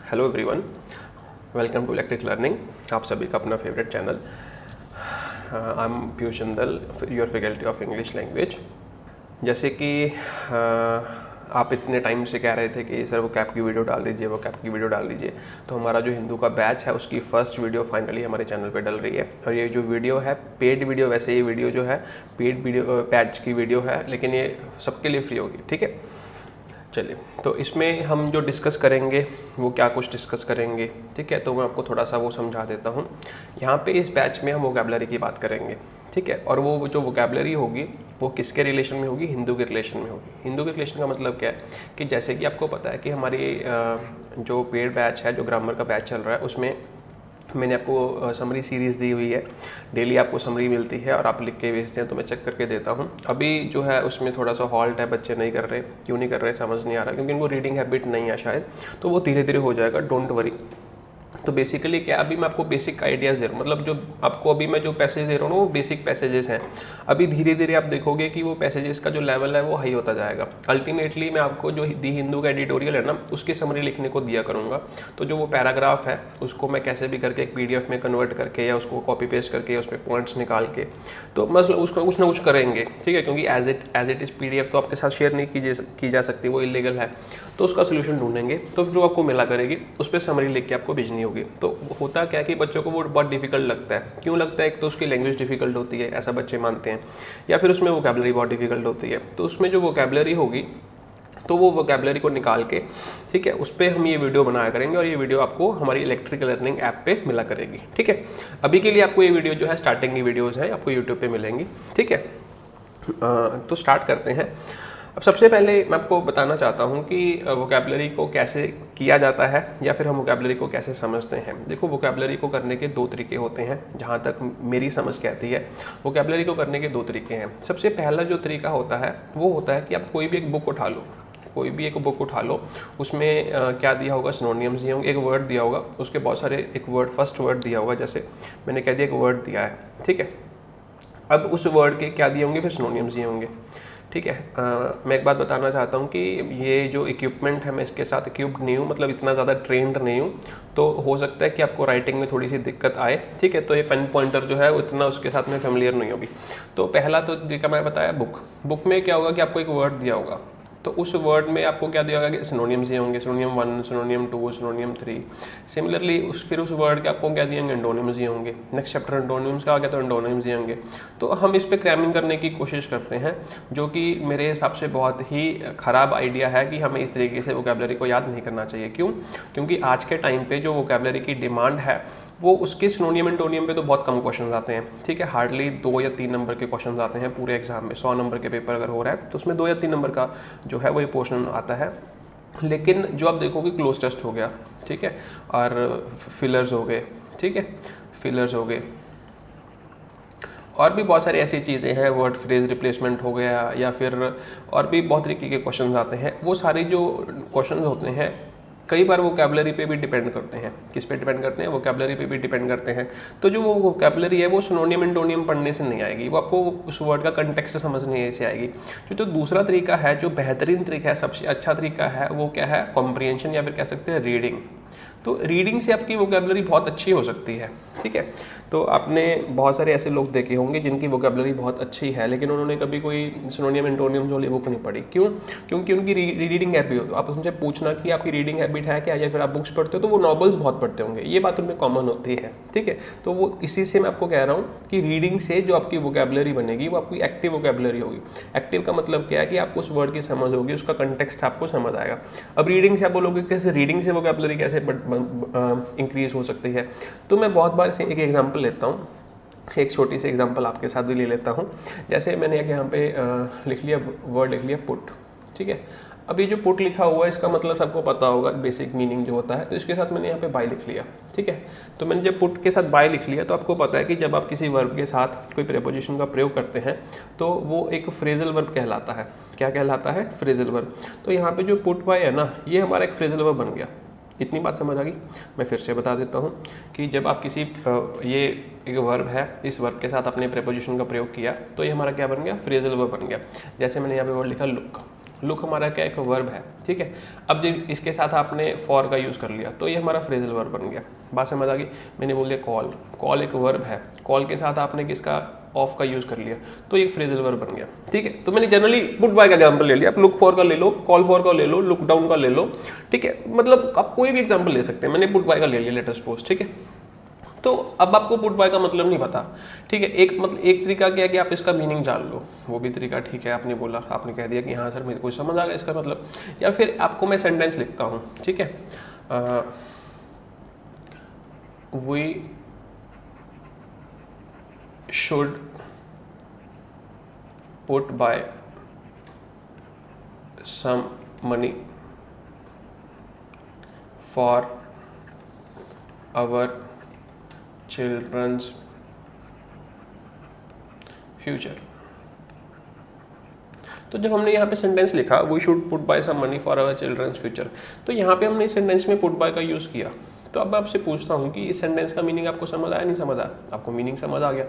Hello everyone, welcome to electric learning. आप सभी का अपना favourite channel. I am Piyush Jindal, your faculty of English language. जैसे कि आप इतने टाइम से कह रहे थे कि सर वो कैप की वीडियो डाल दीजिए, वो कैप की वीडियो डाल दीजिए, तो हमारा जो हिंदू का बैच है उसकी फर्स्ट वीडियो फाइनली हमारे चैनल पे डल रही है। और ये जो वीडियो है पेड वीडियो, वैसे ये वीडियो जो है पेड वीडियो बैच की वीडियो है, लेकिन ये सबके लिए फ्री होगी, ठीक है। चलिए, तो इसमें हम जो डिस्कस करेंगे वो क्या कुछ डिस्कस करेंगे, ठीक है। तो मैं आपको थोड़ा सा वो समझा देता हूँ। यहाँ पे इस बैच में हम वोकैबुलरी की बात करेंगे, ठीक है। और वो जो वोकैबुलरी होगी वो किसके रिलेशन में होगी? हिंदू के रिलेशन में होगी। हिंदू के रिलेशन का मतलब क्या है कि जैसे कि आपको पता है कि हमारी जो पेड बैच है, जो ग्रामर का बैच चल रहा है, उसमें मैंने आपको समरी सीरीज़ दी हुई है। डेली आपको समरी मिलती है और आप लिख के भेजते हैं, तो मैं चेक करके देता हूँ। अभी जो है उसमें थोड़ा सा हॉल्ट है, बच्चे नहीं कर रहे। क्यों नहीं कर रहे समझ नहीं आ रहा, क्योंकि इनको रीडिंग हैबिट नहीं है शायद। तो वो धीरे धीरे हो जाएगा, डोंट वरी। तो बेसिकली क्या, अभी मैं आपको बेसिक आइडियाज़ दे रहा हूँ, मतलब जो आपको अभी मैं जो पैसेज दे रहा हूँ ना वो बेसिक पैसेजेस हैं। अभी धीरे धीरे आप देखोगे कि वो पैसेजेस का जो लेवल है वो हाई होता जाएगा। अल्टीमेटली मैं आपको जो दी हिंदू का एडिटोरियल है ना, उसकी समरी लिखने को दिया करूँगा। तो जो वो पैराग्राफ है उसको मैं कैसे भी करके एक PDF में कन्वर्ट करके या उसको कॉपी पेस्ट करके या उसमें पॉइंट्स निकाल के, तो मतलब उसको कुछ ना कुछ करेंगे, ठीक है। क्योंकि एज इट इज़ PDF तो आपके साथ शेयर नहीं की जा सकती, वो इलीगल है। तो उसका सोल्यूशन ढूंढेंगे, तो जो आपको मिला करेगी उस पर समरी लिख के आपको भेजनी होगी। तो होता क्या है कि बच्चों को वो बहुत डिफिकल्ट लगता है। क्यों लगता है? एक तो उसकी लैंग्वेज डिफिकल्ट होती है, ऐसा बच्चे मानते हैं, या फिर उसमें वोकैबुलरी बहुत डिफिकल्ट होती है। तो उसमें जो वोकैबुलरी होगी तो वो वोकैबुलरी को निकाल के, ठीक है, उस पर हम ये वीडियो बनाया करेंगे और ये वीडियो आपको हमारी इलेक्ट्रिक लर्निंग ऐप पे मिला करेगी, ठीक है। अभी के लिए आपको ये वीडियो जो है स्टार्टिंग की वीडियोज़ है, आपको यूट्यूब पे मिलेंगी, ठीक है। तो स्टार्ट करते हैं। अब सबसे पहले मैं आपको बताना चाहता हूँ कि वोकैबुलरी को कैसे किया जाता है या फिर हम वोकैबुलरी को कैसे समझते हैं। देखो, वोकैबुलरी को करने के दो तरीके होते हैं, जहाँ तक मेरी समझ कहती है। वोकैबुलरी को करने के दो तरीके हैं। सबसे पहला जो तरीका होता है वो होता है कि आप कोई भी एक बुक उठा लो, कोई भी एक बुक उठा लो, उसमें क्या दिया होगा? सिनोनिम्स दिए होंगे, एक वर्ड दिया होगा, उसके बहुत सारे एक वर्ड, फर्स्ट वर्ड दिया होगा, जैसे मैंने कह दिया एक वर्ड दिया है, ठीक है। अब उस वर्ड के क्या दिए होंगे? फिर सिनोनिम्स दिए होंगे, ठीक है। मैं एक बात बताना चाहता हूँ कि ये जो इक्विपमेंट है मैं इसके साथ इक्विप्ड नहीं हूँ, मतलब इतना ज़्यादा ट्रेंड नहीं हूँ। तो हो सकता है कि आपको राइटिंग में थोड़ी सी दिक्कत आए, ठीक है। तो ये पेन पॉइंटर जो है उतना उसके साथ में फेमिलियर नहीं होगी। तो पहला तो तरीका मैं बताया, बुक में क्या होगा कि आपको एक वर्ड दिया होगा, तो उस वर्ड में आपको क्या दिया होगा कि सिनोनिम्स दिए होंगे, सिनोनियम 1, सिनोनियम 2, सिनोनियम 3। सिमिलरली फिर उस वर्ड के आपको क्या दिए होंगे? एंटोनिम्स दिए होंगे। नेक्स्ट चैप्टर एंटोनिम्स का आ गया तो एंटोनिम्स दिए होंगे। तो हम इस पे क्रैमिंग करने की कोशिश करते हैं, जो कि मेरे हिसाब से बहुत ही ख़राब आइडिया है कि हमें इस तरीके से वोकैबुलरी को याद नहीं करना चाहिए। क्यों? क्योंकि आज के टाइम पे जो वोकैबुलरी की डिमांड है वो उसके सिनोनियम एंटोनियम पे तो बहुत कम क्वेश्चन आते हैं, ठीक है। हार्डली 2 या 3 नंबर के क्वेश्चन आते हैं पूरे एग्जाम में। 100 नंबर के पेपर अगर हो रहा है तो उसमें 2 या 3 नंबर का जो है वो ये पोर्शन आता है। लेकिन जो आप देखोगे क्लोज टेस्ट हो गया, ठीक है, और फिलर्स हो गए, ठीक है, फिलर्स हो गए, और भी बहुत सारी ऐसी चीज़ें हैं, वर्ड फ्रेज रिप्लेसमेंट हो गया, या फिर और भी बहुत तरीके के क्वेश्चन आते हैं। वो सारे जो क्वेश्चन होते हैं कई बार वोकैबुलरी पे भी डिपेंड करते हैं। किस पे डिपेंड करते हैं? वोकैबुलरी पे भी डिपेंड करते हैं। तो जो वो वोकैबुलरी है वो सिनोनियम एंटोनियम पढ़ने से नहीं आएगी, वो आपको उस वर्ड का कंटेक्स्ट समझने से आएगी। जो दूसरा तरीका है, जो बेहतरीन तरीका है, सबसे अच्छा तरीका है, वो क्या है? कॉम्प्रिहेंशन, या फिर कह सकते हैं रीडिंग। तो रीडिंग से आपकी वोकैबुलरी बहुत अच्छी हो सकती है, ठीक है। तो आपने बहुत सारे ऐसे लोग देखे होंगे जिनकी वोकैबुलरी बहुत अच्छी है, लेकिन उन्होंने कभी कोई सिनोनियम एंटोनियम्स वाली बुक नहीं पढ़ी। क्यों? क्योंकि उनकी रीडिंग हैबिट हो। तो आप उनसे पूछना कि आपकी रीडिंग हैबिट है क्या, या फिर आप बुक्स पढ़ते हो, तो वो नॉवेल्स बहुत पढ़ते होंगे, ये बात उनमें कॉमन होती है, ठीक है। तो वो इसी से मैं आपको कह रहा हूँ कि रीडिंग से जो आपकी वोकैबुलरी बनेगी वो आपकी एक्टिव वोकैबुलरी होगी। एक्टिव का मतलब क्या है कि आपको उस वर्ड की समझ होगी, उसका कंटेक्स्ट आपको समझ आएगा। अब रीडिंग से आप बोलोगे कैसे, रीडिंग से वोकैबुलरी कैसे इंक्रीज हो सकती है? तो मैं बहुत बार से एक एग्जांपल लेता हूँ, एक छोटी सी एग्जांपल आपके साथ भी ले लेता हूँ। जैसे मैंने एक यहाँ पे लिख लिया, वर्ड लिख लिया पुट, ठीक है। अभी जो पुट लिखा हुआ है इसका मतलब सबको पता होगा, बेसिक मीनिंग जो होता है। तो इसके साथ मैंने यहाँ पे बाय लिख लिया, ठीक है। तो मैंने जब पुट के साथ बाय लिख लिया तो आपको पता है कि जब आप किसी वर्ब के साथ कोई प्रेपोजिशन का प्रयोग करते हैं तो वो एक फ्रेजल वर्ब कहलाता है। क्या कहलाता है? Phrasal verb. तो यहाँ पे जो पुट बाय है ना, ये हमारा एक फ्रेजल वर्ब बन गया। इतनी बात समझ आ गई? मैं फिर से बता देता हूँ कि जब आप किसी ये एक वर्ब है, इस वर्ब के साथ अपने प्रेपोजिशन का प्रयोग किया तो ये हमारा क्या बन गया? फ्रेजल वर्ब बन गया। जैसे मैंने यहाँ पे वर्ड लिखा लुक। लुक हमारा क्या एक वर्ब है, ठीक है। अब जब इसके साथ आपने फॉर का यूज़ कर लिया तो ये हमारा फ्रेजल वर्ब बन गया। बात समझ आ गई। मैंने बोल दिया कॉल, कॉल एक वर्ब है, कॉल के साथ आपने किसका ऑफ का यूज़ कर लिया तो ये एक फ्रेजल वर्ब बन गया, ठीक है। तो मैंने जनरली पुट बाय का एग्जांपल ले लिया, आप लुक फॉर का ले लो, कॉल फॉर का ले लो, लुक डाउन का ले लो, ठीक है। मतलब आप कोई भी एग्जांपल ले सकते हैं, मैंने पुट बाय का ले लिया लेट अस सपोज, ठीक है। तो अब आपको पुट बाय का मतलब नहीं पता, ठीक है। एक तरीका क्या है कि आप इसका मीनिंग जान लो, वो भी तरीका ठीक है। आपने बोला, आपने कह दिया कि हाँ सर मेरे को समझ आ गया इसका मतलब, या फिर आपको मैं सेंटेंस लिखता हूँ, ठीक है। We should put by some money for our childrens future. तो जब हमने यहाँ पे सेंटेंस लिखा we should put by some money for our childrens future, तो यहाँ पे हमने इस सेंटेंस में पुट बाय का यूज़ किया। तो अब मैं आपसे पूछता हूँ कि इस सेंटेंस का मीनिंग आपको समझ आया नहीं समझ आया? आपको मीनिंग समझ आ गया।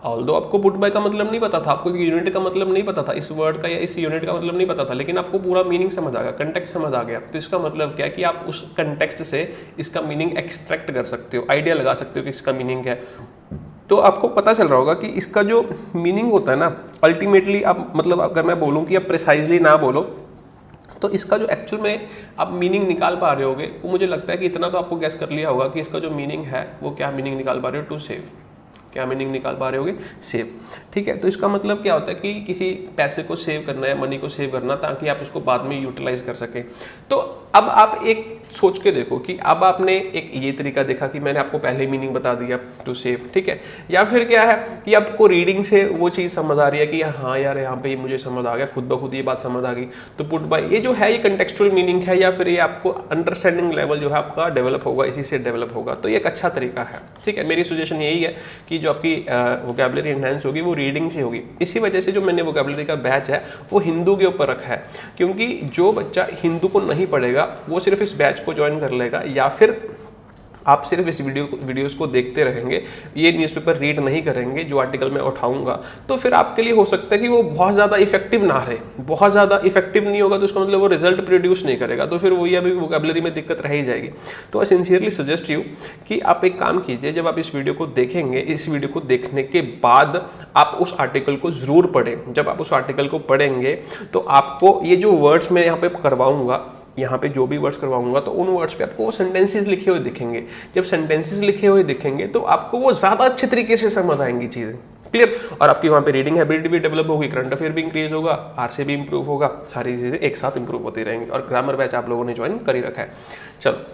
ऑल्दो आपको पुट बाय का मतलब नहीं पता था, आपको यूनिट का मतलब नहीं पता था, इस वर्ड का या इस यूनिट का मतलब नहीं पता था, लेकिन आपको पूरा मीनिंग समझ आ गया, कंटेक्स्ट समझ आ गया। तो इसका मतलब क्या है कि आप उस कंटेक्स्ट से इसका मीनिंग एक्सट्रैक्ट कर सकते हो, आइडिया लगा सकते हो कि इसका मीनिंग क्या है। तो आपको पता चल रहा होगा कि इसका जो मीनिंग होता है ना, अल्टीमेटली आप मतलब अगर मैं बोलूँ कि आप प्रिसाइजली ना बोलो तो इसका जो एक्चुअल में आप मीनिंग निकाल पा रहे होगे, वो मुझे लगता है कि इतना तो आपको गैस कर लिया होगा कि इसका जो मीनिंग है वो क्या मीनिंग निकाल पा रहे हो, टू सेव। क्या मीनिंग निकाल पा रहे होगे? सेव, ठीक है। तो इसका मतलब क्या होता है कि किसी पैसे को सेव करना है, मनी को सेव करना, ताकि आप उसको बाद में यूटिलाइज कर सकें। तो अब आप एक सोच के देखो कि अब आपने एक ये तरीका देखा कि मैंने आपको पहले मीनिंग बता दिया टू सेव, ठीक है। या फिर क्या है कि आपको रीडिंग से वो चीज़ समझ आ रही है कि हाँ यार यहाँ पे मुझे समझ आ गया, खुद ब खुद ये बात समझ आ गई। तो पुट बाय ये जो है ये कंटेक्चुअल मीनिंग है, या फिर ये आपको अंडरस्टैंडिंग लेवल जो है आपका डेवलप होगा, इसी से डेवलप होगा। तो ये एक अच्छा तरीका है, ठीक है। मेरी सजेशन यही है कि जो आपकी वोकैबुलरी एनहांस होगी वो रीडिंग से होगी। इसी वजह से जो मैंने वोकैबुलरी का बैच है वो हिंदू के ऊपर रखा है, क्योंकि जो बच्चा हिंदू को नहीं पढ़ेगा वो सिर्फ इस बैच को ज्वाइन कर लेगा, या फिर आप सिर्फ इस वीडियोस को देखते रहेंगे, ये न्यूज़पेपर रीड नहीं करेंगे जो आर्टिकल मैं उठाऊंगा, तो फिर आपके लिए हो सकता है कि वो बहुत ज़्यादा इफेक्टिव ना रहे। बहुत ज़्यादा इफेक्टिव नहीं होगा तो उसका मतलब वो रिजल्ट प्रोड्यूस नहीं करेगा, तो फिर वही अभी वोकैबुलरी में दिक्कत रह ही जाएगी। तो आई सिंसियरली सजेस्ट यू कि आप एक काम कीजिए, जब आप इस वीडियो को देखेंगे, इस वीडियो को देखने के बाद आप उस आर्टिकल को ज़रूर पढ़ें। जब आप उस आर्टिकल को पढ़ेंगे तो आपको ये जो वर्ड्स मैं यहाँ पे करवाऊंगा, यहाँ पे जो भी वर्ड्स करवाऊंगा, तो उन वर्ड्स पे आपको वो सेंटेंसेस लिखे हुए दिखेंगे। जब सेंटेंसेस लिखे हुए दिखेंगे तो आपको वो ज़्यादा अच्छे तरीके से समझ आएंगी चीज़ें, क्लियर। और आपकी वहाँ पे रीडिंग हैबिट भी डेवलप होगी, करंट अफेयर भी इंक्रीज होगा, आरसी भी इंप्रूव होगा, सारी चीज़ें एक साथ इंप्रूव होती रहेंगी। और ग्रामर बैच आप लोगों ने ज्वाइन कर ही रखा है। चलो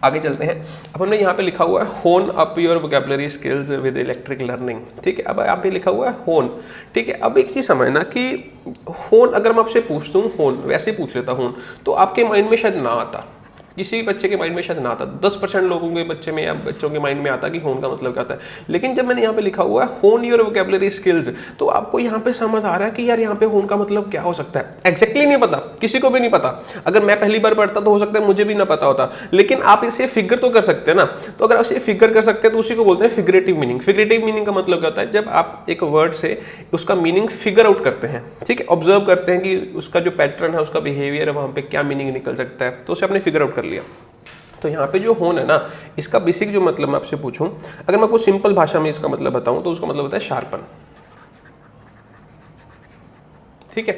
आगे चलते हैं। अब हमने यहाँ पे लिखा हुआ है होन up your vocabulary skills with electric learning, ठीक है। अब यहाँ पे लिखा हुआ है होन, ठीक है। अब एक चीज़ समझना कि होन अगर मैं आपसे पूछता हूँ, होन वैसे पूछ लेता हूँ तो आपके माइंड में शायद ना आता, किसी भी बच्चे के माइंड में शायद ना आता। 10% लोगों के बच्चे में या बच्चों के माइंड में आता कि होन का मतलब क्या होता है। लेकिन जब मैंने यहाँ पे लिखा हुआ है होन योर वोकैबुलरी स्किल्स, तो आपको यहाँ पे समझ आ रहा है कि यार यहाँ पे होन का मतलब क्या हो सकता है। एग्जैक्टली नहीं पता, किसी को भी नहीं पता। अगर मैं पहली बार पढ़ता तो हो सकता है मुझे भी ना पता होता, लेकिन आप इसे फिगर तो कर सकते हैं ना। तो अगर आप इसे फिगर कर सकते हैं तो उसी को बोलते हैं फिगरेटिव मीनिंग। फिगरेटिव मीनिंग का मतलब क्या होता है, जब आप एक वर्ड से उसका मीनिंग फिगर आउट करते हैं, ठीक है। ऑब्जर्व करते हैं कि उसका जो पैटर्न है, उसका बिहेवियर है, वहाँ पे क्या मीनिंग निकल सकता है, तो उसे आपने फिगर आउट कर लिया। तो यहाँ पे जो होन है ना, इसका बेसिक जो मतलब मैं आपसे पूछूं, अगर मैं आपको सिंपल भाषा में इसका मतलब बताऊं तो उसका मतलब होता है शार्पन, ठीक है।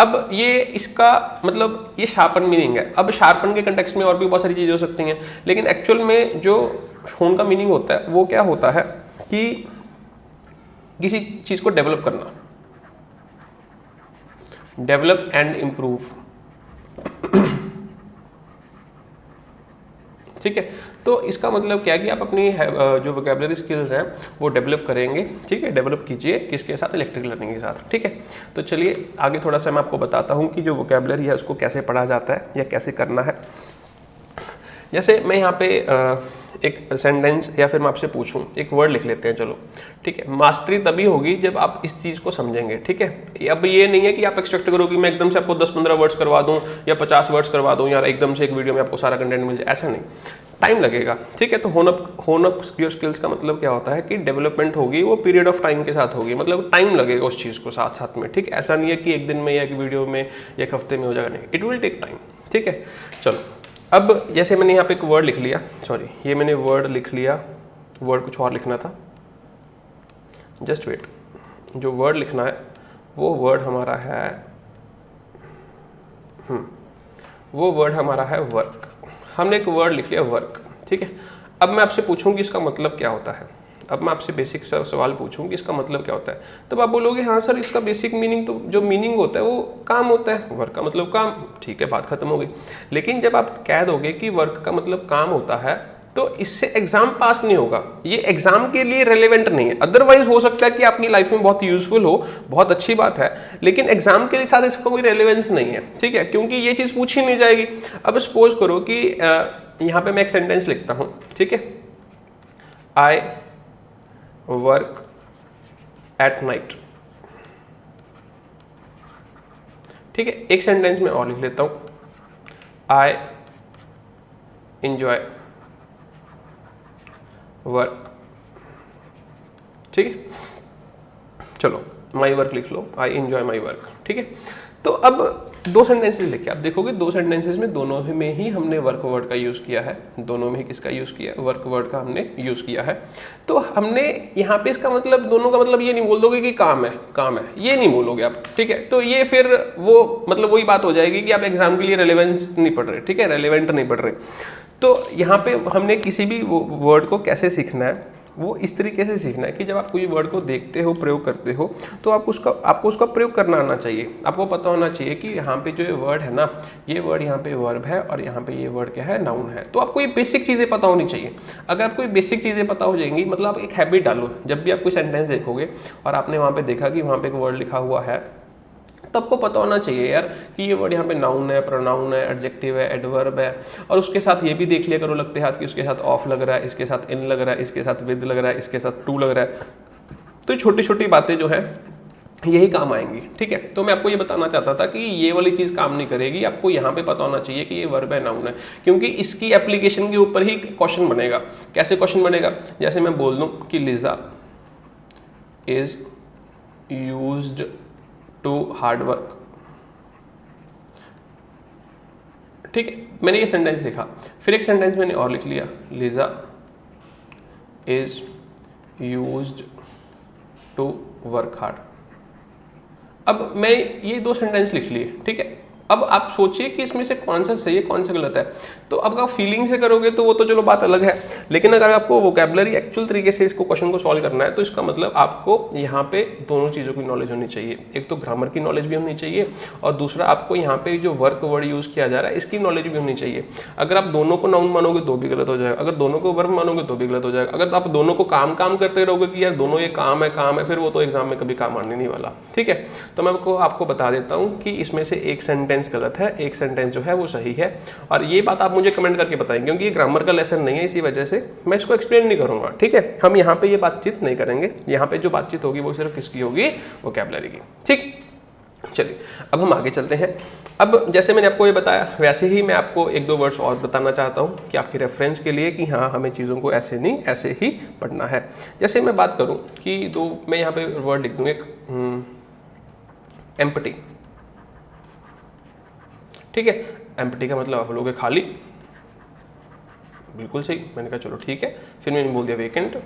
अब ये इसका मतलब ये शार्पन मीनिंग है। अब शार्पन के कंटेक्स्ट में और भी बहुत सारी चीज़ें हो सकती हैं, लेकिन एक्चुअल में जो होन का मीनिंग होता है वो क्या होता है कि किसी चीज़ को डेवलप करना, डेवलप एंड इम्प्रूव, ठीक है। तो इसका मतलब क्या है कि आप अपनी जो वोकैबुलरी स्किल्स हैं वो डेवलप करेंगे, ठीक है। डेवलप कीजिए किसके साथ? इलेक्ट्रिक लर्निंग के साथ, ठीक है। तो चलिए आगे थोड़ा सा मैं आपको बताता हूँ कि जो वोकैबुलरी है उसको कैसे पढ़ा जाता है या कैसे करना है। जैसे मैं यहाँ पे एक सेंटेंस या फिर मैं आपसे पूछूं, एक वर्ड लिख लेते हैं चलो, ठीक है। मास्टरी तभी होगी जब आप इस चीज़ को समझेंगे, ठीक है। अब ये नहीं है कि आप एक्सपेक्ट करो कि मैं एकदम से आपको 10-15 वर्ड्स करवा दूं या 50 वर्ड्स करवा दूं या एकदम से एक वीडियो में आपको सारा कंटेंट मिल जाए, ऐसा नहीं, टाइम लगेगा, ठीक है। तो होन अप योर स्किल्स का मतलब क्या होता है कि डेवलपमेंट होगी, वो पीरियड ऑफ टाइम के साथ होगी, मतलब टाइम लगेगा उस चीज़ को साथ साथ में, ठीक है। ऐसा नहीं है कि एक दिन में या एक वीडियो में या एक हफ्ते में हो जाएगा, नहीं, इट विल टेक टाइम, ठीक है। चलो अब जैसे मैंने यहाँ पे एक वर्ड लिख लिया, सॉरी ये मैंने वर्ड लिख लिया, वर्ड कुछ और लिखना था, जस्ट वेट। जो वर्ड लिखना है वो वर्ड हमारा है वो वर्ड हमारा है वर्क। हमने एक वर्ड लिख लिया वर्क, ठीक है। अब मैं आपसे पूछूं कि इसका मतलब क्या होता है, अब मैं आपसे बेसिक सवाल पूछूं कि इसका मतलब क्या होता है, तब आप बोलोगे हाँ सर इसका बेसिक मीनिंग, तो जो मीनिंग होता है वो काम होता है, वर्क का मतलब काम, ठीक है, बात खत्म हो गई। लेकिन जब आप कह दोगे कि वर्क का मतलब काम होता है, तो इससे एग्जाम पास नहीं होगा, ये एग्जाम के लिए रेलेवेंट नहीं है। अदरवाइज हो सकता है कि आपकी लाइफ में बहुत यूजफुल हो, बहुत अच्छी बात है, लेकिन एग्जाम के साथ इसका कोई रेलेवेंस नहीं है, ठीक है, क्योंकि ये चीज़ पूछी नहीं जाएगी। अब सपोज करो कि यहाँ पे मैं एक सेंटेंस लिखता हूँ, ठीक है, आई वर्क एट नाइट, ठीक है। एक सेंटेंस में और लिख लेता हूँ, आई इंजॉय वर्क, ठीक है। चलो माई वर्क लिख लो, आई इंजॉय माई वर्क, ठीक है। तो अब दो सेंटेंसेस लिखे, आप देखोगे दो सेंटेंसेस में दोनों में ही हमने वर्क वर्ड का यूज़ किया है, दोनों में ही किसका यूज़ किया है, वर्क वर्ड का हमने यूज़ किया है। तो हमने यहाँ पे इसका मतलब, दोनों का मतलब ये नहीं बोल दोगे कि काम है, काम है, ये नहीं बोलोगे आप, ठीक है। तो ये फिर वो मतलब वही बात हो जाएगी कि आप एग्जाम के लिए रेलेवेंस नहीं पढ़ रहे, ठीक है, रेलेवेंट नहीं पढ़ रहे। तो यहाँ पे हमने किसी भी वर्ड को कैसे सीखना है, वो इस तरीके से सीखना है कि जब आप कोई वर्ड को देखते हो, प्रयोग करते हो, तो आपको उसका प्रयोग करना आना चाहिए। आपको पता होना चाहिए कि यहाँ पे जो ये वर्ड है ना, ये वर्ड यहाँ पे वर्ब है और यहाँ पे ये वर्ड क्या है, नाउन है। तो आपको ये बेसिक चीज़ें पता होनी चाहिए। अगर आपको ये बेसिक चीज़ें पता हो जाएंगी, मतलब आप एक हैबिट डालो, जब भी आप कोई सेंटेंस देखोगे और आपने वहाँ पर देखा कि वहाँ पर एक वर्ड लिखा हुआ है, तो आपको पता होना चाहिए यार कि ये वर्ड यहाँ पे नाउन है, प्रोनाउन है, एडजेक्टिव है, एडवर्ब है, और उसके साथ ये भी देख लिया करो लगते हाथ कि उसके साथ ऑफ लग रहा है, इसके साथ इन लग रहा है, इसके साथ विद लग रहा है, इसके साथ टू लग रहा है। तो छोटी छोटी बातें जो है यही काम आएंगी, ठीक है। तो मैं आपको ये बताना चाहता था कि ये वाली चीज़ काम नहीं करेगी, आपको यहाँ पे पता होना चाहिए कि ये वर्ब है, नाउन है, क्योंकि इसकी एप्लीकेशन के ऊपर ही क्वेश्चन बनेगा। कैसे क्वेश्चन बनेगा, जैसे मैं बोल दूँ कि Lisa is used to hard work, ठीक है, मैंने ये सेंटेंस लिखा। फिर एक सेंटेंस मैंने और लिख लिया, Lisa is used to work hard. अब मैं ये दो सेंटेंस लिख लिए, ठीक है। अब आप सोचिए कि इसमें से कौन सा सही है, कौन सा गलत है। तो अब आप फीलिंग से करोगे तो वो तो चलो बात अलग है, लेकिन अगर आपको वोकैबुलरी एक्चुअल तरीके से इसको क्वेश्चन को सॉल्व करना है, तो इसका मतलब आपको यहाँ पे दोनों चीज़ों की नॉलेज होनी चाहिए। एक तो ग्रामर की नॉलेज भी होनी चाहिए, और दूसरा आपको यहाँ पे जो वर्क वर्ड यूज़ किया जा रहा है इसकी नॉलेज भी होनी चाहिए। अगर आप दोनों को नाउन मानोगे तो भी गलत हो जाएगा, अगर दोनों को वर्ब मानोगे तो भी गलत हो जाएगा। अगर आप दोनों को काम करते रहोगे कि यार दोनों ये काम है, फिर वो तो एग्जाम में कभी काम आने नहीं वाला, ठीक है। तो मैं आपको बता देता हूँ कि इसमें से एक सेंटेंस गलत है, एक सेंटेंस जो है वो सही है, और ये बात आप मुझे कमेंट करके बताएंगे, क्योंकि ये ग्रामर का लेसन नहीं है, इसी वजह से मैं इसको एक्सप्लेन नहीं करूंगा, ठीक है। हम यहाँ पे ये बातचीत नहीं करेंगे, यहाँ पे जो बातचीत होगी वो सिर्फ किसकी होगी, वोकैबुलरी की, ठीक। चलिए अब हम आगे चलते हैं। अब जैसे मैंने आपको ये बताया, वैसे ही मैं आपको एक दो वर्ड्स और बताना चाहता हूँ कि आपकी रेफरेंस के लिए कि हाँ हमें चीज़ों को ऐसे नहीं ऐसे ही पढ़ना है। जैसे मैं बात करूँ कि मैं यहाँ पे वर्ड लिख दूँ एक एम्प्टी, ठीक है। एम्प्टी का मतलब आप बोलोगे खाली, बिल्कुल सही, मैंने कहा चलो ठीक है। फिर मैंने बोल दिया वेकेंट,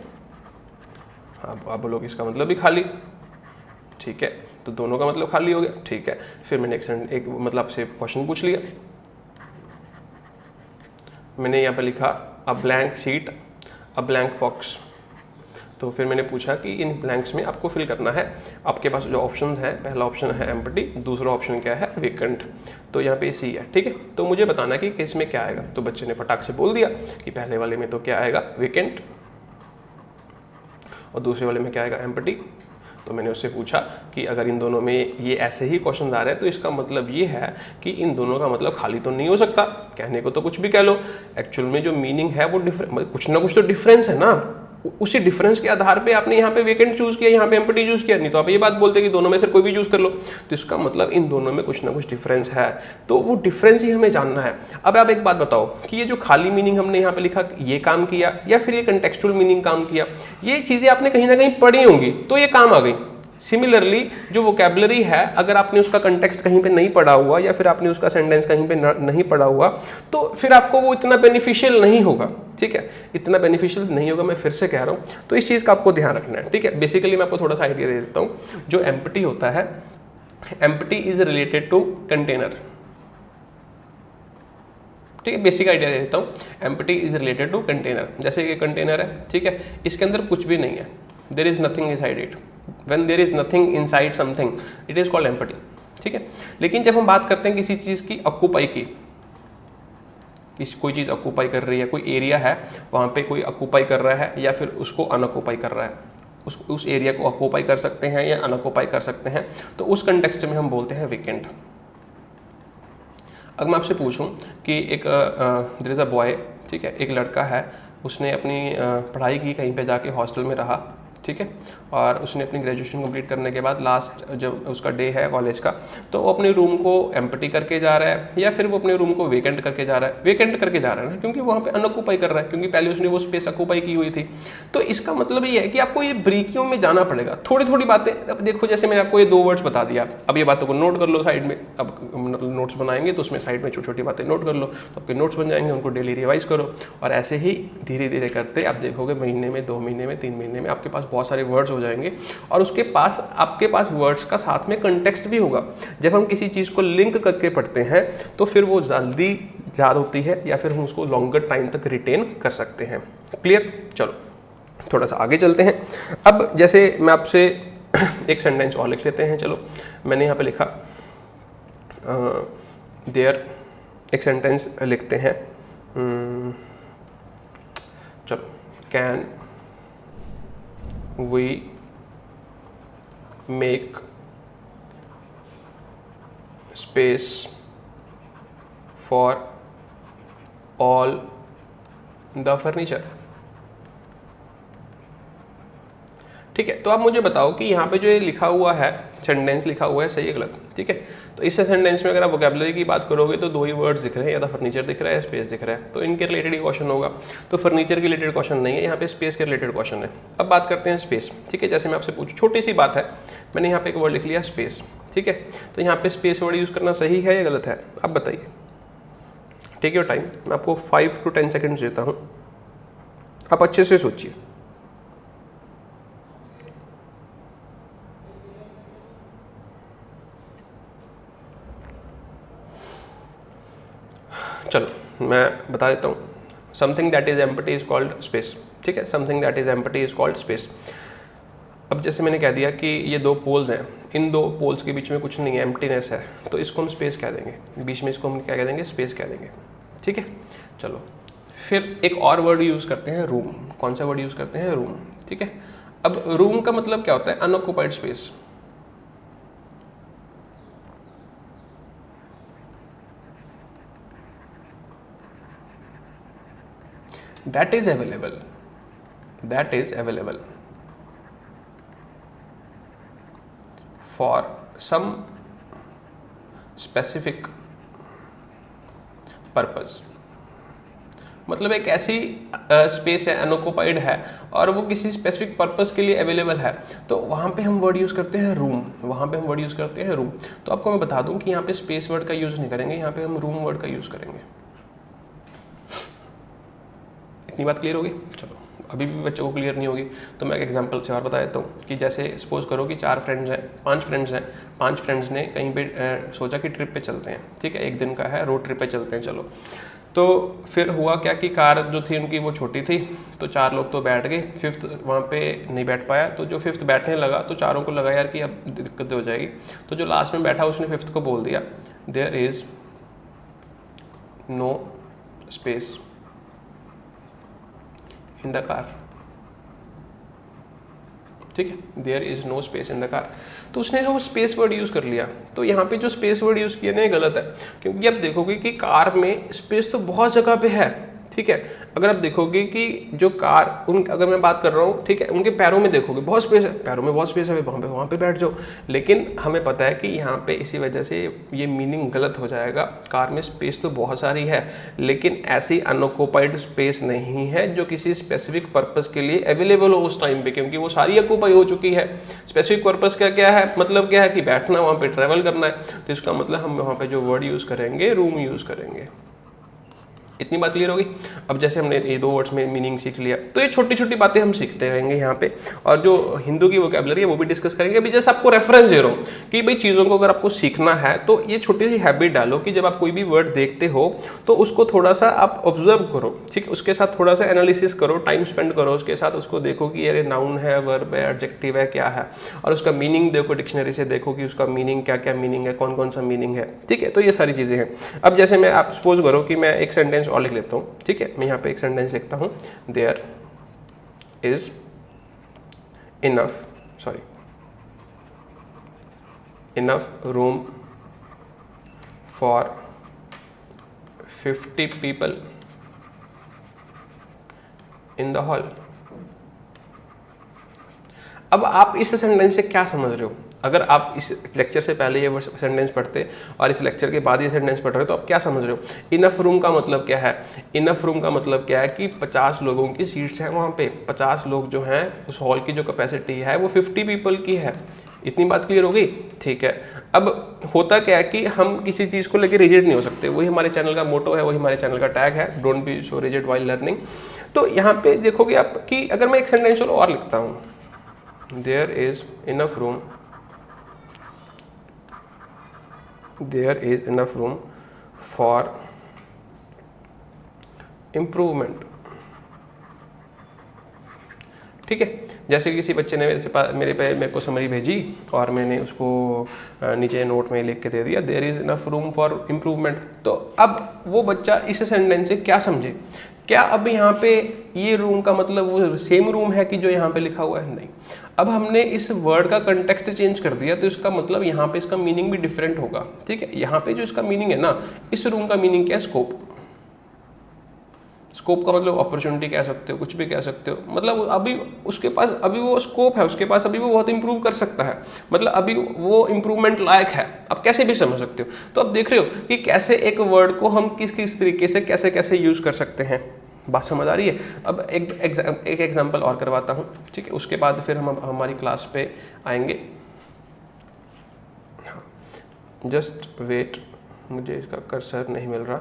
हाँ आप बोलोगे इसका मतलब भी खाली, ठीक है, तो दोनों का मतलब खाली हो गया, ठीक है। फिर मैंने एक मतलब से क्वेश्चन पूछ लिया, मैंने यहाँ पे लिखा a blank seat a blank box. तो फिर मैंने पूछा कि इन ब्लैंक्स में आपको फिल करना है, आपके पास जो ऑप्शंस हैं, पहला ऑप्शन है एम्प्टी, दूसरा ऑप्शन क्या है, वेकेंट। तो यहाँ पे सी है, ठीक है। तो मुझे बताना कि इसमें क्या आएगा। तो बच्चे ने फटाक से बोल दिया कि पहले वाले में तो क्या आएगा, वेकेंट, और दूसरे वाले में क्या आएगा, एम्प्टी। तो मैंने उससे पूछा कि अगर इन दोनों में ये ऐसे ही क्वेश्चन आ रहे हैं तो इसका मतलब ये है कि इन दोनों का मतलब खाली तो नहीं हो सकता। कहने को तो कुछ भी कह लो, एक्चुअल में जो मीनिंग है वो मतलब कुछ ना कुछ तो डिफरेंस है ना। उसी डिफरेंस के आधार पे आपने यहाँ पे वेकेंट चूज किया, यहाँ पे एम्प्टी चूज किया, नहीं तो आप ये बात बोलते कि दोनों में से कोई भी चूज कर लो। तो इसका मतलब इन दोनों में कुछ ना कुछ डिफरेंस है, तो वो डिफरेंस ही हमें जानना है। अब आप एक बात बताओ कि ये जो खाली मीनिंग हमने यहाँ पे लिखा ये काम किया या फिर ये कंटेक्चुअल मीनिंग काम किया? ये चीजें आपने कहीं ना कहीं पढ़ी होंगी तो ये काम आ गई। सिमिलरली जो वोकेबलरी है, अगर आपने उसका कंटेक्स्ट कहीं पे नहीं पढ़ा हुआ या फिर आपने उसका सेंटेंस कहीं पे नहीं पढ़ा हुआ तो फिर आपको वो इतना बेनिफिशियल नहीं होगा। ठीक है, इतना बेनिफिशियल नहीं होगा, मैं फिर से कह रहा हूँ। तो इस चीज़ का आपको ध्यान रखना है। ठीक है, बेसिकली मैं आपको थोड़ा सा आइडिया दे देता हूँ। जो एम्प्टी होता है, empty is related to container. ठीक है, बेसिक आइडिया दे देता हूँ। Empty is related to container. जैसे ये कंटेनर है, ठीक है, इसके अंदर कुछ भी नहीं है, there is nothing inside it. When there is nothing inside something it is called empty. ठीक है, लेकिन जब हम बात करते हैं किसी चीज़ की ऑक्यूपाई की, कोई चीज़ ऑक्यूपाई कर रही है, कोई एरिया है वहाँ पे कोई ऑक्यूपाई कर रहा है या फिर उसको अनऑक्यूपाई कर रहा है, उस एरिया को ऑक्यूपाई कर सकते हैं या अनऑक्यूपाई कर सकते हैं, तो उस कंटेक्स्ट में हम बोलते हैं वेकेंट। अगर मैं आपसे पूछूं कि एक देयर इज़ अ बॉय, ठीक है, एक लड़का है, उसने अपनी पढ़ाई की, कहीं पे जाके हॉस्टल में रहा, ठीक है, और उसने अपनी ग्रेजुएशन कंप्लीट करने के बाद लास्ट जब उसका डे है कॉलेज का, तो वो अपने रूम को एम्प्टी करके जा रहा है या फिर वो अपने रूम को वेकेंट करके जा रहा है। वेकेंट करके जा रहा है ना, क्योंकि वहाँ पे अनऑक्यूपाई कर रहा है, क्योंकि पहले उसने वो स्पेस ऑक्यूपाई की हुई थी। तो इसका मतलब ये है कि आपको ये ब्रीकियों में जाना पड़ेगा, थोड़ी थोड़ी बातें। अब देखो, जैसे मैंने आपको ये 2 वर्ड्स बता दिया, अब ये बातों को नोट कर लो साइड में। अब नोट्स बनाएंगे तो उसमें साइड में छोटी छोटी बातें नोट कर लो, तो आपके नोट्स बन जाएंगे, उनको डेली रिवाइज करो, और ऐसे ही धीरे धीरे करते आप देखोगे महीने में, 2 महीने में, 3 महीने में आपके पास बहुत सारे वर्ड्स हो जाएंगे, और उसके पास आपके पास वर्ड्स का साथ में कंटेक्स्ट भी होगा। जब हम किसी चीज़ को लिंक करके पढ़ते हैं तो फिर वो जल्दी याद होती है या फिर हम उसको लॉन्गर टाइम तक रिटेन कर सकते हैं। क्लियर? चलो थोड़ा सा आगे चलते हैं। अब जैसे मैं आपसे एक सेंटेंस और लिख लेते हैं। चलो, मैंने यहाँ पे लिखा देयर, एक सेंटेंस लिखते हैं। चलो, can we make space for all the furniture. ठीक है, तो आप मुझे बताओ कि यहाँ पे जो ये लिखा हुआ है, सेंटेंस लिखा हुआ है, सही है गलत? ठीक है, तो इस सेंटेंस में अगर आप वोकैबुलरी की बात करोगे तो 2 ही वर्ड्स दिख रहे हैं, या तो फर्नीचर दिख रहा है या स्पेस दिख रहा है, तो इनके रिलेटेड ही क्वेश्चन होगा। तो फर्नीचर के रिलेटेड क्वेश्चन नहीं है, यहाँ पे स्पेस के रिलेटेड क्वेश्चन है। अब बात करते हैं स्पेस। ठीक है, जैसे मैं आपसे पूछूँ, छोटी सी बात है, मैंने यहाँ पे एक वर्ड लिख लिया स्पेस। ठीक है, तो यहाँ पे स्पेस वर्ड यूज़ करना सही है या गलत है? अब बताइए। टेक योर टाइम, मैं आपको 5 to 10 सेकेंड्स देता हूँ, आप अच्छे से सोचिए। चलो मैं बता देता हूँ। Something that is empty is called space. ठीक है, something that is empty is called space. अब जैसे मैंने कह दिया कि ये 2 पोल्स हैं, इन 2 पोल्स के बीच में कुछ नहीं है, एम्प्टीनेस है, तो इसको हम स्पेस कह देंगे, बीच में इसको हम क्या कह देंगे? स्पेस कह देंगे। ठीक है, चलो फिर एक और वर्ड यूज़ करते हैं, रूम। कौन सा वर्ड यूज़ करते हैं? रूम। ठीक है, अब रूम का मतलब क्या होता है? Unoccupied space. that is available for some specific purpose। मतलब एक ऐसी स्पेस है, अनऑक्युपाइड है, और वो किसी स्पेसिफिक पर्पस के लिए अवेलेबल है, तो वहाँ पे हम वर्ड यूज़ करते हैं रूम। वहाँ पे हम वर्ड यूज़ करते हैं रूम। तो आपको मैं बता दूँ कि यहाँ पे स्पेस वर्ड का यूज़ नहीं करेंगे, यहाँ पे हम रूम वर्ड का यूज़ करेंगे। इतनी बात क्लियर होगी? चलो, अभी भी बच्चों को क्लियर नहीं होगी तो मैं एक एग्जांपल से और बता देता हूँ कि जैसे सपोज करो कि 4 फ्रेंड्स हैं, 5 फ्रेंड्स हैं, 5 फ्रेंड्स ने कहीं पे सोचा कि ट्रिप पे चलते हैं। ठीक है, एक दिन का है, रोड ट्रिप पे चलते हैं। चलो, तो फिर हुआ क्या कि कार जो थी उनकी वो छोटी थी, तो 4 लोग तो बैठ गए, 5th वहाँ पे नहीं बैठ पाया, तो जो 5th बैठने लगा तो चारों को लगा यार कि अब दिक्कत हो जाएगी, तो जो लास्ट में बैठा उसने 5th को बोल दिया there is no space in the car. ठीक है, there is no space in the car. तो उसने जो स्पेस वर्ड यूज़ कर लिया, तो यहाँ पे जो स्पेस वर्ड यूज़ किया ना ये गलत है, क्योंकि आप देखोगे कि कार में स्पेस तो बहुत जगह पे है। ठीक है, अगर आप देखोगे कि जो कार अगर मैं बात कर रहा हूँ, ठीक है, उनके पैरों में देखोगे बहुत स्पेस है, पैरों में बहुत स्पेस है, वहाँ पे बैठ जाओ। लेकिन हमें पता है कि यहाँ पे इसी वजह से ये मीनिंग गलत हो जाएगा। कार में स्पेस तो बहुत सारी है, लेकिन ऐसी अनऑक्युपाइड स्पेस नहीं है जो किसी स्पेसिफिक पर्पस के लिए अवेलेबल हो उस टाइम पे, क्योंकि वो सारी ऑक्यूपाई हो चुकी है। स्पेसिफिक पर्पस का क्या है, मतलब क्या है कि बैठना, वहाँ पे ट्रैवल करना है। तो इसका मतलब हम वहाँ पे जो वर्ड यूज़ करेंगे रूम यूज़ करेंगे। इतनी बात क्लियर होगी। अब जैसे हमने ये 2 वर्ड्स में मीनिंग सीख लिया, तो ये छोटी छोटी बातें हम सीखते रहेंगे यहाँ पे, और जो हिंदू की वोकैबुलरी है वो भी डिस्कस करेंगे। अभी जैसे आपको रेफरेंस दे रहा हूँ कि भाई चीज़ों को अगर आपको सीखना है तो ये छोटी सी हैबिट डालो कि जब आप कोई भी वर्ड देखते हो तो उसको थोड़ा सा आप ऑब्जर्व करो, ठीक है, उसके साथ थोड़ा सा एनालिसिस करो, टाइम स्पेंड करो उसके साथ, उसको देखो कि अरे नाउन है, वर्ब है, एडजेक्टिव है, क्या है, और उसका मीनिंग देखो, डिक्शनरी से देखो कि उसका मीनिंग क्या क्या मीनिंग है, कौन कौन सा मीनिंग है। ठीक है, तो ये सारी चीज़ें हैं। अब जैसे मैं आप सपोज करो कि मैं एक सेंटेंस और लिख लेता हूँ, ठीक है, मैं यहाँ पे एक सेंटेंस लिखता हूँ, there is enough room for 50 people in the hall. अब आप इस सेंटेंस से क्या समझ रहे हो? अगर आप इस लेक्चर से पहले ये सेंटेंस पढ़ते और इस लेक्चर के बाद ये सेंटेंस पढ़ रहे हो तो आप क्या समझ रहे हो? इनफ रूम का मतलब क्या है? इनफ रूम का मतलब क्या है कि 50 लोगों की सीट्स हैं वहाँ पे, 50 लोग जो हैं, उस हॉल की जो कैपेसिटी है वो 50 पीपल की है। इतनी बात क्लियर हो गई? ठीक है। अब होता क्या है कि हम किसी चीज़ को लेकर रिजिड नहीं हो सकते, वही हमारे चैनल का मोटो है, वही हमारे चैनल का टैग है, don't be so rigid while learning. तो यहाँ पे देखोगे आप कि अगर मैं एक सेंटेंस और लिखता हूँ, there is enough room for improvement. ठीक है, जैसे किसी बच्चे ने मेरे को समरी भेजी और मैंने उसको नीचे नोट में लिख के दे दिया, there is enough room for improvement. तो अब वो बच्चा इस सेंटेंस से क्या समझे? क्या अब यहाँ पे ये रूम का मतलब वो सेम रूम है कि जो यहाँ पे लिखा हुआ है? नहीं। अब हमने इस वर्ड का कंटेक्स्ट चेंज कर दिया, तो इसका मतलब यहाँ पे इसका मीनिंग भी डिफरेंट होगा। ठीक है, यहाँ पे जो इसका मीनिंग है ना, इस रूम का मीनिंग क्या है? स्कोप। स्कोप का मतलब अपॉर्चुनिटी कह सकते हो, कुछ भी कह सकते हो, मतलब अभी उसके पास अभी वो स्कोप है, उसके पास अभी वो बहुत इंप्रूव कर सकता है, मतलब अभी वो इम्प्रूवमेंट लायक है। आप कैसे भी समझ सकते हो। तो आप देख रहे हो कि कैसे एक वर्ड को हम किस किस तरीके से कैसे कैसे यूज़ कर सकते हैं। बात समझ आ रही है? अब एक एग्जाम्पल और करवाता हूँ, ठीक है, उसके बाद फिर हम हमारी क्लास पे आएंगे। हाँ, जस्ट वेट, मुझे इसका कर्सर नहीं मिल रहा।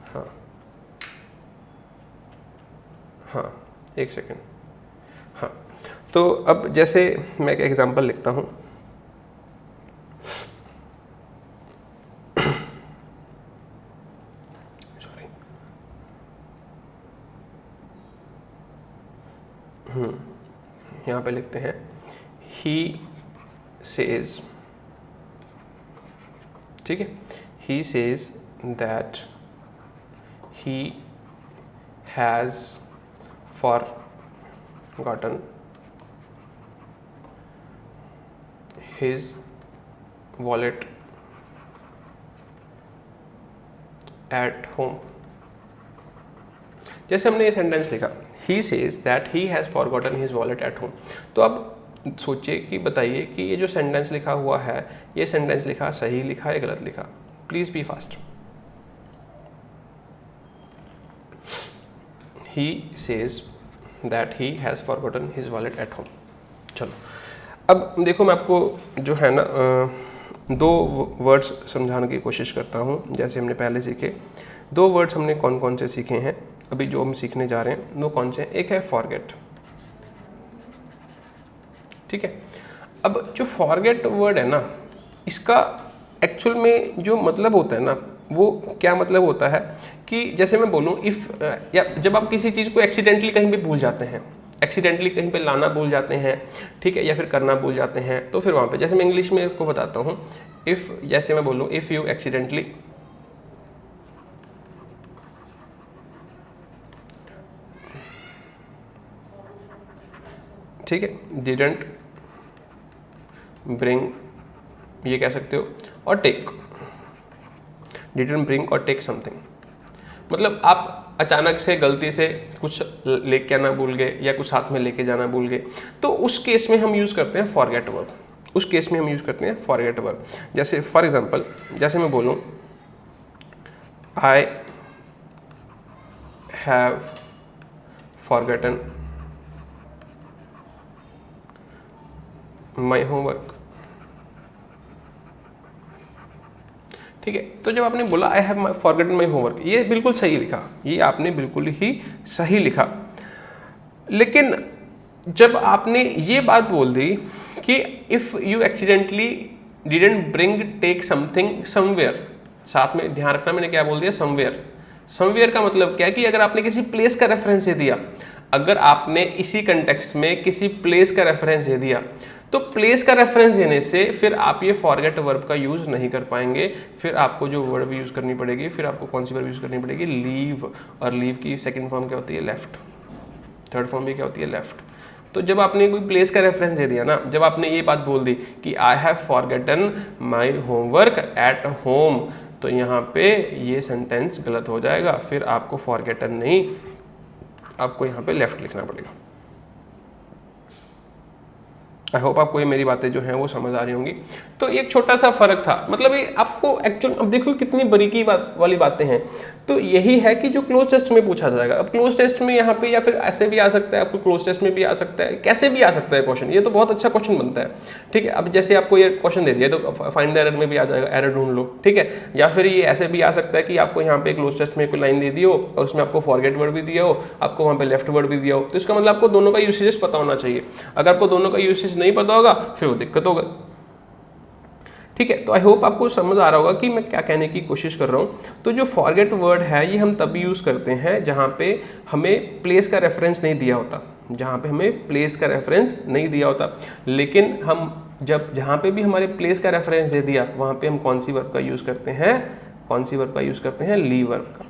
हाँ हाँ, एक सेकेंड। हाँ, तो अब जैसे मैं एक एग्जांपल लिखता हूँ, सॉरी, यहाँ पे लिखते हैं ही सेज, ठीक है, he says that he has forgotten his wallet at home। जैसे हमने ये सेंटेंस लिखा, he says that he has forgotten his wallet at home। तो अब सोचिए कि बताइए कि ये जो सेंटेंस लिखा हुआ है, ये सेंटेंस लिखा सही लिखा या गलत लिखा? Please be fast. He says that he has forgotten his wallet at home। चलो, अब देखो मैं आपको जो है ना 2 वर्ड्स समझाने की कोशिश करता हूँ। जैसे हमने पहले सीखे 2 वर्ड्स, हमने कौन कौन से सीखे हैं, अभी जो हम सीखने जा रहे हैं वो कौन से हैं? एक है फॉरगेट, ठीक है। अब जो फॉरगेट वर्ड है ना, इसका एक्चुअल में जो मतलब होता है ना, वो क्या मतलब होता है कि जैसे मैं बोलूँ इफ़, या जब आप किसी चीज़ को एक्सीडेंटली कहीं पे भूल जाते हैं, एक्सीडेंटली कहीं पे लाना भूल जाते हैं, ठीक है, या फिर करना भूल जाते हैं, तो फिर वहाँ पे जैसे मैं इंग्लिश में आपको बताता हूँ, इफ़, जैसे मैं बोलूँ इफ़ यू एक्सीडेंटली ठीक है, डिडंट ब्रिंग ये कह सकते हो, और टेक, डिडंट ब्रिंग और टेक समथिंग, मतलब आप अचानक से गलती से कुछ लेके आना भूल गए या कुछ साथ में लेके जाना भूल गए, तो उस केस में हम यूज़ करते हैं फॉरगेट वर्ब। उस केस में हम यूज़ करते हैं फॉरगेट वर्ब। जैसे फॉर एग्जांपल, जैसे मैं बोलूँ I have forgotten my homework. ठीक है, तो जब आपने बोला I have forgotten my homework, ये बिल्कुल सही लिखा, ये आपने बिल्कुल ही सही लिखा। लेकिन जब आपने ये बात बोल दी कि if you accidentally didn't bring take something somewhere, साथ में ध्यान रखना मैंने क्या बोल दिया, समवेयर। समवेयर का मतलब क्या है कि अगर आपने किसी प्लेस का रेफरेंस दे दिया, अगर आपने इसी कंटेक्स्ट में किसी प्लेस का रेफरेंस दे दिया, तो प्लेस का रेफरेंस देने से फिर आप ये फॉरगेट वर्ब का यूज़ नहीं कर पाएंगे। फिर आपको जो वर्ब यूज़ करनी पड़ेगी, फिर आपको कौन सी वर्ब यूज़ करनी पड़ेगी, लीव। और लीव की सेकंड फॉर्म क्या होती है, लेफ्ट। थर्ड फॉर्म भी क्या होती है, लेफ्ट। तो जब आपने कोई प्लेस का रेफरेंस दे दिया ना, जब आपने ये बात बोल दी कि I have forgotten my homework at home, तो यहाँ पे ये सेंटेंस गलत हो जाएगा। फिर आपको फॉरगेटन नहीं, आपको यहाँ पे लेफ्ट लिखना पड़ेगा। आई होप आपको ये मेरी बातें जो हैं वो समझ आ रही होंगी। तो एक छोटा सा फर्क था, मतलब ये आपको एक्चुअल, अब देखो कितनी बारीकी वाली बातें हैं। तो यही है कि जो क्लोज टेस्ट में पूछा जाएगा। अब क्लोज टेस्ट में यहाँ पे या फिर ऐसे भी आ सकता है, आपको क्लोज टेस्ट में भी आ सकता है, कैसे भी आ सकता है क्वेश्चन। ये तो बहुत अच्छा क्वेश्चन बनता है। ठीक है, अब जैसे आपको ये क्वेश्चन दे दिया तो फाइंड द एरर में भी आ जाएगा, एरर ढूंढ लो। ठीक है, या फिर ये ऐसे भी आ सकता है कि आपको यहाँ पे क्लोज टेस्ट में कोई लाइन दे दी हो और उसमें आपको फॉरगेट वर्ड भी दिया हो, आपको वहाँ पे लेफ्ट वर्ड भी दिया हो, तो इसका मतलब आपको दोनों का यूसेज पता होना चाहिए। अगर आपको दोनों का यूसेज नहीं पता होगा फिर वो दिक्कत होगा। ठीक है, तो आई होप आपको समझ आ रहा होगा कि मैं क्या कहने की कोशिश कर रहा हूँ। तो जो फॉरगेट वर्ड है ये हम तभी यूज़ करते हैं जहाँ पे हमें प्लेस का रेफरेंस नहीं दिया होता, जहाँ पे हमें प्लेस का रेफरेंस नहीं दिया होता। लेकिन हम जब जहाँ पे भी हमारे प्लेस का रेफरेंस दे दिया, वहाँ पे हम कौन सी वर्ब का यूज़ करते हैं, कौन सी वर्ब का यूज़ करते हैं, लीव वर्ब का।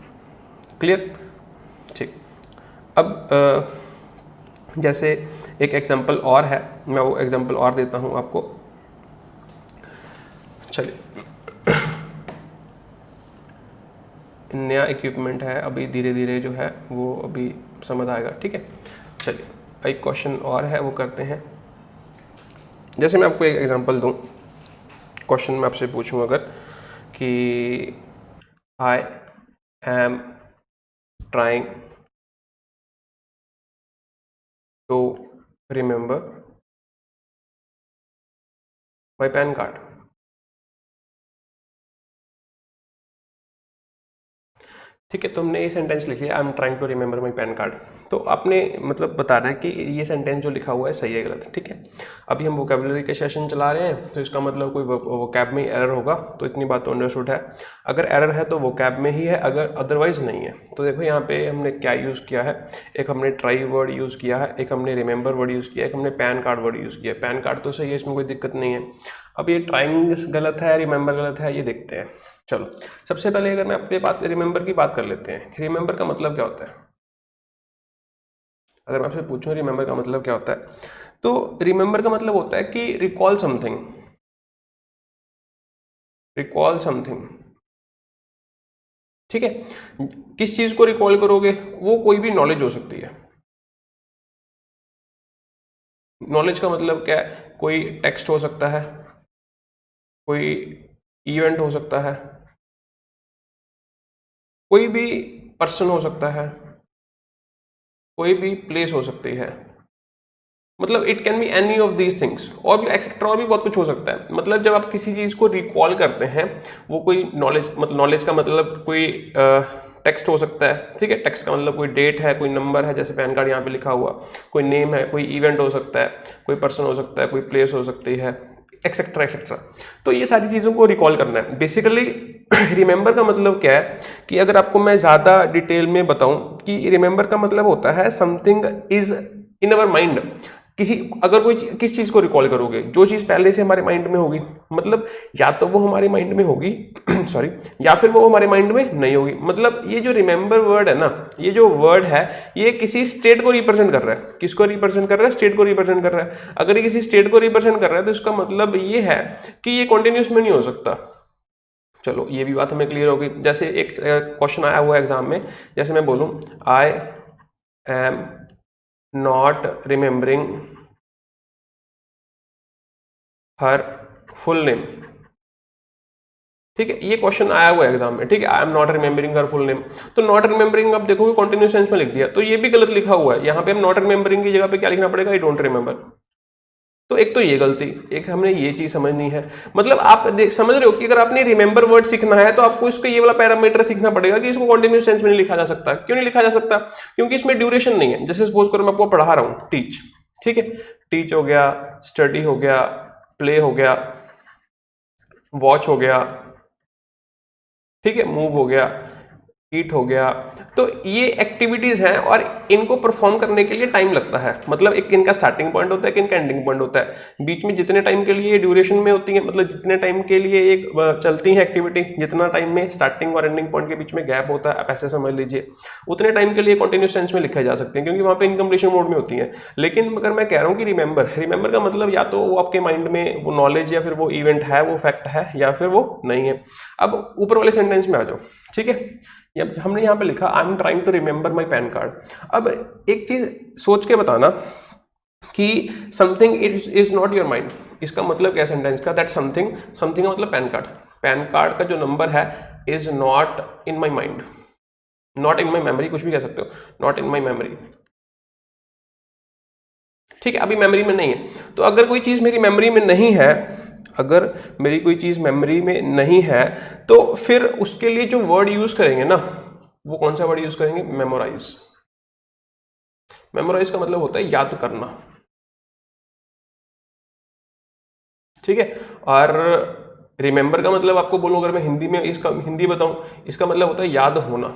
क्लियर? ठीक। अब जैसे एक एग्जांपल और है, मैं वो एग्जांपल और देता हूँ आपको। चलिए, नया इक्विपमेंट है, अभी धीरे धीरे जो है वो अभी समझ आएगा। ठीक है, चलिए एक क्वेश्चन और है वो करते हैं। जैसे मैं आपको एक एग्जांपल दूं, क्वेश्चन मैं आपसे पूछूं अगर कि I am trying to remember my PAN card. ठीक है, तो हमने ये सेंटेंस लिख लिया, I am trying to remember my PAN card. तो आपने मतलब बताना है कि ये सेंटेंस जो लिखा हुआ है सही है गलत है। ठीक है, अभी हम वोकेबलरी के सेशन चला रहे हैं, तो इसका मतलब कोई वोकैब में एरर होगा, तो इतनी बात तो अंडरस्टूड है। अगर एरर है तो वोकैब में ही है, अगर अदरवाइज नहीं है तो देखो यहाँ पे हमने क्या यूज़ किया है। एक हमने ट्राई वर्ड यूज़ किया है, एक हमने रिमेंबर वर्ड यूज़ किया है, एक हमने पैन कार्ड वर्ड यूज़ किया है। पैन कार्ड तो सही है, इसमें कोई दिक्कत नहीं है। अब ये ट्राइंग गलत है, रिमेंबर गलत है, ये देखते हैं। चलो, सबसे पहले अगर मैं अपने बात रिमेंबर की बात कर लेते हैं। रिमेंबर का मतलब क्या होता है? अगर मैं आपसे पूछूं रिमेंबर का मतलब क्या होता है, तो रिमेंबर का मतलब होता है कि रिकॉल समथिंग, रिकॉल समथिंग। ठीक है, किस चीज को रिकॉल करोगे? वो कोई भी नॉलेज हो सकती है। नॉलेज का मतलब क्या है? कोई टेक्स्ट हो सकता है, कोई इवेंट हो सकता है, कोई भी पर्सन हो सकता है, कोई भी प्लेस हो सकती है। मतलब it can be any of these things, और भी एक्सेट्रा, और भी बहुत कुछ हो सकता है। मतलब जब आप किसी चीज़ को रिकॉल करते हैं, वो कोई नॉलेज, मतलब नॉलेज का मतलब कोई टेक्स्ट हो सकता है। ठीक है, टेक्स्ट का मतलब कोई डेट है, कोई नंबर है, जैसे पैन कार्ड यहाँ पे लिखा हुआ, कोई नेम है, कोई इवेंट हो सकता है, कोई पर्सन हो सकता है, कोई प्लेस हो सकती है, एक्सेट्रा एक्सेट्रा। तो ये सारी चीज़ों को रिकॉल करना है बेसिकली। रिमेंबर का मतलब क्या है कि अगर आपको मैं ज़्यादा डिटेल में बताऊं कि रिमेंबर का मतलब होता है something is in our mind. किसी अगर कोई किस चीज़ को रिकॉल करोगे, जो चीज़ पहले से हमारे माइंड में होगी, मतलब या तो वो हमारे माइंड में होगी सॉरी, या फिर वो हमारे माइंड में नहीं होगी। मतलब ये जो रिमेंबर वर्ड है ना, ये जो वर्ड है ये किसी स्टेट को रिप्रेजेंट कर रहा है। किसको रिप्रेजेंट कर रहा है? स्टेट को रिप्रेजेंट कर रहा है। अगर ये किसी स्टेट को रिप्रेजेंट कर रहा है तो इसका मतलब ये है कि ये कॉन्टिन्यूस में नहीं हो सकता। चलो ये भी बात हमें क्लियर होगी। जैसे एक क्वेश्चन आया हुआ है एग्जाम में, जैसे मैं बोलूं I am not remembering her full name. ठीक है, ये क्वेश्चन आया हुआ है एग्जाम में। ठीक है, I am not remembering her full name. तो नॉट रिमेंबरिंग आप देखोगे कॉन्टिन्यूस टेंस में लिख दिया, तो ये भी गलत लिखा हुआ है। यहाँ पे हम नॉट रिमेंबरिंग की जगह पे क्या लिखना पड़ेगा? I don't remember. तो एक तो ये गलती, एक हमने ये चीज समझनी है। मतलब आप समझ रहे हो कि अगर आपने रिमेंबर वर्ड सीखना है तो आपको इसका ये वाला पैरामीटर सीखना पड़ेगा कि इसको कंटिन्यूस टेंस में नहीं लिखा जा सकता। क्यों नहीं लिखा जा सकता? क्योंकि इसमें ड्यूरेशन नहीं है। जैसे सपोज करो मैं आपको पढ़ा रहा हूँ, टीच, ठीक है, टीच हो गया, स्टडी हो गया, प्ले हो गया, वॉच हो गया, ठीक है, मूव हो गया, ईट हो गया। तो ये एक्टिविटीज हैं और इनको परफॉर्म करने के लिए टाइम लगता है। मतलब एक इनका स्टार्टिंग पॉइंट होता है, एक इनका एंडिंग पॉइंट होता है। बीच में जितने टाइम के लिए ड्यूरेशन में होती है, मतलब जितने टाइम के लिए एक चलती है एक्टिविटी, जितना टाइम में स्टार्टिंग और एंडिंग पॉइंट के बीच में गैप होता है, आप ऐसे समझ लीजिए, उतने टाइम के लिए कंटिन्यूस टेंस में लिखे जा सकते हैं, क्योंकि वहां पे इनकम्प्लीशन मोड में होती है। लेकिन अगर मैं कह रहा हूँ कि रिमेंबर का मतलब या तो वो आपके माइंड में वो नॉलेज या फिर वो इवेंट है, वो फैक्ट है, या फिर वो नहीं है। अब ऊपर वाले सेंटेंस में आ जाओ, ठीक है। हमने यहाँ पे लिखा I am trying to remember my PAN card. अब एक चीज सोच के बताना कि something is not your mind, इसका मतलब क्या सेंटेंस का? दैट समथिंग, समथिंग का मतलब पैन कार्ड। पैन कार्ड का जो नंबर है is not in my mind, not in my memory, कुछ भी कह सकते हो, नॉट इन माई मेमोरी। ठीक है, अभी मेमोरी में नहीं है। तो अगर कोई चीज मेरी मेमोरी में नहीं है, अगर मेरी कोई चीज मेमोरी में नहीं है, तो फिर उसके लिए जो वर्ड यूज करेंगे ना, वो कौन सा वर्ड यूज करेंगे? मेमोराइज। मेमोराइज का मतलब होता है याद करना, ठीक है। और रिमेंबर का मतलब आपको बोलूं, अगर मैं हिंदी में इसका हिंदी बताऊं, इसका मतलब होता है याद होना।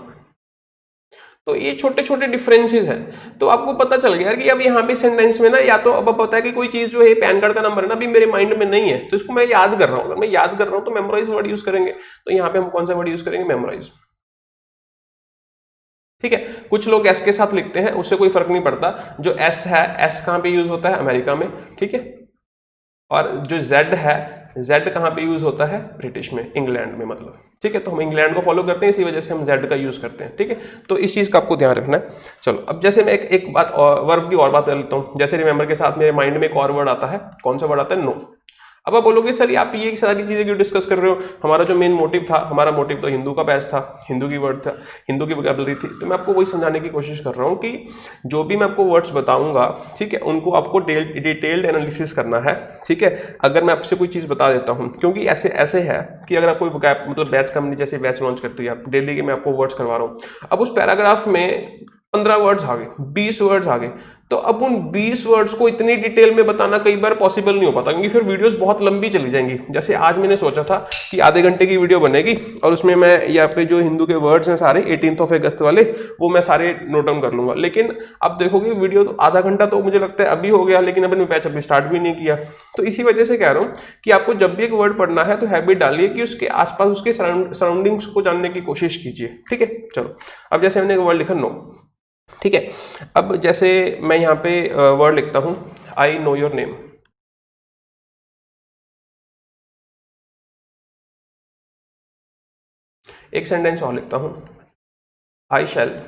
तो ये छोटे छोटे डिफरेंसेस हैं। तो आपको पता चल गया कि अब यहाँ पे सेंटेंस में ना, या तो अब पता है कि कोई चीज जो है पैन कार्ड का नंबर है ना, अभी मेरे माइंड में नहीं है, तो इसको मैं याद कर रहा हूँ। अगर मैं याद कर रहा हूँ तो मेमोराइज वर्ड यूज करेंगे। तो यहाँ पे हम कौन सा वर्ड यूज करेंगे? मेमोराइज। ठीक है, कुछ लोग एस के साथ लिखते हैं, उससे कोई फर्क नहीं पड़ता। जो एस है, एस कहाँ पे यूज होता है? अमेरिका में, ठीक है। और जो जेड है, जेड कहाँ पे यूज होता है? ब्रिटिश में, इंग्लैंड में मतलब। ठीक है, तो हम इंग्लैंड को फॉलो करते हैं, इसी वजह से हम जेड का यूज करते हैं। ठीक है, तो इस चीज का आपको ध्यान रखना है। चलो, अब जैसे मैं एक बात वर्ब की और बात कर लेता हूँ। जैसे रिमेंबर के साथ मेरे माइंड में एक और वर्ड आता है, कौन सा वर्ड आता है? नो। अब आप बोलोगे सर आप ये सारी चीजें क्यों डिस्कस कर रहे हो? हमारा जो मेन मोटिव था, हमारा मोटिव तो हिंदू का बैच था, हिंदू की वर्ड था, हिंदू की वोकैबुलरी थी। तो मैं आपको वही समझाने की कोशिश कर रहा हूँ कि जो भी मैं आपको वर्ड्स बताऊंगा, ठीक है, उनको आपको डिटेल्ड एनालिसिस करना है। ठीक है, अगर मैं आपसे कोई चीज़ बता देता हूँ, क्योंकि ऐसे ऐसे है कि अगर आप कोई वोकैब मतलब बैच कंपनी जैसे बैच लॉन्च करती है, आप डेली के मैं आपको वर्ड्स करवा रहा हूँ, अब उस पैराग्राफ में 15 वर्ड्स आ गए, 20 वर्ड्स आ गए, तो अब उन 20 वर्ड्स को इतनी डिटेल में बताना कई बार पॉसिबल नहीं हो पाता, क्योंकि फिर वीडियोस बहुत लंबी चली जाएंगी। जैसे आज मैंने सोचा था कि आधे घंटे की वीडियो बनेगी और उसमें मैं यहाँ पे जो हिंदू के वर्ड्स हैं सारे 18 अगस्त वाले, वो मैं सारे नोट डाउन कर लूंगा। लेकिन अब देखोगे वीडियो तो आधा घंटा तो मुझे लगता है अभी हो गया, लेकिन अपन बैच अभी स्टार्ट भी नहीं किया। तो इसी वजह से कह रहा हूँ कि आपको जब भी एक वर्ड पढ़ना है तो हैबिट डालिए कि उसके आसपास उसके सराउंडिंग्स को जानने की कोशिश कीजिए। ठीक है, चलो, अब जैसे हमने एक वर्ड लिखा नो, ठीक है। अब जैसे मैं यहां पे वर्ड लिखता हूं, आई नो योर नेम। एक सेंटेंस और लिखता हूं, आई शैल,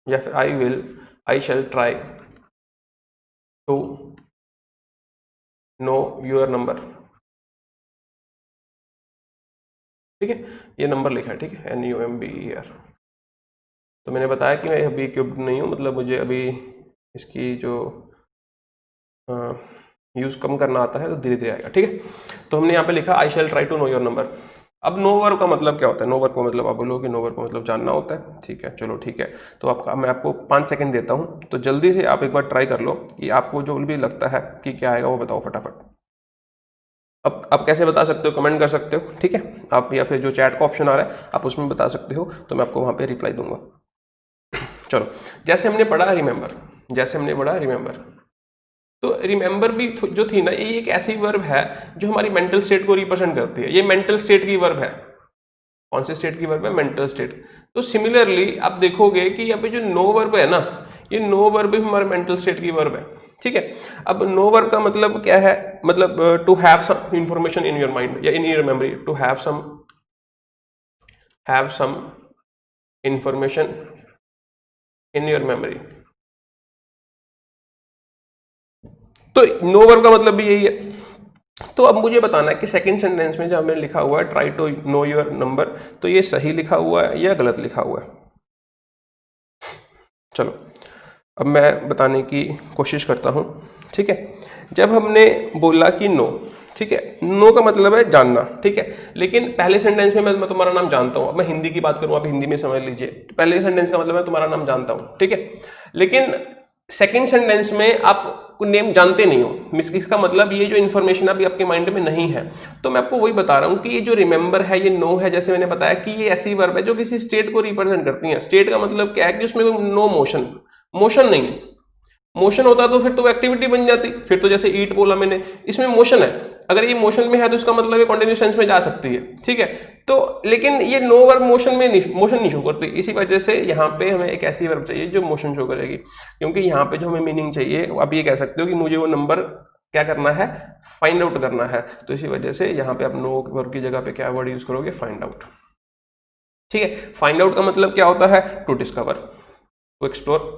या फिर I will, I shall try to know your number. ठीक है, ये नंबर लिखा है, ठीक है, NUMBER। तो मैंने बताया कि मैं अभी क्यूब्ड नहीं हूं, मतलब मुझे अभी इसकी जो यूज कम करना आता है, तो धीरे धीरे आएगा। ठीक है, तो हमने यहाँ पे लिखा I shall try to know your number. अब नो वर्ब का मतलब क्या होता है? नो वर्ब का मतलब आप बोलोगे नो वर्ब का मतलब जानना होता है। ठीक है, चलो ठीक है, तो आपका मैं आपको 5 सेकंड देता हूँ, तो जल्दी से आप एक बार ट्राई कर लो कि आपको जो भी लगता है कि क्या आएगा वो बताओ फटाफट। अब आप कैसे बता सकते हो? कमेंट कर सकते हो, ठीक है, आप, या फिर जो चैट का ऑप्शन आ रहा है आप उसमें बता सकते हो, तो मैं आपको वहाँ पे रिप्लाई दूंगा। चलो, जैसे हमने पढ़ा रिमेंबर, जैसे हमने पढ़ा रिमेंबर, तो रिमेंबर भी जो थी ना, ये एक ऐसी वर्ब है जो हमारी मेंटल स्टेट को रिप्रेजेंट करती है। ये मेंटल स्टेट की वर्ब है। कौन से स्टेट की वर्ब है? Mental state. तो सिमिलरली आप देखोगे कि यहाँ पे जो नो वर्ब है ना, ये नो वर्ब भी हमारे मेंटल स्टेट की वर्ब है। ठीक है, अब नो वर्ब का मतलब क्या है? मतलब to have some information in your mind या in your memory, to have some information in your memory. तो नो वर्ब का मतलब भी यही है। तो अब मुझे बताना है कि सेकंड सेंटेंस में जहां मैंने लिखा हुआ है try to know your number, तो ये सही लिखा हुआ है या गलत लिखा हुआ है? चलो अब मैं बताने की कोशिश करता हूं। ठीक है, जब हमने बोला कि नो, ठीक है, नो का मतलब है जानना। ठीक है, लेकिन पहले सेंटेंस में मैं तुम्हारा नाम जानता हूं। अब मैं हिंदी की बात करूं, आप हिंदी में समझ लीजिए। तो पहले सेंटेंस का मतलब मैं तुम्हारा नाम जानता हूं। ठीक है, लेकिन सेकंड सेंटेंस में आप नेम जानते नहीं हो। इसका मतलब ये जो इन्फॉर्मेशन अभी आपके माइंड में नहीं है। तो मैं आपको वही बता रहा हूं कि ये जो रिमेंबर है, ये नो है, जैसे मैंने बताया कि ये ऐसी वर्ब है जो किसी स्टेट को रिप्रेजेंट करती है। स्टेट का मतलब क्या है कि उसमें नो मोशन नहीं है। मोशन होता तो फिर तो एक्टिविटी बन जाती। फिर तो जैसे ईट बोला मैंने, इसमें मोशन है। अगर ये मोशन में है तो इसका मतलब ये कॉन्टिन्यूस टेंस में जा सकती है। ठीक है, तो लेकिन ये नो वर्ब मोशन नहीं शो करती। इसी वजह से यहाँ पे हमें एक ऐसी वर्ब चाहिए जो मोशन शो करेगी, क्योंकि यहाँ पे जो हमें मीनिंग चाहिए, आप ये कह सकते हो कि मुझे वो नंबर क्या करना है? फाइंड आउट करना है। तो इसी वजह से यहाँ पे आप नो वर्ब की जगह पे क्या वर्ड यूज करोगे? Find out. ठीक है, फाइंड आउट का मतलब क्या होता है? To discover, to explore.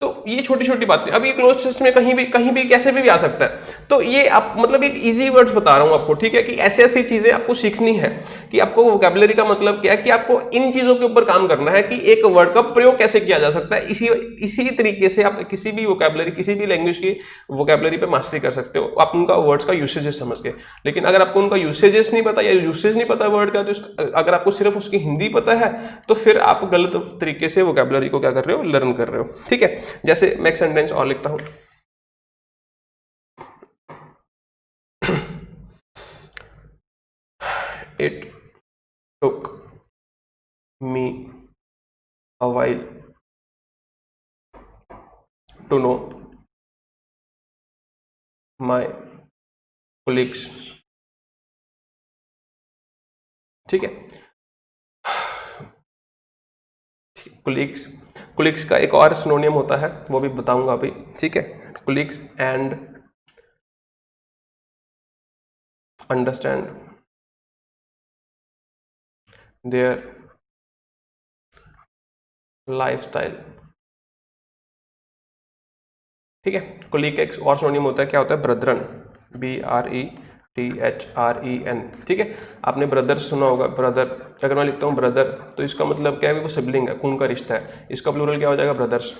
तो ये छोटी छोटी बातें, अब ये क्लोज टेस्ट में कहीं भी कैसे भी आ सकता है। तो ये आप मतलब एक इजी वर्ड्स बता रहा हूं आपको। ठीक है, कि ऐसी ऐसी चीजें आपको सीखनी है कि आपको वोकैबुलरी का मतलब क्या है, कि आपको इन चीजों के ऊपर काम करना है कि एक वर्ड का प्रयोग कैसे किया जा सकता है। इसी तरीके से आप किसी भी वोकैबुलरी, किसी भी लैंग्वेज की वोकैबुलरी पे मास्टरी कर सकते हो, आप उनका वर्ड्स का यूसेजेस समझ के। लेकिन अगर आपको उनका यूसेजेस नहीं पता या यूसेज नहीं पता वर्ड का, तो अगर आपको सिर्फ उसकी हिंदी पता है तो फिर आप गलत तरीके से वोकैबुलरी को क्या कर रहे हो? लर्न कर रहे हो। ठीक है, जैसे मैं एक सेंटेंस और लिखता हूं। It took me a while to know my colleagues. ठीक है, कोलिग्स का एक और सिनोनियम होता है, वो भी बताऊंगा अभी। ठीक है, colleagues and understand their lifestyle. ठीक है, कोलीग का एक और सिनोनियम होता है, क्या होता है? Brethren, BRETHREN। ठीक है, आपने ब्रदर सुना होगा, ब्रदर। अगर मैं लिखता हूँ ब्रदर, तो इसका मतलब क्या है? वो सिबलिंग है, खून का रिश्ता है। इसका प्लूरल क्या हो जाएगा? ब्रदर्स।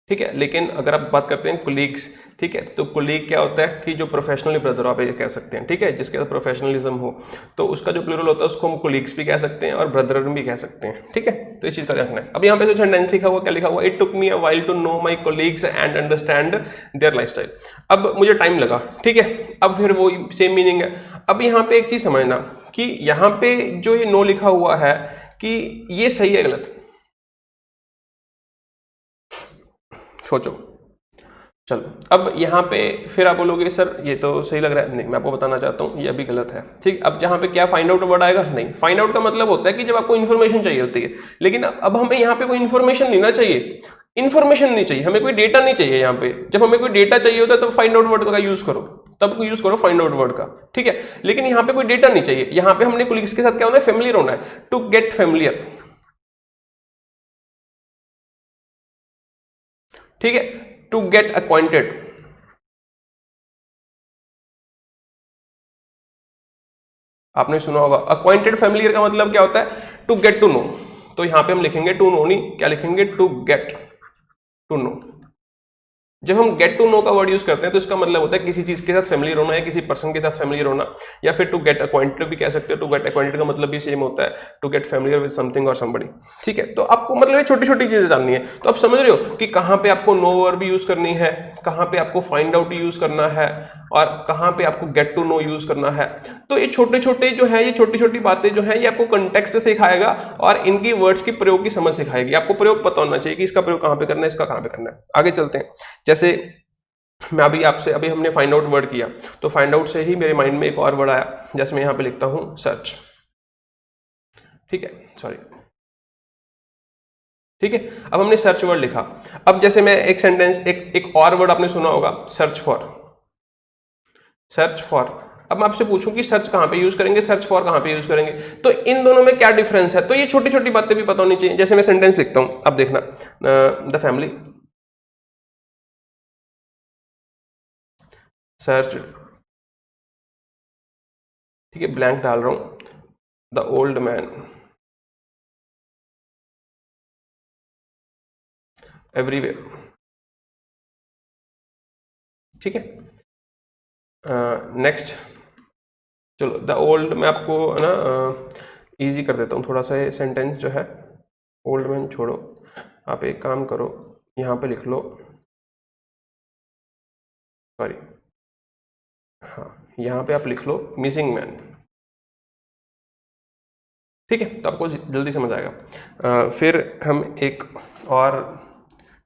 ठीक है, लेकिन अगर आप बात करते हैं कोलीग्स, ठीक है, तो कोलीग क्या होता है कि जो प्रोफेशनली ब्रदर आप ये कह सकते हैं। ठीक है, जिसके अंदर प्रोफेशनलिज्म हो, तो उसका जो प्लूरल होता है उसको हम कोलीग्स भी कह सकते हैं और ब्रदर भी कह सकते हैं। ठीक है, तो इस चीज़ का रखना है। अब यहाँ पे जो सेंटेंस लिखा हुआ, क्या लिखा हुआ? It took me a while to know my colleagues and understand their lifestyle. अब मुझे टाइम लगा। ठीक है, अब फिर वो सेम मीनिंग है। अब यहाँ पे एक चीज़ समझना कि यहाँ पे जो ये नो लिखा हुआ है, कि ये सही है गलत? सोचो। चलो, अब यहाँ पे फिर आप बोलोगे सर ये तो सही लग रहा है। नहीं, मैं आपको बताना चाहता हूँ ये अभी गलत है। ठीक, अब जहाँ पे क्या फाइंड आउट वर्ड आएगा? नहीं, फाइंड आउट का मतलब होता है कि जब आपको इन्फॉर्मेशन चाहिए होती है। लेकिन अब हमें यहाँ पे कोई इन्फॉर्मेशन नहीं ना चाहिए, इन्फॉर्मेशन नहीं चाहिए, हमें कोई डेटा नहीं चाहिए। यहाँ पे जब हमें कोई डेटा चाहिए होता है तो फाइंड आउट वर्ड का यूज करो, तब यूज करो फाइंड आउट वर्ड का। ठीक है, लेकिन यहाँ पे कोई डेटा नहीं चाहिए। यहाँ पे हमने कोलिग्स के साथ क्या होना है? फेमिलियर होना है, टू गेट फेमिलियर। ठीक है, टू गेट अक्वाइंटेड। आपने सुना होगा अक्वाइंटेड फैमिलियर का मतलब क्या होता है? To get to know. तो यहां पे हम लिखेंगे टू नो नहीं, क्या लिखेंगे? To get to know. जब हम गेट टू नो का वर्ड यूज करते हैं तो इसका मतलब होता है किसी चीज के साथ फैमिलियर होना या किसी पर्सन के साथ फैमिलियर होना, या फिर टू गेट अक्वाइंटेड भी कह सकते हो। टू गेट अक्वाइंटेड का मतलब भी सेम होता है, to get familiar with something और समबडी। ठीक है, तो आपको मतलब ये छोटी छोटी चीजें जाननी है, तो आप समझ रहे हो कि कहाँ पे आपको नो वर्ब यूज करनी है, कहाँ पे आपको फाइंड आउट यूज करना है, और कहाँ पे आपको गेट टू नो यूज करना है। तो ये छोटे छोटे जो है, ये छोटी छोटी बातें जो है, ये आपको कंटेक्स्ट सिखाएगा और इनकी वर्ड्स की प्रयोग की समझ सिखाएगी। आपको प्रयोग पता होना चाहिए कि इसका प्रयोग कहाँ पे करना है, इसका कहाँ पे करना है। आगे चलते हैं। जैसे मैं अभी हमने फाइंड आउट वर्ड किया, तो फाइंड आउट से ही मेरे माइंड में एक और वर्ड आया, जैसे मैं यहां पे लिखता हूं सर्च। ठीक है, सॉरी, ठीक है। अब हमने सर्च वर्ड लिखा। अब जैसे मैं एक सेंटेंस, एक और वर्ड आपने सुना होगा, सर्च फॉर। सर्च फॉर, अब मैं आपसे पूछूं कि सर्च कहां पे यूज करेंगे, सर्च फॉर कहां पे यूज करेंगे, तो इन दोनों में क्या डिफरेंस है। तो ये छोटी छोटी बातें भी पता होनी चाहिए। जैसे मैं सेंटेंस लिखता हूं, अब देखना, द फैमिली सर्च, ठीक है, ब्लैंक डाल रहा हूं, द ओल्ड मैन एवरीवेयर। ठीक है, नेक्स्ट, चलो द ओल्ड, मैं आपको है ना इजी कर देता हूँ थोड़ा सा ये सेंटेंस जो है। ओल्ड मैन छोड़ो, आप एक काम करो, यहाँ पे लिख लो, सॉरी, हाँ, यहाँ पे आप लिख लो मिसिंग मैन। ठीक है, तो आपको जल्दी समझ आएगा। फिर हम एक और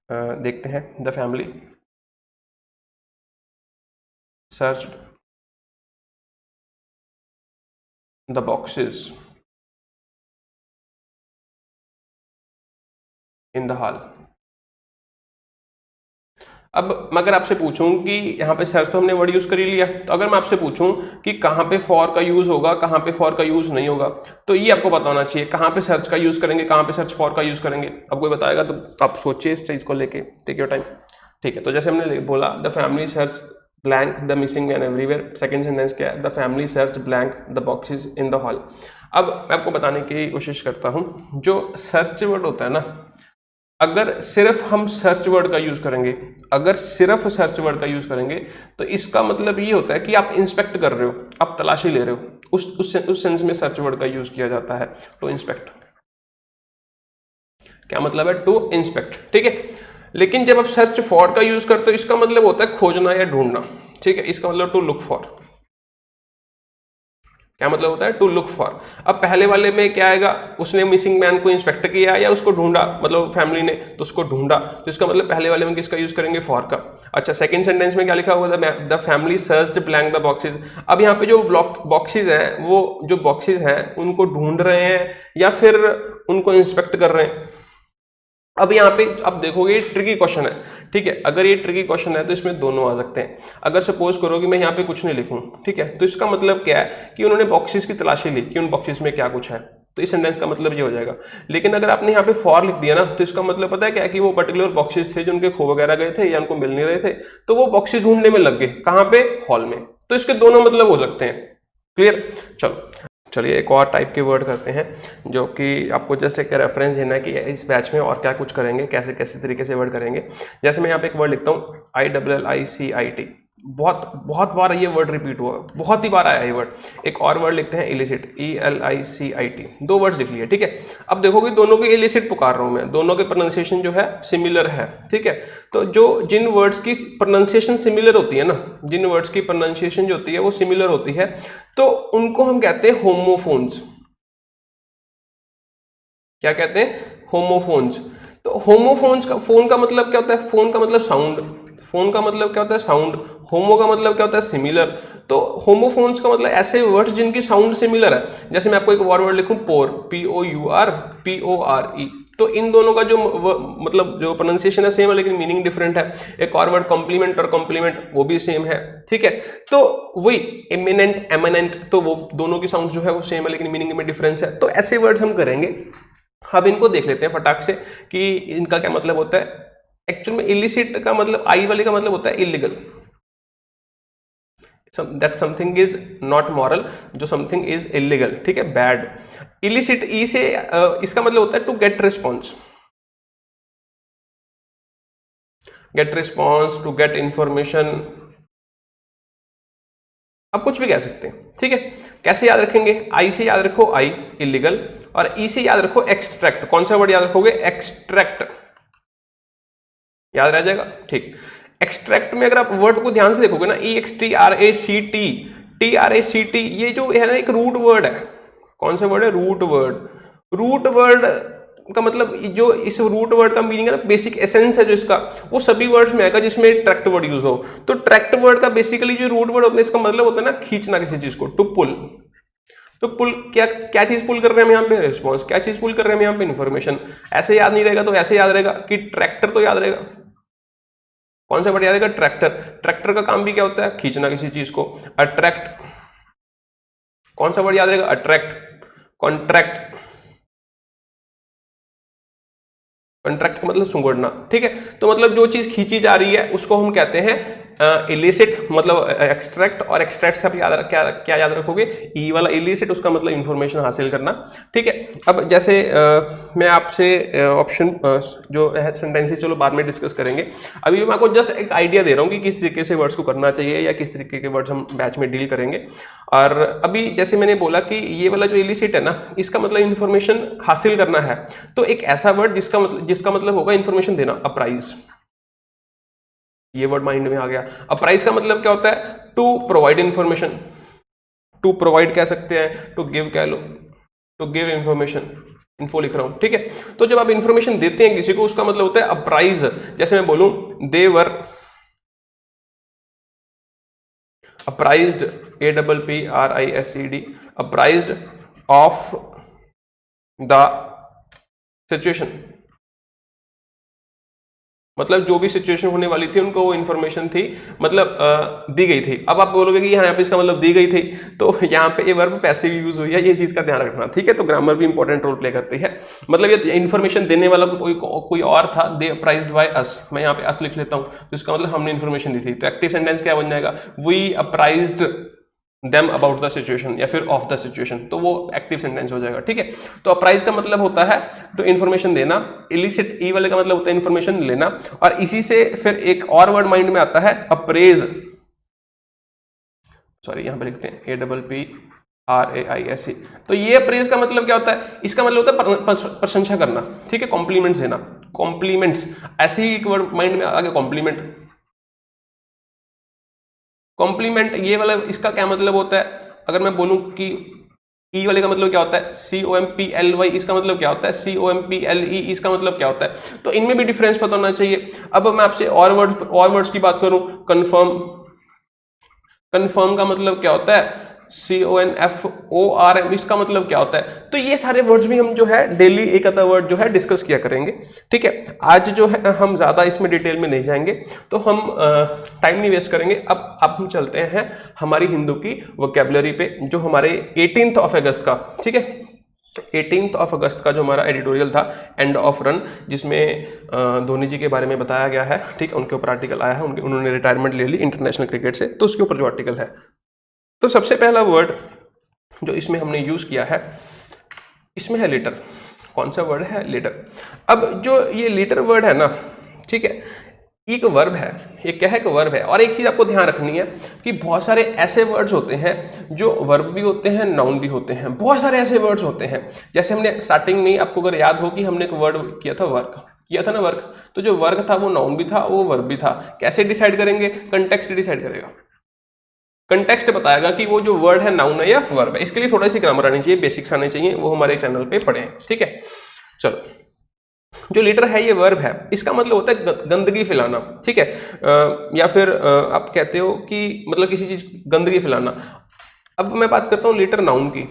देखते हैं, the family search the boxes in the hall. अब मैं अगर आपसे पूछूं कि यहाँ पे सर्च तो हमने वर्ड यूज कर ही लिया, तो अगर मैं आपसे पूछूं कि कहाँ पे फॉर का यूज होगा, कहाँ पे फॉर का यूज नहीं होगा, तो ये आपको पता होना चाहिए। कहाँ पे सर्च का यूज करेंगे, कहाँ पे सर्च फॉर का यूज करेंगे, अब कोई बताएगा तो आप सोचिए इस चीज को लेके, टेक योर टाइम। ठीक है, तो जैसे हमने बोला, the family search blank the missing man everywhere. Second sentence क्या है, the family search blank the boxes in the hall. अब मैं आपको बताने की कोशिश करता हूँ, जो सर्च वर्ड होता है ना, अगर सिर्फ हम सर्च वर्ड का यूज करेंगे, अगर सिर्फ सर्च वर्ड का यूज करेंगे, तो इसका मतलब ये होता है कि आप इंस्पेक्ट कर रहे हो, आप तलाशी ले रहे हो। उस सेंस में सर्च वर्ड का यूज किया जाता है, टू इंस्पेक्ट। क्या मतलब है, टू इंस्पेक्ट। ठीक है, लेकिन जब आप सर्च फॉर का यूज करते हो, इसका मतलब होता है खोजना या ढूंढना। ठीक है, इसका मतलब टू लुक फॉर। क्या मतलब होता है, टू लुक फॉर। अब पहले वाले में क्या आएगा, उसने मिसिंग मैन को इंस्पेक्ट किया या उसको ढूंढा, मतलब फैमिली ने तो उसको ढूंढा, तो इसका मतलब पहले वाले में किसका यूज करेंगे, फॉर का। अच्छा, सेकंड सेंटेंस में क्या लिखा हुआ, the family searched blank the boxes. अब यहाँ पे जो बॉक्सेस हैं, वो जो बॉक्सेस हैं उनको ढूंढ रहे हैं या फिर उनको इंस्पेक्ट कर रहे हैं। अब यहाँ पे अब देखोगे, ये ट्रिकी क्वेश्चन है। ठीक है, अगर ये ट्रिकी क्वेश्चन है तो इसमें दोनों आ सकते हैं। अगर सपोज करो कि मैं यहाँ पे कुछ नहीं लिखूं, ठीक है, तो इसका मतलब क्या है कि उन्होंने बॉक्सेस की तलाशी ली कि उन बॉक्सेस में क्या कुछ है, तो इस सेंटेंस का मतलब ये हो जाएगा। लेकिन अगर आपने यहाँ पे फॉर लिख दिया ना, तो इसका मतलब पता है क्या है, कि वो पर्टिकुलर बॉक्सेस थे जो उनके खो वगैरह गए थे या उनको मिल नहीं रहे थे, तो वो बॉक्सेस ढूंढने में लग गए, कहाँ पे, हॉल में। तो इसके दोनों मतलब हो सकते हैं। क्लियर, चलो चलिए एक और टाइप के वर्ड करते हैं, जो कि आपको जस्ट एक रेफरेंस देना है कि इस बैच में और क्या कुछ करेंगे, कैसे कैसे तरीके से वर्ड करेंगे। जैसे मैं यहाँ पे एक वर्ड लिखता हूँ, ILLICIT। बहुत बहुत बार ये वर्ड रिपीट हुआ, बहुत ही बार आया ये वर्ड। एक और वर्ड लिखते हैं, इलिसिट, ELICIT। दो वर्ड्स लिख लिए। ठीक है, अब देखोगे दोनों को इलिसिट पुकार रहा हूं मैं, दोनों के प्रोनाउंसिएशन जो है सिमिलर है। ठीक है, तो जो जिन वर्ड्स की प्रोनाउंसिएशन सिमिलर होती है ना, जिन वर्ड्स की प्रोनाउंसिएशन जो होती है वो सिमिलर होती है, तो उनको हम कहते हैं होमोफोन्स। क्या कहते हैं, होमोफोन्स। तो होमोफोन्स का, फोन का मतलब क्या होता है, फोन का मतलब साउंड, फोन का मतलब क्या होता है, साउंड। होमो का मतलब क्या होता है, सिमिलर। तो होमोफोन्स का मतलब ऐसे वर्ड्स जिनकी साउंड सिमिलर है। जैसे मैं आपको एक और वर्ड लिखूं, पोर, POUR, PORE। तो इन दोनों का जो मतलब जो प्रोनाउंसिएशन है सेम है, लेकिन मीनिंग डिफरेंट है। एक और वर्ड कॉम्प्लीमेंट और कॉम्प्लीमेंट, वो भी सेम है। ठीक है, तो वही एमिनेंट, एमिनेंट, तो वो दोनों की साउंड जो है वो सेम है, लेकिन मीनिंग में डिफरेंस है। तो ऐसे वर्ड्स हम करेंगे। अब इनको देख लेते हैं फटाक से कि इनका क्या मतलब होता है। एक्चुअल में इलिसिट का मतलब, आई वाले का मतलब होता है illegal, that something is not moral, जो समथिंग इज इलीगल। ठीक है, बैड। इलिसिट ई से इसका मतलब होता है to get response. Get response, to get information, अब कुछ भी कह सकते हैं, ठीक है। कैसे याद रखेंगे? आई से याद रखो आई, इलीगल, और ई से याद रखो एक्सट्रैक्ट। कौन सा वर्ड याद रखोगे? एक्सट्रैक्ट, याद रह जाएगा, ठीक। एक्सट्रैक्ट में अगर आप वर्ड को ध्यान से देखोगे ना, EXTRACT, ये जो है ना एक रूट वर्ड है। कौन सा वर्ड है? Root word. रूट वर्ड का मतलब जो इस रूट वर्ड का मीनिंग है ना, बेसिक एसेंस है जो इसका, वो सभी वर्ड्स में आएगा जिसमें ट्रैक्ट वर्ड यूज हो। तो ट्रैक्ट वर्ड का बेसिकली जो रूट वर्ड होता है, इसका मतलब होता है ना खींचना किसी चीज को, टू पुल। तो पुल क्या क्या चीज पुल कर रहे हैं हम यहाँ पे? रिस्पॉन्स। क्या चीज पुल कर रहे हैं हम यहाँ पे? इन्फॉर्मेशन। ऐसे याद नहीं रहेगा तो ऐसे याद रहेगा कि ट्रैक्टर तो याद रहेगा। कौन सा वर्ड याद रहेगा? ट्रैक्टर। ट्रैक्टर का काम भी क्या होता है? खींचना किसी चीज को। अट्रैक्ट, कौन सा वर्ड याद रहेगा? अट्रैक्ट। कॉन्ट्रैक्ट, कंट्रैक्ट का मतलब सुंगड़ना, ठीक है। तो मतलब जो चीज खींची जा रही है उसको हम कहते हैं इलिसिट, मतलब एक्सट्रैक्ट। और एक्सट्रैक्ट से आप क्या याद रखोगे? ई वाला इलिसिट, उसका मतलब इंफॉर्मेशन हासिल करना, ठीक है। अब जैसे मैं आपसे ऑप्शन जो है सेंटेंसेस चलो बाद में डिस्कस करेंगे, अभी मैं आपको जस्ट एक आइडिया दे रहा हूँ कि किस तरीके से वर्ड्स को करना चाहिए या किस तरीके के वर्ड्स हम बैच में डील करेंगे। और अभी जैसे मैंने बोला कि ये वाला जो इलिसिट है ना, इसका मतलब इंफॉर्मेशन हासिल करना है। तो एक ऐसा वर्ड जिसका मतलब होगा इंफॉर्मेशन देना, अप्राइज। ये वर्ड माइंड में आ गया। अप्राइज का मतलब क्या होता है? To provide information. To provide कह सकते हैं, टू गिव कह लो, टू गिव इंफॉर्मेशन, इन्फो लिख रहा हूं, ठीक है। तो जब आप इंफॉर्मेशन देते हैं किसी को, उसका मतलब होता है अप्राइज। जैसे मैं बोलूं दे वर अप्राइज्ड, APPRISED, अप्राइज्ड ऑफ द सिचुएशन। मतलब जो भी सिचुएशन होने वाली थी उनको वो इन्फॉर्मेशन थी, मतलब दी गई थी। अब आप बोलोगे कि यहाँ पे इसका मतलब दी गई थी, तो यहाँ पे ये वर्ब पैसिव यूज हुई है, ये चीज का ध्यान रखना, ठीक है। तो ग्रामर भी इंपॉर्टेंट रोल प्ले करती है। मतलब ये इन्फॉर्मेशन देने वाला कोई और था, दे अप्राइज्ड बाय अस। मैं यहाँ पे अस लिख लेता हूँ, तो इसका मतलब हमने इन्फॉर्मेशन दी थी। तो एक्टिव सेंटेंस क्या बन जाएगा? We apprised them about the situation, या फिर ऑफ द सिचुएशन, तो वो एक्टिव सेंटेंस हो जाएगा, ठीक है। तो अप्राइज का मतलब होता है तो इन्फॉर्मेशन देना। इलिसिट, ई वाले का मतलब होता है इन्फॉर्मेशन लेना। और इसी से फिर एक और वर्ड माइंड में आता है, अप्रेज। सॉरी, यहां पे लिखते हैं APPRAISE। तो ये अप्रेज का मतलब क्या होता है? इसका मतलब होता है प्रशंसा करना, ठीक है, कॉम्प्लीमेंट्स देना, कॉम्प्लीमेंट्स। ऐसे ही एक वर्ड माइंड में आ गया, कॉम्प्लीमेंट। कॉम्प्लीमेंट ये वाला, इसका क्या मतलब होता है? अगर मैं बोलूं कि ई वाले का मतलब क्या होता है? COMPLY, इसका मतलब क्या होता है? COMPLE, इसका मतलब क्या होता है? तो इनमें भी डिफरेंस पता होना चाहिए। अब मैं आपसे और वर्ड्स की बात करूं, कन्फर्म। कन्फर्म का मतलब क्या होता है? CONFORM, इसका मतलब क्या होता है? तो ये सारे वर्ड्स भी हम जो है डेली एक आधा वर्ड जो है डिस्कस किया करेंगे, ठीक है। आज जो है हम ज्यादा इसमें डिटेल में नहीं जाएंगे, तो हम टाइम नहीं वेस्ट करेंगे। अब हम चलते हैं हमारी हिंदू की वोकैबुलरी पे, जो हमारे 18 अगस्त का, ठीक है, 18 अगस्त का जो हमारा एडिटोरियल था, एंड ऑफ रन, जिसमें धोनी जी के बारे में बताया गया है, ठीक है। उनके ऊपर आर्टिकल आया है, उन्होंने रिटायरमेंट ले ली इंटरनेशनल क्रिकेट से, तो उसके ऊपर जो आर्टिकल है। तो सबसे पहला वर्ड जो इसमें हमने यूज किया है, इसमें है लेटर। कौन सा वर्ड है? लेटर। अब जो ये लेटर वर्ड है ना, ठीक है, एक वर्ब है, ये क्या है? एक वर्ब है। और एक चीज आपको ध्यान रखनी है कि बहुत सारे ऐसे वर्ड्स होते हैं जो वर्ब भी होते हैं, नाउन भी होते हैं। बहुत सारे ऐसे वर्ड्स होते हैं, जैसे हमने स्टार्टिंग में, आपको अगर याद हो कि हमने एक वर्ड किया था, वर्क किया था ना, वर्क। तो जो वर्क था वो नाउन भी था, वो वर्ब भी था। कैसे डिसाइड करेंगे? कंटेक्स्ट डिसाइड करेगा। कंटेक्स्ट बताएगा कि वो जो वर्ड है नाउन है या वर्ब है। इसके लिए थोड़ी सी ग्रामर आनी चाहिए, बेसिक्स आने चाहिए, वो हमारे चैनल पे पढ़े हैं, ठीक है। चलो, जो लेटर है ये वर्ब है, इसका मतलब होता है गंदगी फैलाना, ठीक है। या फिर आप कहते हो कि मतलब किसी चीज गंदगी फैलाना। अब मैं बात करता हूँ लेटर नाउन की।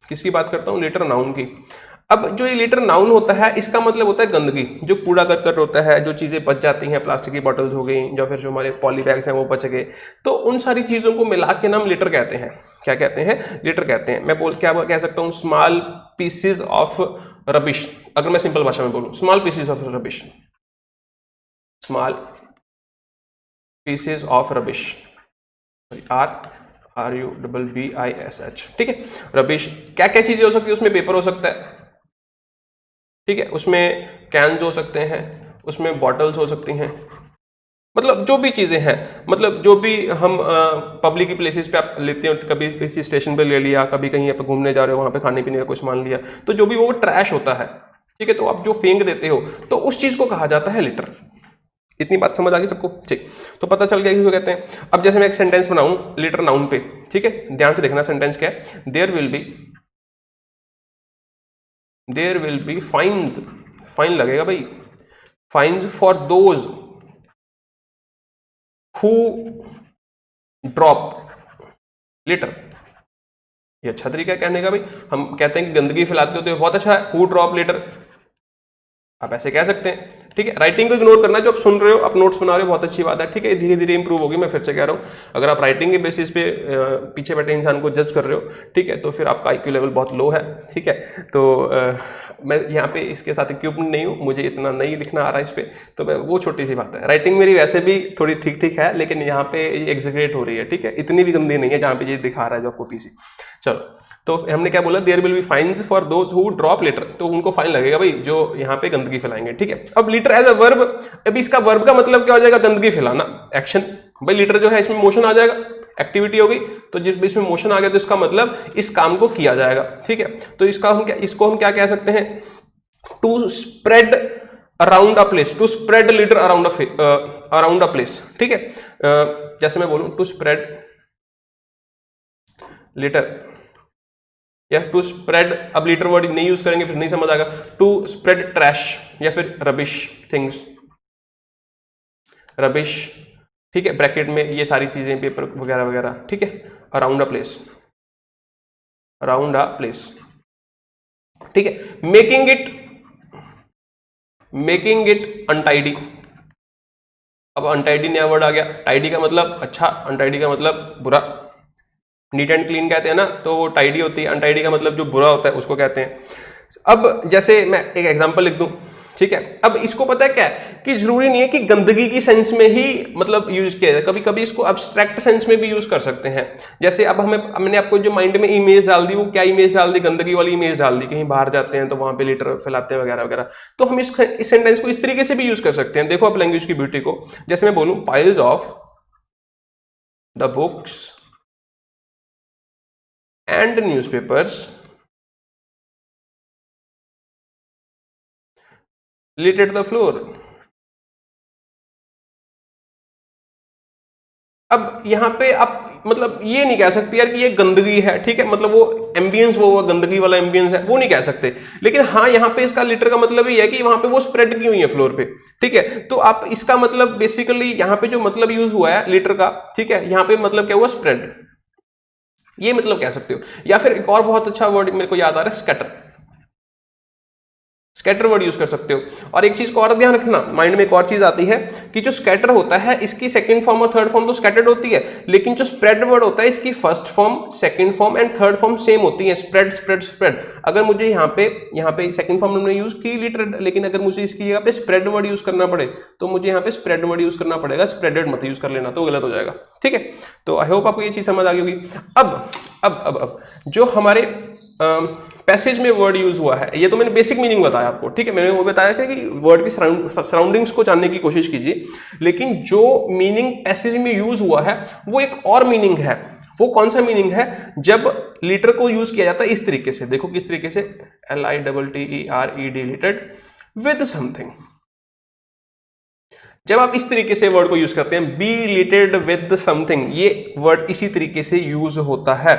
किसकी बात करता हूँ? लेटर नाउन की। अब जो ये लेटर नाउन होता है, इसका मतलब होता है गंदगी, जो कूड़ा करकट होता है, जो चीज़ें बच जाती हैं, प्लास्टिक की बॉटल्स हो गई, या फिर जो हमारे पॉली बैग्स हैं वो बच गए, तो उन सारी चीज़ों को मिला के नाम लेटर कहते हैं। क्या कहते हैं? लेटर कहते हैं। मैं क्या कह सकता हूँ? Small pieces of rubbish. अगर मैं सिंपल भाषा में बोलूँ, small pieces of rubbish, small pieces of rubbish, RUBBISH, ठीक है। रबिश क्या क्या चीजें हो सकती है उसमें? पेपर हो सकता है, ठीक है, उसमें कैन्स हो सकते हैं, उसमें बॉटल्स हो सकती हैं, मतलब जो भी चीज़ें हैं, मतलब जो भी हम पब्लिक प्लेसेस पे आप लेते हो, कभी किसी स्टेशन पे ले लिया, कभी कहीं आप घूमने जा रहे हो, वहाँ पे खाने पीने का कुछ मान लिया, तो जो भी वो ट्रैश होता है, ठीक है, तो आप जो फेंक देते हो तो उस चीज़ को कहा जाता है लिटर। इतनी बात समझ आ गई सबको? ठीक, तो पता चल गया क्यों कहते हैं। अब जैसे मैं एक सेंटेंस बनाऊं लिटर नाउन पे, ठीक है, ध्यान से देखना सेंटेंस क्या है। There will be fines, fine लगेगा भाई, fines for those who drop litter. ये अच्छा तरीका है कहने का भाई। हम कहते हैं कि गंदगी फैलाते हो तो बहुत अच्छा है, हु ड्रॉप लिटर, आप ऐसे कह सकते हैं, ठीक है। राइटिंग को इग्नोर करना, जो आप सुन रहे हो, आप नोट्स बना रहे हो, बहुत अच्छी बात है, ठीक है, धीरे धीरे इंप्रूव होगी। मैं फिर से कह रहा हूँ, अगर आप राइटिंग के बेसिस पे पीछे बैठे इंसान को जज कर रहे हो, ठीक है, तो फिर आपका IQ लेवल बहुत लो है, ठीक है। तो मैं यहाँ पे इसके साथ इक्विप्ड नहीं हूँ, मुझे इतना नहीं लिखना आ रहा है इस पर, तो मैं वो छोटी सी बात है। राइटिंग मेरी वैसे भी थोड़ी ठीक ठीक है, लेकिन यहाँ पे एग्जीक्यूट हो रही है, ठीक है, इतनी भी गंदी नहीं है जहाँ पे ये दिखा रहा है जो आपको पीसी। चलो, तो हमने क्या बोला, there will be fines for those who drop litter, तो उनको फाइन लगेगा भाई जो यहाँ पे गंदगी फैलाएंगे, ठीक है। अब लिटर एज अ वर्ब, अब इसका वर्ब का मतलब क्या हो जाएगा, गंदगी फैलाना, एक्शन। भाई लिटर जो है इसमें मोशन आ जाएगा, एक्टिविटी होगी, तो जब इसमें मोशन आ गया तो इसका मतलब इस काम को किया जाएगा, ठीक है। तो इसको हम क्या कह सकते हैं, to spread around a place, to spread litter around a place, ठीक है। जैसे मैं बोलूं टू स्प्रेड लिटर, या टू स्प्रेड, अब लीटर वर्ड नहीं यूज करेंगे फिर नहीं समझ आएगा, टू स्प्रेड ट्रैश या फिर रबिश थिंग्स, रबिश, ठीक है, ब्रैकेट में ये सारी चीजें, पेपर वगैरह वगैरह, ठीक है, around a place, around a place, ठीक है। मेकिंग इट अनटाइडी, अब अनटाइडी नया वर्ड आ गया, टाइडी का मतलब अच्छा, अनटाइडी का मतलब बुरा। नीट एंड क्लीन कहते हैं ना, तो वो टाइडी होती है, अनटाइडी का मतलब जो बुरा होता है उसको कहते हैं। अब जैसे मैं एक एग्जांपल लिख दूं, ठीक है। अब इसको पता है क्या है कि जरूरी नहीं है कि गंदगी की सेंस में ही मतलब यूज किया जाए, कभी कभी इसको अब्स्ट्रैक्ट सेंस में भी यूज कर सकते हैं। जैसे अब मैंने आपको जो माइंड में इमेज डाल दी, वो क्या इमेज डाल दी, गंदगी वाली इमेज डाल दी, कहीं बाहर जाते हैं तो वहां पे लिटर फैलाते हैं वगैरह वगैरह, तो हम इस सेंटेंस को इस तरीके से भी यूज कर सकते हैं। देखो आप लैंग्वेज की ब्यूटी को, जैसे मैं बोलूं piles of the books and newspapers littered the floor। अब यहां पे आप मतलब ये नहीं कह सकते यार कि ये गंदगी है, ठीक है, मतलब वो एम्बियंस, वो गंदगी वाला एम्बियंस है, वो नहीं कह सकते। लेकिन हाँ, यहाँ पे इसका लिटर का मतलब ये है कि वहां पे वो स्प्रेड की हुई है फ्लोर पे, ठीक है। तो आप इसका मतलब बेसिकली यहाँ पे जो मतलब यूज हुआ है लिटर का, ठीक है, यहाँ पे मतलब क्या हुआ, स्प्रेड, ये मतलब कह सकते हो। या फिर एक और बहुत अच्छा वर्ड मेरे को याद आ रहा है, स्कैटर, स्कैटर वर्ड यूज कर सकते हो। और एक चीज को और ध्यान रखना, माइंड में एक और चीज आती है कि जो स्कैटर होता है इसकी सेकंड फॉर्म और थर्ड फॉर्म तो स्कैटर्ड होती है, लेकिन जो स्प्रेड वर्ड होता है इसकी first form, second form and third form same होती है, स्प्रेड स्प्रेड स्प्रेड। अगर मुझे यहाँ पे सेकंड फॉर्म हमने यूज की लिटर, लेकिन अगर मुझे इसकी जगह पे स्प्रेड वर्ड यूज करना पड़े तो मुझे यहाँ पे स्प्रेड वर्ड यूज करना पड़ेगा, स्प्रेडेड मत यूज कर लेना, तो गलत हो जाएगा, ठीक है। तो आई होप आपको ये चीज समझ आ गई होगी। अब जो हमारे पैसेज में वर्ड यूज हुआ है, ये तो मैंने बेसिक मीनिंग बताया आपको, ठीक है, मैंने वो बताया था कि वर्ड की सराउंडिंग्स को जानने की कोशिश कीजिए, लेकिन जो मीनिंग पैसेज में यूज हुआ है वो एक और मीनिंग है। वो कौन सा मीनिंग है, जब लीटर को यूज किया जाता है इस तरीके से, देखो किस तरीके से, LITTERED, लिटेड विद समथिंग। जब आप इस तरीके से वर्ड को यूज करते हैं, बी रिलेटेड विद समथिंग, ये वर्ड इसी तरीके से यूज होता है।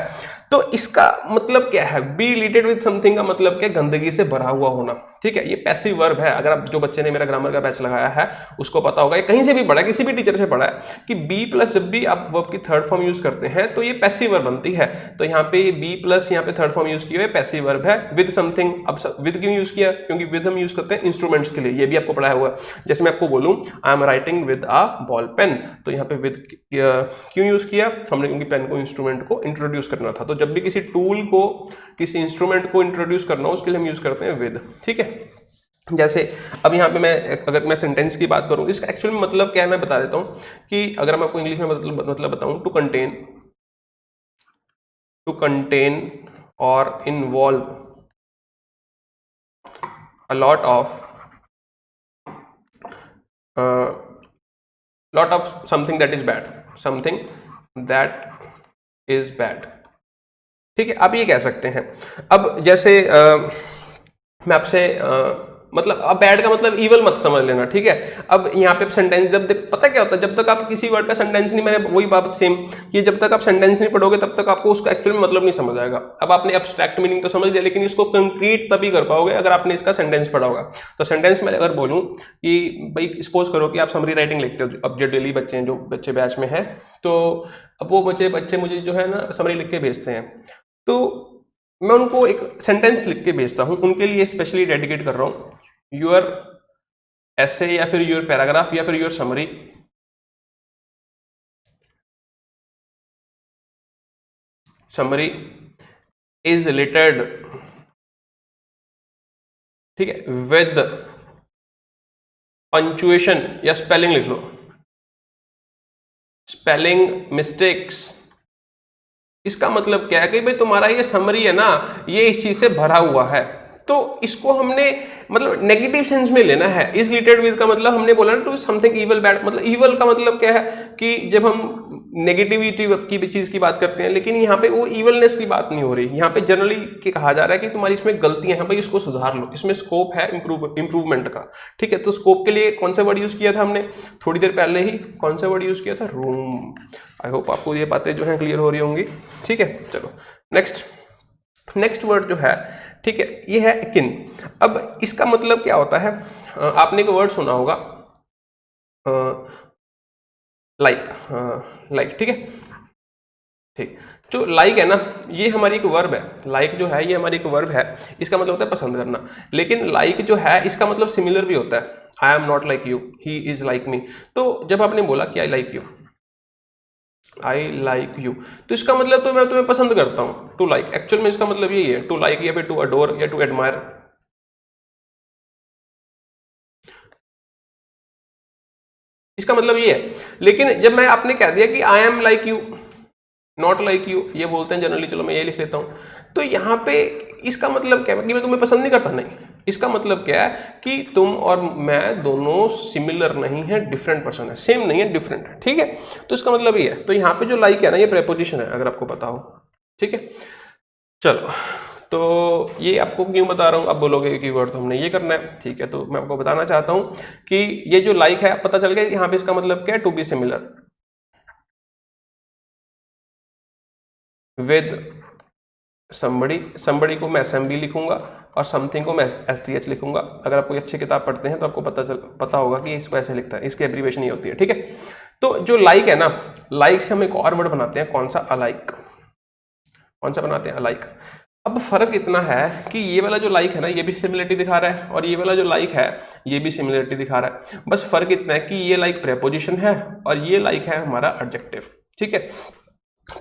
तो इसका मतलब क्या है, बी रिलेटेड विद समथिंग का मतलब क्या, गंदगी से भरा हुआ होना, ठीक है। ये पैसिव वर्ब है। अगर आप, जो बच्चे ने मेरा ग्रामर का बैच लगाया है उसको पता होगा, ये कहीं से भी पढ़ा है, किसी भी टीचर से पढ़ा है कि बी प्लस जब भी आप वर्ब की थर्ड फॉर्म यूज करते हैं तो ये पैसिव वर्ब बनती है। तो यहाँ पे बी प्लस यहाँ पे थर्ड फॉर्म यूज किया है, पैसिव वर्ब है, विद समथिंग। अब विद क्यों यूज किया, क्योंकि विद हम यूज करते हैं इंस्ट्रूमेंट्स के लिए, ये भी आपको पढ़ाया हुआ है। जैसे मैं आपको बोलूं I am writing with a ball pen, तो यहाँ पे विद क्यों यूज किया हमने, क्योंकि पेन को, इंस्ट्रूमेंट को इंट्रोड्यूस करना था। तो जब भी किसी टूल को, किसी इंस्ट्रूमेंट को इंट्रोड्यूस करना हो उसके लिए हम यूज करते हैं विद, ठीक है। जैसे अब यहाँ पे अगर मैं सेंटेंस की बात करूं, इसका एक्चुअल में मतलब क्या है मैं बता देता हूं कि अगर मैं आपको इंग्लिश में मतलब बताऊं, टू कंटेन और involve a lot of lot of something that is bad, something that is bad. ठीक है, आप ये कह सकते हैं। अब जैसे मैं आपसे मतलब अब बैड का मतलब इवल मत समझ लेना, ठीक है। अब यहाँ पे सेंटेंस जब पता क्या होता है, जब तक आप किसी वर्ड का सेंटेंस नहीं, मैंने वही बात सेम कि जब तक आप सेंटेंस नहीं पढ़ोगे तब तक आपको उसका एक्चुअल में मतलब नहीं समझ आएगा। अब आपने एब्स्ट्रैक्ट मीनिंग तो समझ लिया, लेकिन इसको कंक्रीट तभी कर पाओगे अगर आपने इसका सेंटेंस पढ़ा होगा। तो सेंटेंस में अगर बोलूँ कि भाई सपोज करो कि आप समरी राइटिंग लिखते हो, अब जो डेली बच्चे हैं, जो बच्चे बैच में हैं, तो अब वो बच्चे मुझे जो है ना समरी लिख के भेजते हैं, तो मैं उनको एक सेंटेंस लिख के भेजता हूं, उनके लिए स्पेशली डेडिकेट कर रहा हूं योर ऐसे या फिर योर पैराग्राफ या फिर योर समरी इज रिलेटेड, ठीक है, विद पंचुएशन या स्पेलिंग लिख लो, स्पेलिंग मिस्टेक्स। इसका मतलब क्या है कि भाई तुम्हारा ये समरी है ना, ये इस चीज से भरा हुआ है, तो इसको हमने मतलब नेगेटिव सेंस में लेना है। इज रिलेटेड विद का मतलब हमने बोला ना टू समथिंग इवल बैड, मतलब इवल का मतलब क्या है कि जब हम नेगेटिविटी की चीज की बात करते हैं, लेकिन यहाँ पे वो इवलनेस की बात नहीं हो रही, यहाँ पे जनरली के कहा जा रहा है कि तुम्हारी इसमें गलतियां हैं भाई, इसको सुधार लो, इसमें स्कोप है इंप्रूवमेंट का। ठीक है, तो स्कोप के लिए कौन सा वर्ड यूज किया था हमने थोड़ी देर पहले ही, कौन सा वर्ड यूज किया था, रूम। आई होप आपको ये बातें जो है क्लियर हो रही होंगी। ठीक है, चलो नेक्स्ट वर्ड जो है, ठीक है, ये है किन। अब इसका मतलब क्या होता है, आपने एक वर्ड सुना होगा लाइक, ठीक है, ठीक। जो लाइक है ना, ये हमारी एक वर्ब है, लाइक जो है ये हमारी एक वर्ब है, इसका मतलब होता है पसंद करना। लेकिन लाइक जो है इसका मतलब सिमिलर भी होता है, I am not like you, he is like me. तो जब आपने बोला कि आई लाइक यू, तो इसका मतलब तो मैं तुम्हें पसंद करता हूं, टू लाइक, एक्चुअल में इसका मतलब यही है, टू लाइक या फिर टू अडोर या टू एडमायर। इसका मतलब ये है। लेकिन जब मैं आपने कह दिया कि I am like you not like you, ये बोलते हैं जनरली, चलो मैं ये लिख लेता हूं, तो यहां पे इसका मतलब क्या है कि मैं तुम्हें पसंद नहीं करता, नहीं, इसका मतलब क्या है कि तुम और मैं दोनों सिमिलर नहीं है, डिफरेंट पर्सन है, सेम नहीं है, डिफरेंट है। ठीक है, तो इसका मतलब ये है। तो यहाँ पे जो लाइक है ना, ये प्रेपोजिशन है, अगर आपको पता हो। ठीक है, चलो, तो ये आपको क्यों बता रहा हूँ, आप बोलोगे कि वर्ड तो हमने ये करना है, ठीक है, तो मैं आपको बताना चाहता हूँ कि ये जो लाइक है, पता चल गया यहाँ पे इसका मतलब क्या है, to be similar with somebody को मैं SMB लिखूंगा और समथिंग को मैं STH लिखूंगा। अगर आप कोई अच्छी किताब पढ़ते हैं तो आपको पता होगा कि इसको ऐसे लिखता है, इसकी एब्रीवेशन ही होती है। ठीक है, तो जो लाइक है ना, लाइक से हम एक और वर्ड बनाते हैं, कौन सा, अलाइक। कौन सा बनाते हैं, अलाइक। अब फर्क इतना है कि ये वाला जो लाइक है ना, ये भी सिमिलरिटी दिखा रहा है, और ये वाला जो लाइक है ये भी सिमिलरिटी दिखा रहा है। बस फर्क इतना है कि ये लाइक प्रेपोजिशन है और ये लाइक है हमारा एडजेक्टिव। ठीक है,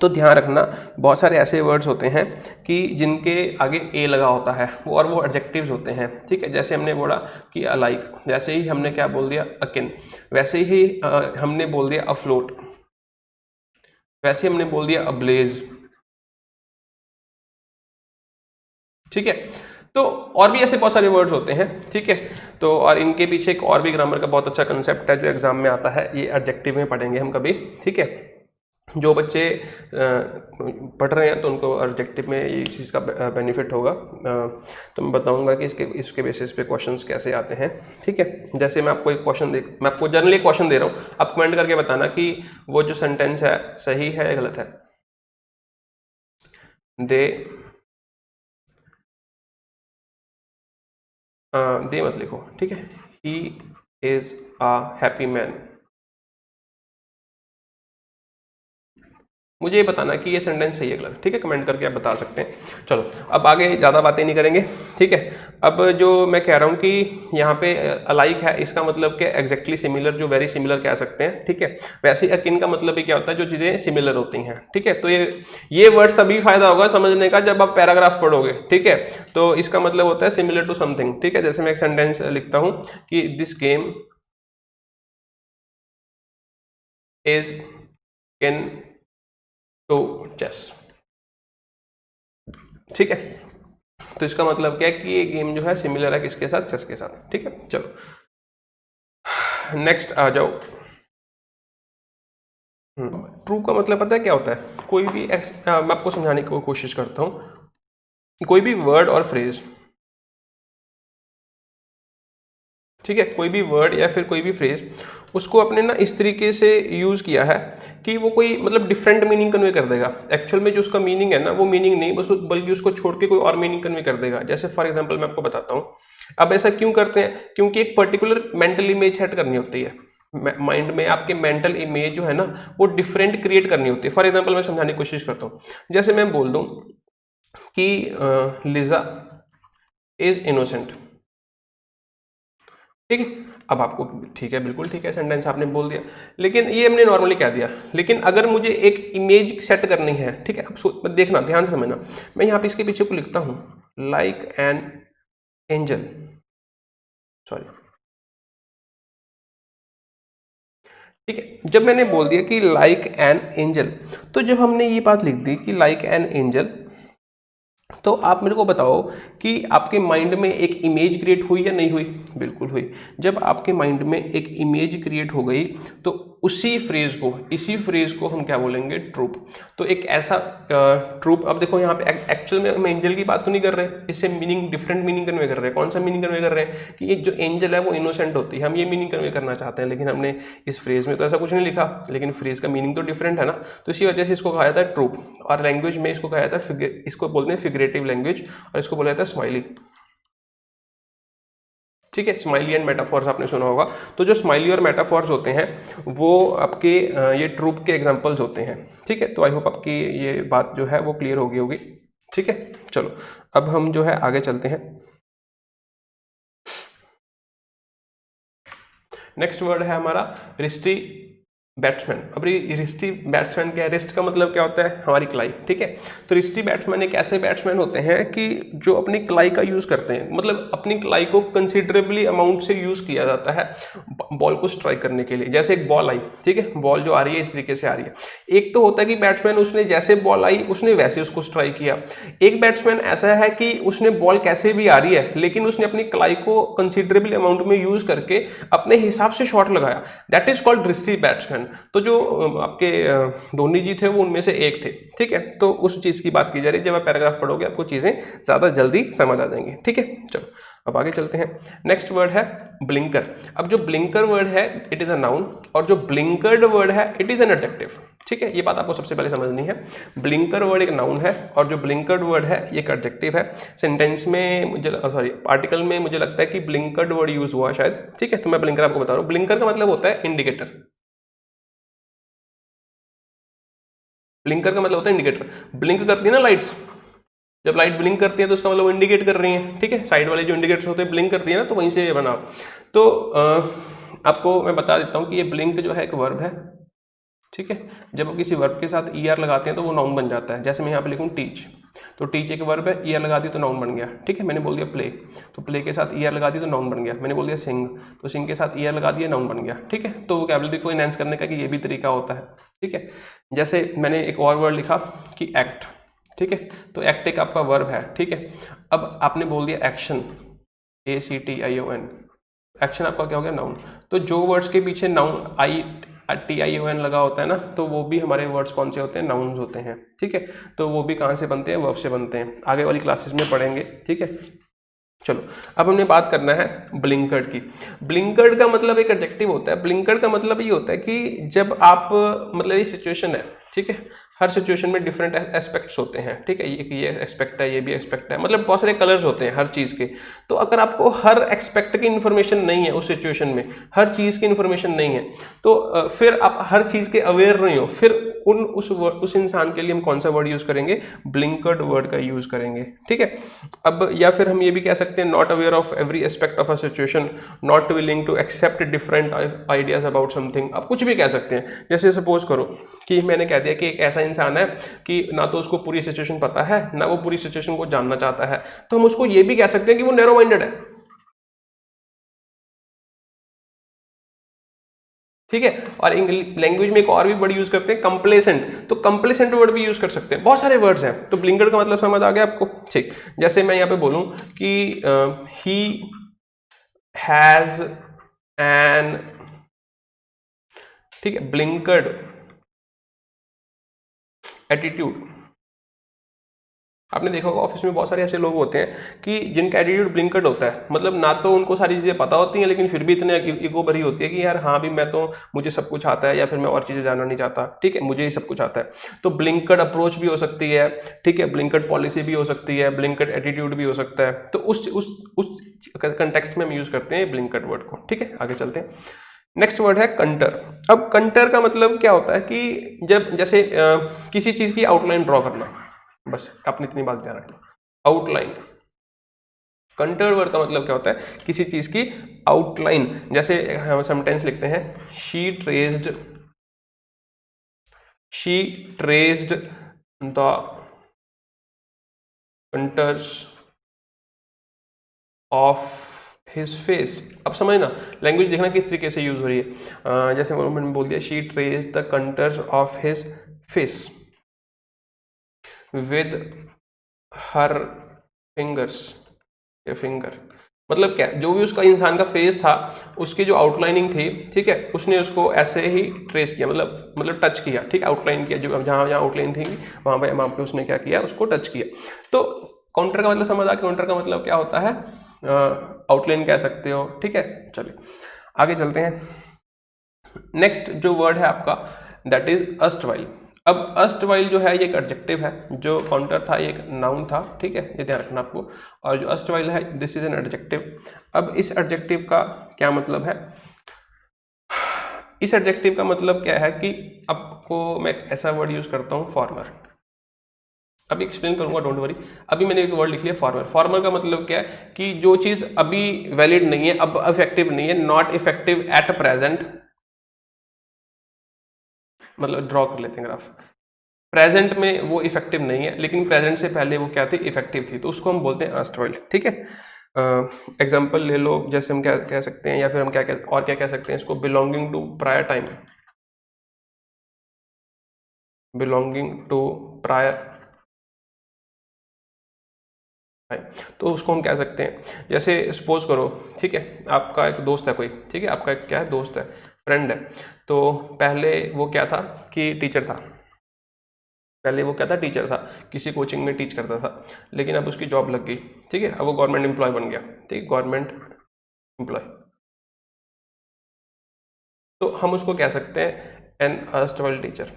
तो ध्यान रखना, बहुत सारे ऐसे वर्ड्स होते हैं कि जिनके आगे ए लगा होता है, और वो एडजेक्टिव्स होते हैं। ठीक है, जैसे हमने बोला कि अलाइक, जैसे ही हमने क्या बोल दिया, अकिन, वैसे ही हमने बोल दिया अफ्लोट, वैसे हमने बोल दिया अब्लेज। ठीक है, तो और भी ऐसे बहुत सारे वर्ड्स होते हैं। ठीक है, तो और इनके पीछे एक और भी ग्रामर का बहुत अच्छा कंसेप्ट है जो एग्जाम में आता है, ये एडजेक्टिव में पढ़ेंगे हम कभी। ठीक है, जो बच्चे पढ़ रहे हैं तो उनको एडजेक्टिव में ये चीज़ का बेनिफिट होगा। तो मैं बताऊंगा कि इसके बेसिस पे क्वेश्चंस कैसे आते हैं। ठीक है, जैसे मैं आपको एक क्वेश्चन मैं आपको जनरली क्वेश्चन दे रहा हूँ, आप कमेंट करके बताना कि वो जो सेंटेंस है सही है या गलत है। दे मत लिखो, ठीक है, he is a happy man. मुझे ये बताना कि ये सेंटेंस सही है गलत। ठीक है, कमेंट करके आप बता सकते हैं। चलो, अब आगे ज़्यादा बातें नहीं करेंगे। ठीक है, अब जो मैं कह रहा हूँ कि यहाँ पे अलाइक है, इसका मतलब क्या, एग्जैक्टली सिमिलर, जो वेरी सिमिलर कह सकते हैं। ठीक है, वैसे ही अकिन का मतलब भी क्या होता है, जो चीज़ें सिमिलर होती हैं। ठीक है, तो ये वर्ड्स तभी फायदा होगा समझने का जब आप पैराग्राफ पढ़ोगे। ठीक है, तो इसका मतलब होता है सिमिलर टू समथिंग। ठीक है, जैसे मैं एक सेंटेंस लिखता हूँ कि this game is in to chess. ठीक है, तो इसका मतलब क्या है कि ये गेम जो है सिमिलर है किसके साथ, चेस के साथ। ठीक है, चलो नेक्स्ट आ जाओ। ट्रू का मतलब पता है क्या होता है? कोई भी मैं आपको समझाने की कोशिश करता हूँ। कोई भी वर्ड और फ्रेज, ठीक है, कोई भी वर्ड या फिर कोई भी फ्रेज, उसको अपने ना इस तरीके से यूज़ किया है कि वो कोई मतलब डिफरेंट मीनिंग कन्वे कर देगा। एक्चुअल में जो उसका मीनिंग है ना, वो मीनिंग नहीं, बस बल्कि उसको छोड़ के कोई और मीनिंग कन्वे कर देगा। जैसे फॉर एग्जांपल मैं आपको बताता हूँ। अब ऐसा क्यों करते हैं? क्योंकि एक पर्टिकुलर मेंटल इमेज सेट करनी होती है। माइंड में आपके मेंटल इमेज जो है ना, वो डिफरेंट क्रिएट करनी होती है। फॉर एग्जाम्पल मैं समझाने की कोशिश करता हूँ। जैसे मैं बोल दूँ कि लिजा इज इनोसेंट, ठीक है। अब आपको ठीक है, बिल्कुल ठीक है, सेंटेंस आपने बोल दिया, लेकिन ये हमने नॉर्मली कह दिया। लेकिन अगर मुझे एक इमेज सेट करनी है, ठीक है, अब देखना, ध्यान से समझना। मैं यहाँ पे इसके पीछे को लिखता हूँ, लाइक एन एंजल, सॉरी, ठीक है। जब मैंने बोल दिया कि लाइक एन एंजल, तो जब हमने ये बात लिख दी कि लाइक एन एंजल, तो आप मेरे को बताओ कि आपके माइंड में एक इमेज क्रिएट हुई या नहीं हुई? बिल्कुल हुई। जब आपके माइंड में एक इमेज क्रिएट हो गई, तो इसी फ्रेज को हम क्या बोलेंगे? ट्रूप। तो एक ऐसा ट्रूप, अब देखो यहाँ पे एक्चुअल में हम एंजल की बात तो नहीं कर रहे, इससे मीनिंग डिफरेंट मीनिंग कन्वे कर रहे हैं। कौन सा मीनिंग कन्वे कर रहे हैं? कि ये जो एंजल है वो इनोसेंट होती है, हम ये मीनिंग कन्वे करना चाहते हैं। लेकिन हमने इस फ्रेज में तो ऐसा कुछ नहीं लिखा, लेकिन फ्रेज का मीनिंग तो डिफरेंट है ना। तो इसी वजह से इसको कहा जाता है ट्रूप। और लैंग्वेज में इसको कहा जाता है, इसको बोलते हैं फिगरेटिव लैंग्वेज, और इसको बोला जाता है स्माइली, ठीक है। स्माइली एंड मेटाफॉर्स आपने सुना होगा। तो जो स्माइली और मेटाफॉर्स होते हैं, वो आपके ये ट्रूप के एग्जांपल्स होते हैं, ठीक है। तो आई होप आपकी ये बात जो है वो क्लियर हो गई होगी, ठीक है। चलो, अब हम जो है आगे चलते हैं। नेक्स्ट वर्ड है हमारा रिस्टी बैट्समैन। अब रिस्टी बैट्समैन क्या है? रिस्ट का मतलब क्या होता है? हमारी कलाई, ठीक है। तो रिस्टी बैट्समैन एक ऐसे बैट्समैन होते हैं कि जो अपनी कलाई का यूज़ करते हैं, मतलब अपनी कलाई को कंसिडरेबली अमाउंट से यूज़ किया जाता है बॉल को स्ट्राइक करने के लिए। जैसे एक बॉल आई, ठीक है, बॉल जो आ रही है इस तरीके से आ रही है। एक तो होता है कि बैट्समैन उसने जैसे बॉल आई उसने वैसे उसको स्ट्राइक किया। एक बैट्समैन ऐसा है कि उसने बॉल कैसे भी आ रही है, लेकिन उसने अपनी कलाई को कंसिडरेबल अमाउंट में यूज़ करके अपने हिसाब से शॉट लगाया। That is called wristy batsman. तो जो आपके धोनी जी थे वो उनमें से एक थे, ठीक है। तो उस चीज़ की बात की जा रही है। जब आप पैराग्राफ पढ़ोगे आपको चीज़ें ज़्यादा जल्दी समझ आ जाएंगी, ठीक है। चलो, अब आगे चलते हैं। नेक्स्ट वर्ड है ब्लिंकर। अब जो ब्लिंकर वर्ड है इट इज़ अ नाउन, और जो ब्लिंकर्ड वर्ड है इट इज़ एन एडजेक्टिव, ठीक है। ये बात आपको सबसे पहले समझनी है। ब्लिंकर वर्ड एक नाउन है, और जो ब्लिंकर्ड वर्ड है ये एक एडजेक्टिव है। सेंटेंस में मुझे सॉरी आर्टिकल में मुझे लगता है कि ब्लिंकर्ड वर्ड यूज हुआ शायद, ठीक है। तो मैं ब्लिंकर आपको बता रहा हूँ। ब्लिंकर का मतलब होता है इंडिकेटर। ब्लिंकर का मतलब होता है इंडिकेटर। ब्लिंक करती है ना लाइट्स, जब लाइट ब्लिंक करती है तो उसका मतलब वो इंडिकेट कर रही है, ठीक है। साइड वाले जो इंडिकेटर्स होते हैं ब्लिंक करती है ना, तो वहीं से ये बना। तो आपको मैं बता देता हूँ कि ये ब्लिंक जो है एक वर्ब है, ठीक है। जब आप किसी वर्ब के साथ ईआर लगाते हैं तो वो नाउन बन जाता है। जैसे मैं यहाँ पे लिखूँ टीच, तो टीच एक वर्ब है, ईआर लगा दी तो नाउन बन गया, ठीक है। मैंने बोल दिया प्ले, तो प्ले के साथ ईआर लगा दी तो नाउन बन गया। मैंने बोल दिया सिंग, तो सिंग के साथ ईआर लगा दिया, नाउन बन गया, ठीक है। तो वोकैबुलरी को इनहेंस करने का कि ये भी तरीका होता है, ठीक है। जैसे मैंने एक और वर्ड लिखा कि एक्ट, ठीक है। तो एक्ट एक आपका वर्ब है, ठीक है। अब आपने बोल दिया एक्शन, ACTION, एक्शन आपका क्या हो गया? नाउन। तो जो वर्ड्स के पीछे नाउन TION लगा होता है ना, तो वो भी हमारे वर्ड्स कौन से होते हैं? नाउन्स होते हैं, ठीक है। तो वो भी कहाँ से बनते हैं? वर्ब से बनते हैं। आगे वाली क्लासेस में पढ़ेंगे, ठीक है। चलो, अब हमने बात करना है ब्लिंकर्ड की। ब्लिंकर्ड का मतलब एक एडजेक्टिव होता है। ब्लिंकर्ड का मतलब ये होता है कि जब आप मतलब ये सिचुएशन है, ठीक है। हर सिचुएशन में डिफरेंट एस्पेक्ट्स होते हैं, ठीक है। ये एस्पेक्ट है, ये भी एस्पेक्ट है, मतलब बहुत सारे कलर्स होते हैं हर चीज़ के। तो अगर आपको हर एस्पेक्ट की इन्फॉर्मेशन नहीं है, उस सिचुएशन में हर चीज़ की इन्फॉर्मेशन नहीं है, तो फिर आप हर चीज़ के अवेयर नहीं हो, फिर उस इंसान के लिए हम कौन सा वर्ड यूज़ करेंगे? ब्लिंकर्ड वर्ड का यूज़ करेंगे, ठीक है। अब या फिर हम ये भी कह सकते हैं not aware of every aspect of a situation, not willing to accept different ideas about something. आप कुछ भी कह सकते हैं। जैसे सपोज करो कि मैंने कह दिया कि एक ऐसा इंसान है कि ना तो उसको पूरी सिचुएशन पता है, ना वो पूरी सिचुएशन को जानना चाहता है, तो हम उसको ये भी कह सकते हैं कि वो नैरो माइंडेड है, ठीक है। और लैंग्वेज में एक और भी वर्ड यूज करते हैं, कंप्लेसेंट। तो कंप्लेसेंट वर्ड भी यूज कर सकते हैं, बहुत सारे वर्ड्स हैं। तो ब्लिंकर्ड का मतलब समझ आ गया आपको, ठीक। जैसे मैं यहाँ पे बोलूँ कि ही हैज एन, ठीक है, ब्लिंकर्ड एटीट्यूड, आपने देखा होगा ऑफिस में बहुत सारे ऐसे लोग होते हैं कि जिनका एटीट्यूड ब्लिंकड होता है, मतलब ना तो उनको सारी चीज़ें पता होती हैं लेकिन फिर भी इतने ईगो भरी होती है कि यार हाँ भी मैं तो, मुझे सब कुछ आता है, या फिर मैं और चीज़ें जानना नहीं चाहता, ठीक है मुझे ही सब कुछ आता है। तो ब्लिंकड अप्रोच भी हो सकती है, ठीक है, ब्लिंकड पॉलिसी भी हो सकती है, ब्लिंकड एटीट्यूड भी हो सकता है। तो उस कंटेक्स्ट में हम यूज़ करते हैं ब्लिंकड वर्ड को, ठीक है। आगे चलते हैं। नेक्स्ट वर्ड है कंटर। अब कंटर का मतलब क्या होता है कि जब जैसे किसी चीज़ की आउटलाइन ड्रॉ करना, बस अपनी इतनी बात ध्यान रखना, आउटलाइन। कंटर वर्ड का मतलब क्या होता है, किसी चीज की आउटलाइन। जैसे हम सेंटेंस लिखते हैं, she traced the contours of his face. अब समझना, लैंग्वेज देखना किस तरीके से यूज हो रही है। जैसे मैंने बोल दिया, she traced the contours of his face with her fingers, या फिंगर। मतलब क्या, जो भी उसका इंसान का फेस था, उसकी जो आउटलाइनिंग थी, ठीक है, उसने उसको ऐसे ही ट्रेस किया, मतलब टच किया, ठीक है, आउटलाइन किया, जो जहाँ जहाँ आउटलाइन थी वहाँ पे उसने क्या किया, उसको टच किया। तो काउंटर का मतलब समझ आ, काउंटर का मतलब क्या होता है, आउटलाइन कह सकते हो, ठीक है। चलिए आगे चलते हैं। नेक्स्ट जो वर्ड है आपका, दैट इज अस्टवाइल। अब अस्टवाइल जो है ये एक एडजेक्टिव है, जो काउंटर था ये एक नाउन था, ठीक है, ये ध्यान रखना आपको। और जो अस्टवाइल है, दिस इज एन एडजेक्टिव। अब इस एडजेक्टिव का क्या मतलब है, इस एडजेक्टिव का मतलब क्या है कि आपको मैं एक ऐसा वर्ड यूज करता हूँ, फॉर्मर। अभी एक्सप्लेन करूंगा, डोंट वरी। अभी मैंने एक वर्ड लिख लिया, फॉर्मर। फॉर्मर का मतलब क्या है कि जो चीज अभी वैलिड नहीं है, अब इफेक्टिव नहीं है, नॉट इफेक्टिव एट प्रेजेंट। मतलब ड्रॉ कर लेते हैं ग्राफ, प्रेजेंट में वो इफेक्टिव नहीं है, लेकिन प्रेजेंट से पहले वो क्या थी, इफेक्टिव थी, तो उसको हम बोलते हैं अस्टवाइल, ठीक है। एग्जाम्पल ले लो, जैसे हम क्या कह सकते हैं, या फिर हम क्या कह सकते हैं इसको, belonging to prior time, belonging to prior time. तो उसको हम कह सकते हैं, जैसे सपोज करो, ठीक है, आपका एक दोस्त है कोई, ठीक है, आपका एक क्या है, दोस्त है, फ्रेंड है। तो पहले वो क्या था कि टीचर था, पहले वो क्या था, टीचर था, किसी कोचिंग में टीच करता था, लेकिन अब उसकी जॉब लग गई, ठीक है, अब वो गवर्नमेंट एम्प्लॉय बन गया, ठीक है, गवर्नमेंट एम्प्लॉय। तो हम उसको कह सकते हैं एन अर्स्टवाइल टीचर।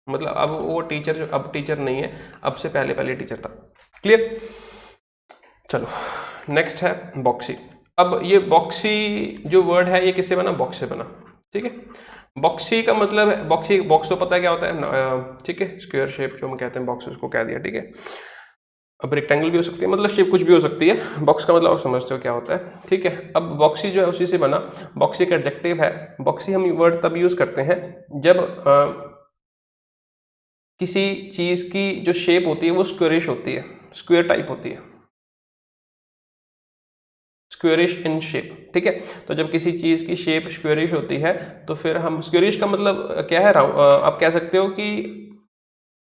मतलब अब वो टीचर जो अब टीचर नहीं है, अब से पहले पहले टीचर था। क्लियर। चलो नेक्स्ट है बॉक्सी। अब ये बॉक्सी जो वर्ड है, ये किससे बना, बॉक्स से बना, ठीक है। बॉक्सी का मतलब है, बॉक्सी, बॉक्स तो पता है क्या होता है, ठीक है, स्क्वायर शेप जो हम कहते हैं, बॉक्स उसको कह दिया, ठीक है। अब रेक्टेंगल भी हो सकती है, मतलब शेप कुछ भी हो सकती है, बॉक्स का मतलब आप समझते हो क्या होता है, ठीक है। अब बॉक्सी जो है उसी से बना, बॉक्सी का एडजेक्टिव है। बॉक्सी हम वर्ड तब यूज करते हैं जब किसी चीज की जो शेप होती है वो स्क्वेयरिश होती है, स्क्वेयर टाइप होती है, स्क्वेयरिश इन शेप, ठीक है। तो जब किसी चीज की शेप स्क्वेयरिश होती है, तो फिर हम, स्क्वेयरिश का मतलब क्या है, आप कह सकते हो कि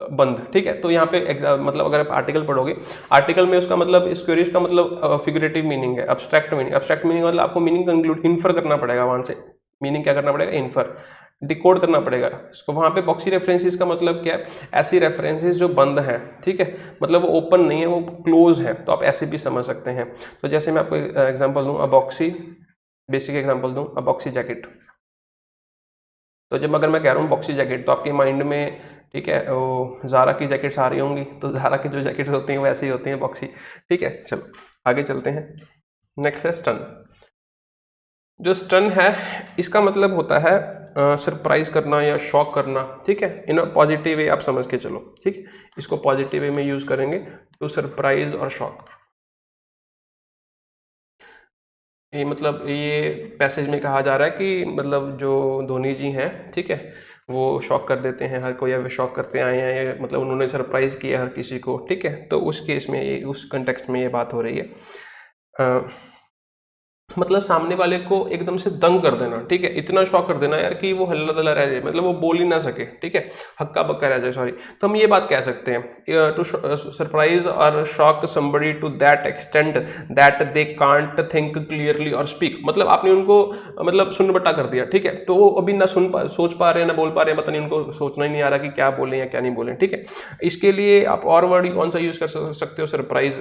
बंद, ठीक है। तो यहाँ पे मतलब अगर आप आर्टिकल पढ़ोगे, आर्टिकल में उसका मतलब, स्क्वेयरिश का मतलब फिगरेटिव मीनिंग है, अब्स्ट्रैक्ट मीनिंग। अब्स्ट्रैक्ट मीनिंग मतलब आपको मीनिंग कंक्लूड, इन्फर करना पड़ेगा वहां से, मीनिंग क्या करना पड़ेगा, इन्फर, डिकोड करना पड़ेगा इसको। वहां पे बॉक्सी रेफरेंसेस का मतलब क्या है, ऐसी रेफरेंसेस जो बंद है, ठीक है, मतलब वो ओपन नहीं है, वो क्लोज है, तो आप ऐसे भी समझ सकते हैं। तो जैसे मैं आपको एग्जांपल दूं, अ बॉक्सी, बेसिक एग्जांपल दूं, अ बॉक्सी जैकेट। तो जब अगर मैं कह रहा हूँ बॉक्सी जैकेट, तो आपके माइंड में, ठीक है, वो ज़ारा की जैकेट्स आ रही होंगी, तो ज़ारा की जो जैकेट्स होती हैं वो ऐसी ही होती हैं, बॉक्सी, ठीक है। चलो आगे चलते हैं। नेक्स्ट है स्टन। जो स्टन है, इसका मतलब होता है सरप्राइज करना या शॉक करना, ठीक है, इन अ पॉजिटिव वे, आप समझ के चलो, ठीक है। इसको पॉजिटिव वे में यूज करेंगे, टू सरप्राइज और शॉक। ये मतलब ये पैसेज में कहा जा रहा है कि मतलब जो धोनी जी हैं, ठीक है, वो शॉक कर देते हैं हर कोई, या वे शॉक करते आए हैं, ये मतलब उन्होंने सरप्राइज किया हर किसी को, ठीक है। तो उस केस में ये, उस कंटेक्स्ट में ये बात हो रही है। मतलब सामने वाले को एकदम से दंग कर देना, ठीक है, इतना शॉक कर देना यार कि वो हल्ला दल्ला रह जाए, मतलब वो बोल ही ना सके, ठीक है, हक्का बक्का रह जाए, सॉरी। तो हम ये बात कह सकते हैं, टू सरप्राइज और shock somebody to that extent that they can't think clearly और स्पीक, मतलब आपने उनको मतलब सुन बट्टा कर दिया, ठीक है, तो वो अभी ना सोच पा रहे हैं, ना बोल पा रहे हैं, पता नहीं उनको सोचना ही नहीं आ रहा कि क्या बोले या क्या नहीं बोले, ठीक है। इसके लिए आप और वर्ड कौन सा यूज कर सकते हो, सरप्राइज,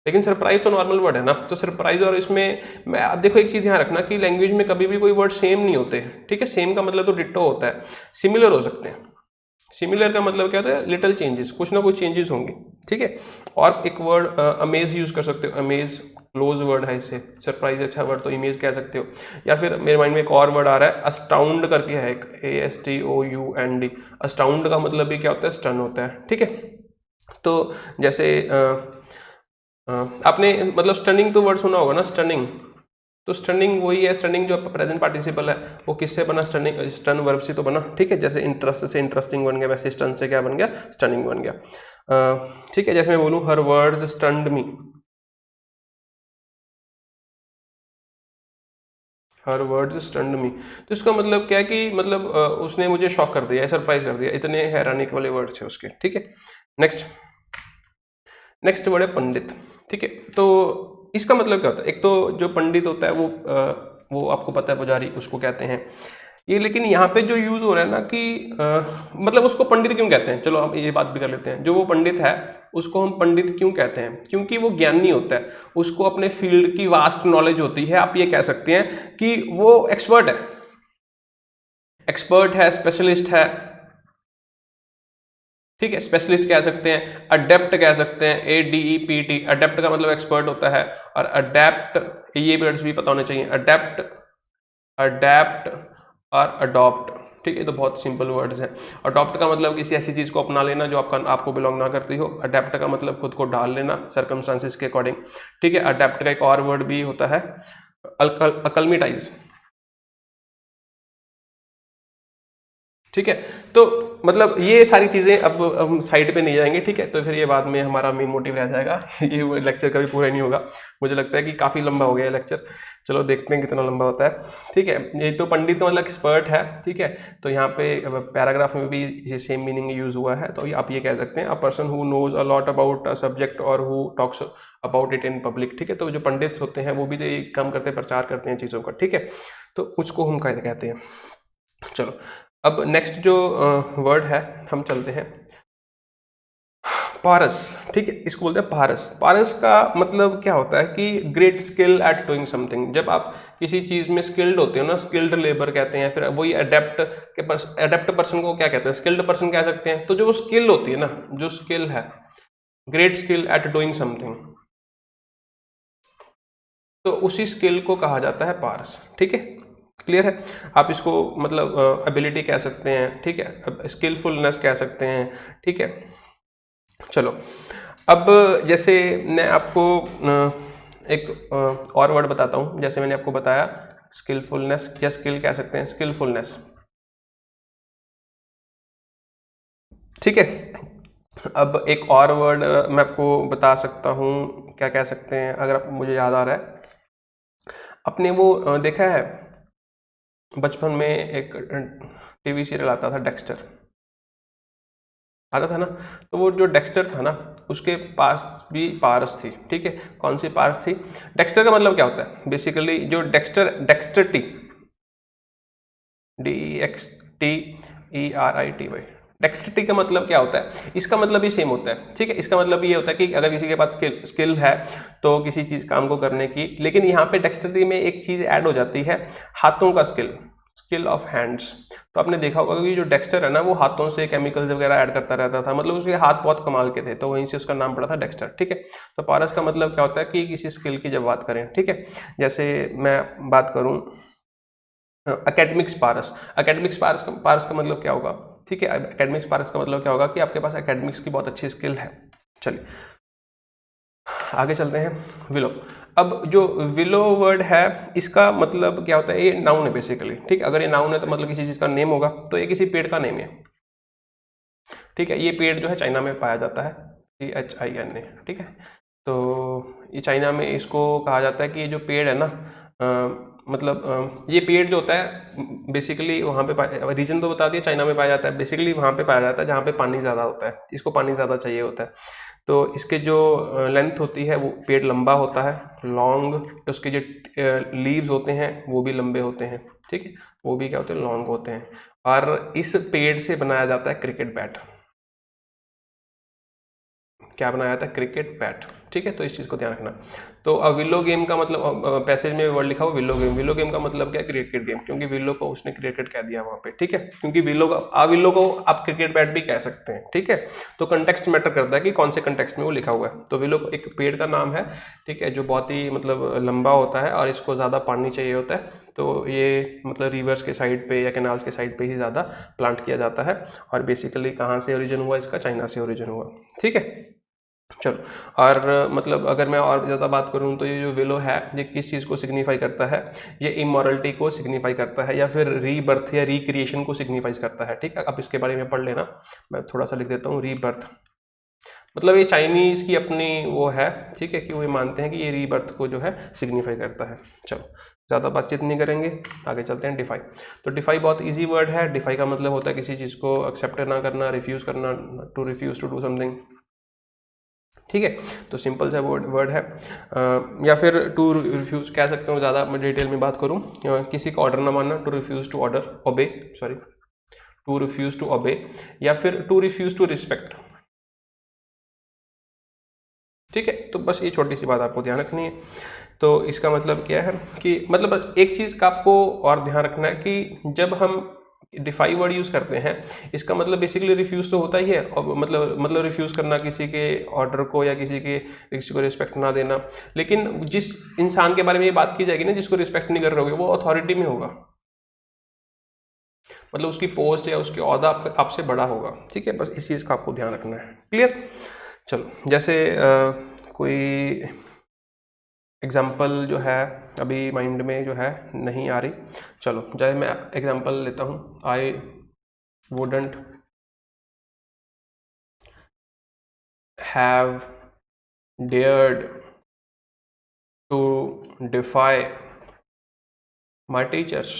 लेकिन सरप्राइज तो नॉर्मल वर्ड है ना, तो सरप्राइज और इसमें मैं, अब देखो एक चीज ध्यान रखना कि लैंग्वेज में कभी भी कोई वर्ड सेम नहीं होते, ठीक है, सेम का मतलब तो डिट्टो होता है, सिमिलर हो सकते हैं। सिमिलर का मतलब क्या होता है, लिटिल चेंजेस, कुछ ना कुछ चेंजेस होंगे, ठीक है। और एक वर्ड अमेज यूज कर सकते हो, अमेज क्लोज वर्ड है इससे, सरप्राइज अच्छा वर्ड तो इमेज कह सकते हो। या फिर मेरे माइंड में एक और वर्ड आ रहा है, अस्टाउंड करके है एक, ASTOUND, अस्टाउंड का मतलब भी क्या होता है, स्टन होता है, ठीक है। तो जैसे आपने मतलब स्टनिंग तो वर्ड सुना होगा ना, स्टनिंग, तो स्टनिंग वही है, स्टनिंग जो प्रेजेंट पार्टिसिपल है वो किससे बना, स्टनिंग, स्टन वर्ब से तो बना, ठीक है। जैसे इंटरेस्ट से इंटरेस्टिंग बन गया, वैसे स्टन से क्या बन गया, स्टनिंग बन गया, ठीक है। जैसे मैं बोलूँ हर वर्ड्स स्टन्ड मी, हर वर्ड्स स्टन्ड मी, तो इसका मतलब क्या है कि मतलब उसने मुझे शॉक कर दिया, सरप्राइज कर दिया, इतने हैरानी वाले वर्ड्स है उसके, ठीक है। नेक्स्ट नेक्स्ट वर्ड है पंडित, ठीक है। तो इसका मतलब क्या होता है, एक तो जो पंडित होता है वो आपको पता है पुजारी उसको कहते हैं ये, लेकिन यहाँ पे जो यूज हो रहा है ना कि मतलब उसको पंडित क्यों कहते हैं, चलो हम ये बात भी कर लेते हैं, जो वो पंडित है उसको हम पंडित क्यों कहते हैं, क्योंकि वो ज्ञानी होता है, उसको अपने फील्ड की वास्ट नॉलेज होती है, आप ये कह सकते हैं कि वो एक्सपर्ट है, एक्सपर्ट है, स्पेशलिस्ट है, ठीक है, स्पेशलिस्ट कह सकते हैं, अडेप्ट कह सकते हैं, ADEPT, अडेप्ट का मतलब एक्सपर्ट होता है, और अडेप्ट ये वर्ड्स भी पता होने चाहिए, अडेप्ट, अडेप्ट और अडॉप्ट, ठीक है, तो बहुत सिंपल वर्ड्स हैं। अडॉप्ट का मतलब किसी ऐसी चीज को अपना लेना जो आपको बिलोंग ना करती हो, अडेप्ट का मतलब खुद को ढाल लेना सर्कमस्टांसिस के अकॉर्डिंग, ठीक है। अडेप्ट का एक और वर्ड भी होता है अकलमिटाइज, ठीक है। तो मतलब ये सारी चीज़ें अब हम साइड पे नहीं जाएंगे, ठीक है, तो फिर ये बाद में हमारा मेन मोटिव रह जाएगा ये लेक्चर कभी पूरा नहीं होगा, मुझे लगता है कि काफ़ी लंबा हो गया है लेक्चर, चलो देखते हैं कितना लंबा होता है, ठीक है। ये तो पंडित का मतलब एक्सपर्ट है, ठीक है, तो यहाँ पे पैराग्राफ में भी ये सेम मीनिंग यूज हुआ है, तो आप ये कह सकते हैं a person who knows a lot about a subject और who talks about it in public, ठीक है। तो जो पंडित होते हैं वो भी तो काम करते हैं, प्रचार करते हैं चीज़ों का, ठीक है, तो उसको हम कहते हैं। चलो अब नेक्स्ट जो वर्ड है हम चलते हैं, पारस, ठीक है, इसको बोलते हैं पारस। पारस का मतलब क्या होता है कि great skill at doing something, जब आप किसी चीज में स्किल्ड होते हो ना, स्किल्ड लेबर कहते हैं, फिर वही अडेप्ट के अडेप्ट पर्सन को क्या कहते हैं, स्किल्ड पर्सन कह सकते हैं। तो जो स्किल होती है ना, जो स्किल है, great skill at doing something, तो उसी स्किल को कहा जाता है पारस, ठीक है, क्लियर है। आप इसको मतलब एबिलिटी कह सकते हैं, ठीक है, स्किलफुलनेस कह सकते हैं, ठीक है। चलो अब जैसे मैं आपको एक और वर्ड बताता हूँ, जैसे मैंने आपको बताया स्किलफुलनेस, या स्किल कह सकते हैं, स्किलफुलनेस, ठीक है। अब एक और वर्ड मैं आपको बता सकता हूँ, क्या कह सकते हैं, अगर आप मुझे याद आ रहा है, आपने वो देखा है बचपन में एक टीवी सीरियल आता था डेक्स्टर, आता था ना, तो वो जो डेक्स्टर था ना उसके पास भी पारस थी, ठीक है। कौन सी पारस थी, डेक्स्टर का मतलब क्या होता है बेसिकली, जो डेक्स्टरटी, DEXTERITY, डेक्स्टरटी का मतलब क्या होता है, इसका मतलब भी सेम होता है, ठीक है। इसका मतलब ये होता है कि अगर किसी के पास स्किल है तो किसी चीज काम को करने की, लेकिन यहाँ पे डेक्स्टरटी में एक चीज ऐड हो जाती है, हाथों का स्किल, स्किल ऑफ हैंड्स। तो आपने देखा होगा कि जो डेक्स्टर है ना वो हाथों से केमिकल्स वगैरह ऐड करता रहता था, मतलब उसके हाथ बहुत कमाल के थे, तो वहीं से उसका नाम पड़ा था डेक्स्टर, ठीक है। तो पारस का मतलब क्या होता है कि किसी स्किल की जब बात करें, ठीक है, जैसे मैं बात करूं एकेडमिक्स पारस, एकेडमिक्स पारस का मतलब क्या होगा, ठीक है, एकेडमिक्स पारस का मतलब क्या होगा कि आपके पास एकेडमिक्स की बहुत अच्छी स्किल है। चलिए आगे चलते हैं, विलो। अब जो विलो वर्ड है इसका मतलब क्या होता है, ये नाउन है बेसिकली, ठीक है। अगर ये नाउन है तो मतलब किसी चीज का नेम होगा, तो ये किसी पेड़ का नेम है, ठीक है। ये पेड़ जो है चाइना में पाया जाता है, CHINA, ठीक है। तो ये चाइना में इसको कहा जाता है कि ये जो पेड़ है ना, ये पेड़ जो होता है बेसिकली वहाँ पे रीजन तो बता दिया, चाइना में पाया जाता है, बेसिकली वहाँ पे पाया जाता है जहाँ पे पानी ज़्यादा होता है, इसको पानी ज़्यादा चाहिए होता है। तो इसके जो लेंथ होती है वो पेड़ लंबा होता है, लॉन्ग, उसके जो लीव्स होते हैं वो भी लंबे होते हैं, ठीक है, वो भी क्या होते हैं, लॉन्ग होते हैं। और इस पेड़ से बनाया जाता है क्रिकेट बैट। क्या बनाया था, क्रिकेट बैट, ठीक है, तो इस चीज़ को ध्यान रखना। तो अब विलो गेम का मतलब पैसेज में वर्ड लिखा हुआ विलो गेम, विलो गेम का मतलब क्या है, क्रिकेट गेम, क्योंकि विलो को उसने क्रिकेट कह दिया वहाँ पे, ठीक है, क्योंकि विलो को आप क्रिकेट बैट भी कह सकते हैं, ठीक है। तो कंटेक्स्ट मैटर करता है कि कौन से कंटेक्स्ट में वो लिखा हुआ है। तो विलो एक पेड़ का नाम है, ठीक है, जो बहुत ही मतलब लंबा होता है और इसको ज़्यादा पानी चाहिए होता है। तो ये मतलब रिवर्स के साइड पे या कैनाल्स के साइड पे ही ज़्यादा प्लांट किया जाता है। और बेसिकली कहाँ से ओरिजिन हुआ इसका, चाइना से ओरिजिन हुआ, ठीक है। चलो, और मतलब अगर मैं और ज़्यादा बात करूँ तो ये जो विलो है ये किस चीज़ को सिग्निफाई करता है, ये इमोरलिटी को सिग्निफाई करता है या फिर रीबर्थ या रिक्रिएशन को सिग्निफाई करता है, ठीक है। अब इसके बारे में पढ़ लेना, मैं थोड़ा सा लिख देता हूँ। रीबर्थ मतलब ये चाइनीज़ की अपनी वो है, ठीक है, कि वो ये मानते हैं कि ये रीबर्थ को जो है सिग्निफाई करता है। चलो, ज़्यादा बातचीत नहीं करेंगे, आगे चलते हैं। डिफाई, तो डिफाई बहुत इजी वर्ड है। डिफाई का मतलब होता है किसी चीज़ को एक्सेप्ट ना करना, रिफ्यूज़ करना, to refuse to do something, ठीक है। तो सिंपल सा वर्ड है। या फिर टू रिफ्यूज़ कह सकते हो, ज़्यादा मैं डिटेल में बात करूँ, किसी का ऑर्डर ना मानना, to refuse to order obey, sorry, to refuse to obey, या फिर टू रिफ्यूज़ टू रिस्पेक्ट, ठीक है। तो बस ये छोटी सी बात आपको ध्यान रखनी है। तो इसका मतलब क्या है कि मतलब एक चीज़ का आपको और ध्यान रखना है कि जब हम डिफाई वर्ड यूज़ करते हैं, इसका मतलब बेसिकली रिफ्यूज़ तो होता ही है, और मतलब रिफ्यूज़ करना किसी के ऑर्डर को या किसी को रिस्पेक्ट ना देना। लेकिन जिस इंसान के बारे में ये बात की जाएगी ना, जिसको रिस्पेक्ट नहीं कर रहे होगे, वो अथॉरिटी में होगा, मतलब उसकी पोस्ट या उसकी ओहदा आपसे बड़ा होगा, ठीक है। बस इस चीज़ का आपको ध्यान रखना है, क्लियर। चलो, जैसे कोई एग्जाम्पल जो है अभी माइंड में जो है नहीं आ रही, चलो जैसे मैं एग्जाम्पल लेता हूँ। I wouldn't have dared to defy my teachers,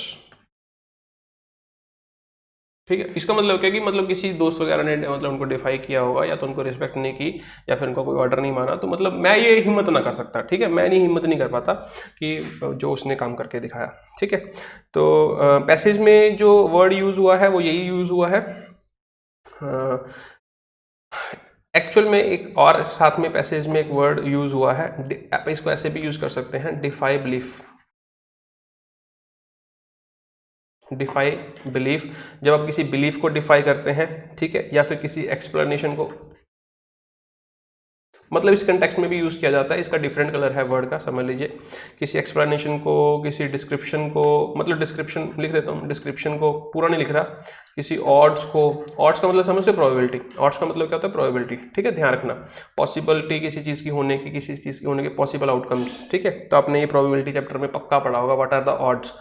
ठीक है। इसका मतलब क्या है कि मतलब किसी दोस्त वगैरह ने मतलब उनको डिफाई किया होगा, या तो उनको रिस्पेक्ट नहीं की, या फिर उनका कोई ऑर्डर नहीं माना, तो मतलब मैं ये हिम्मत ना कर सकता, ठीक है, मैं नहीं हिम्मत नहीं कर पाता कि जो उसने काम करके दिखाया, ठीक है। तो पैसेज में जो वर्ड यूज़ हुआ है वो यही यूज़ हुआ है। एक्चुअल में एक और साथ में पैसेज में एक वर्ड यूज़ हुआ है, आप इसको ऐसे भी यूज़ कर सकते हैं, डिफाई बिलीफ। डिफाई बिलीफ, जब आप किसी बिलीफ को डिफाई करते हैं, ठीक है, या फिर किसी एक्सप्लेनेशन को, मतलब इस कंटेक्स्ट में भी यूज़ किया जाता है। इसका डिफरेंट कलर है वर्ड का, समझ लीजिए। किसी एक्सप्लेनेशन को, किसी डिस्क्रिप्शन को, मतलब डिस्क्रिप्शन लिख देता हूँ, डिस्क्रिप्शन को पूरा नहीं लिख रहा, किसी ऑड्स को, ऑड्स का मतलब समझते, प्रोबेबिलिटी, ऑड्स का मतलब क्या होता है, प्रोबेबिलिटी, ठीक है, ध्यान रखना। पॉसिबिलिटी किसी चीज़ की होने की, किसी चीज़ की होने के पॉसिबल आउटकम्स, ठीक है। तो आपने ये प्रोबेबिलिटी चैप्टर में पक्का पढ़ा होगा, व्हाट आर द ऑड्स,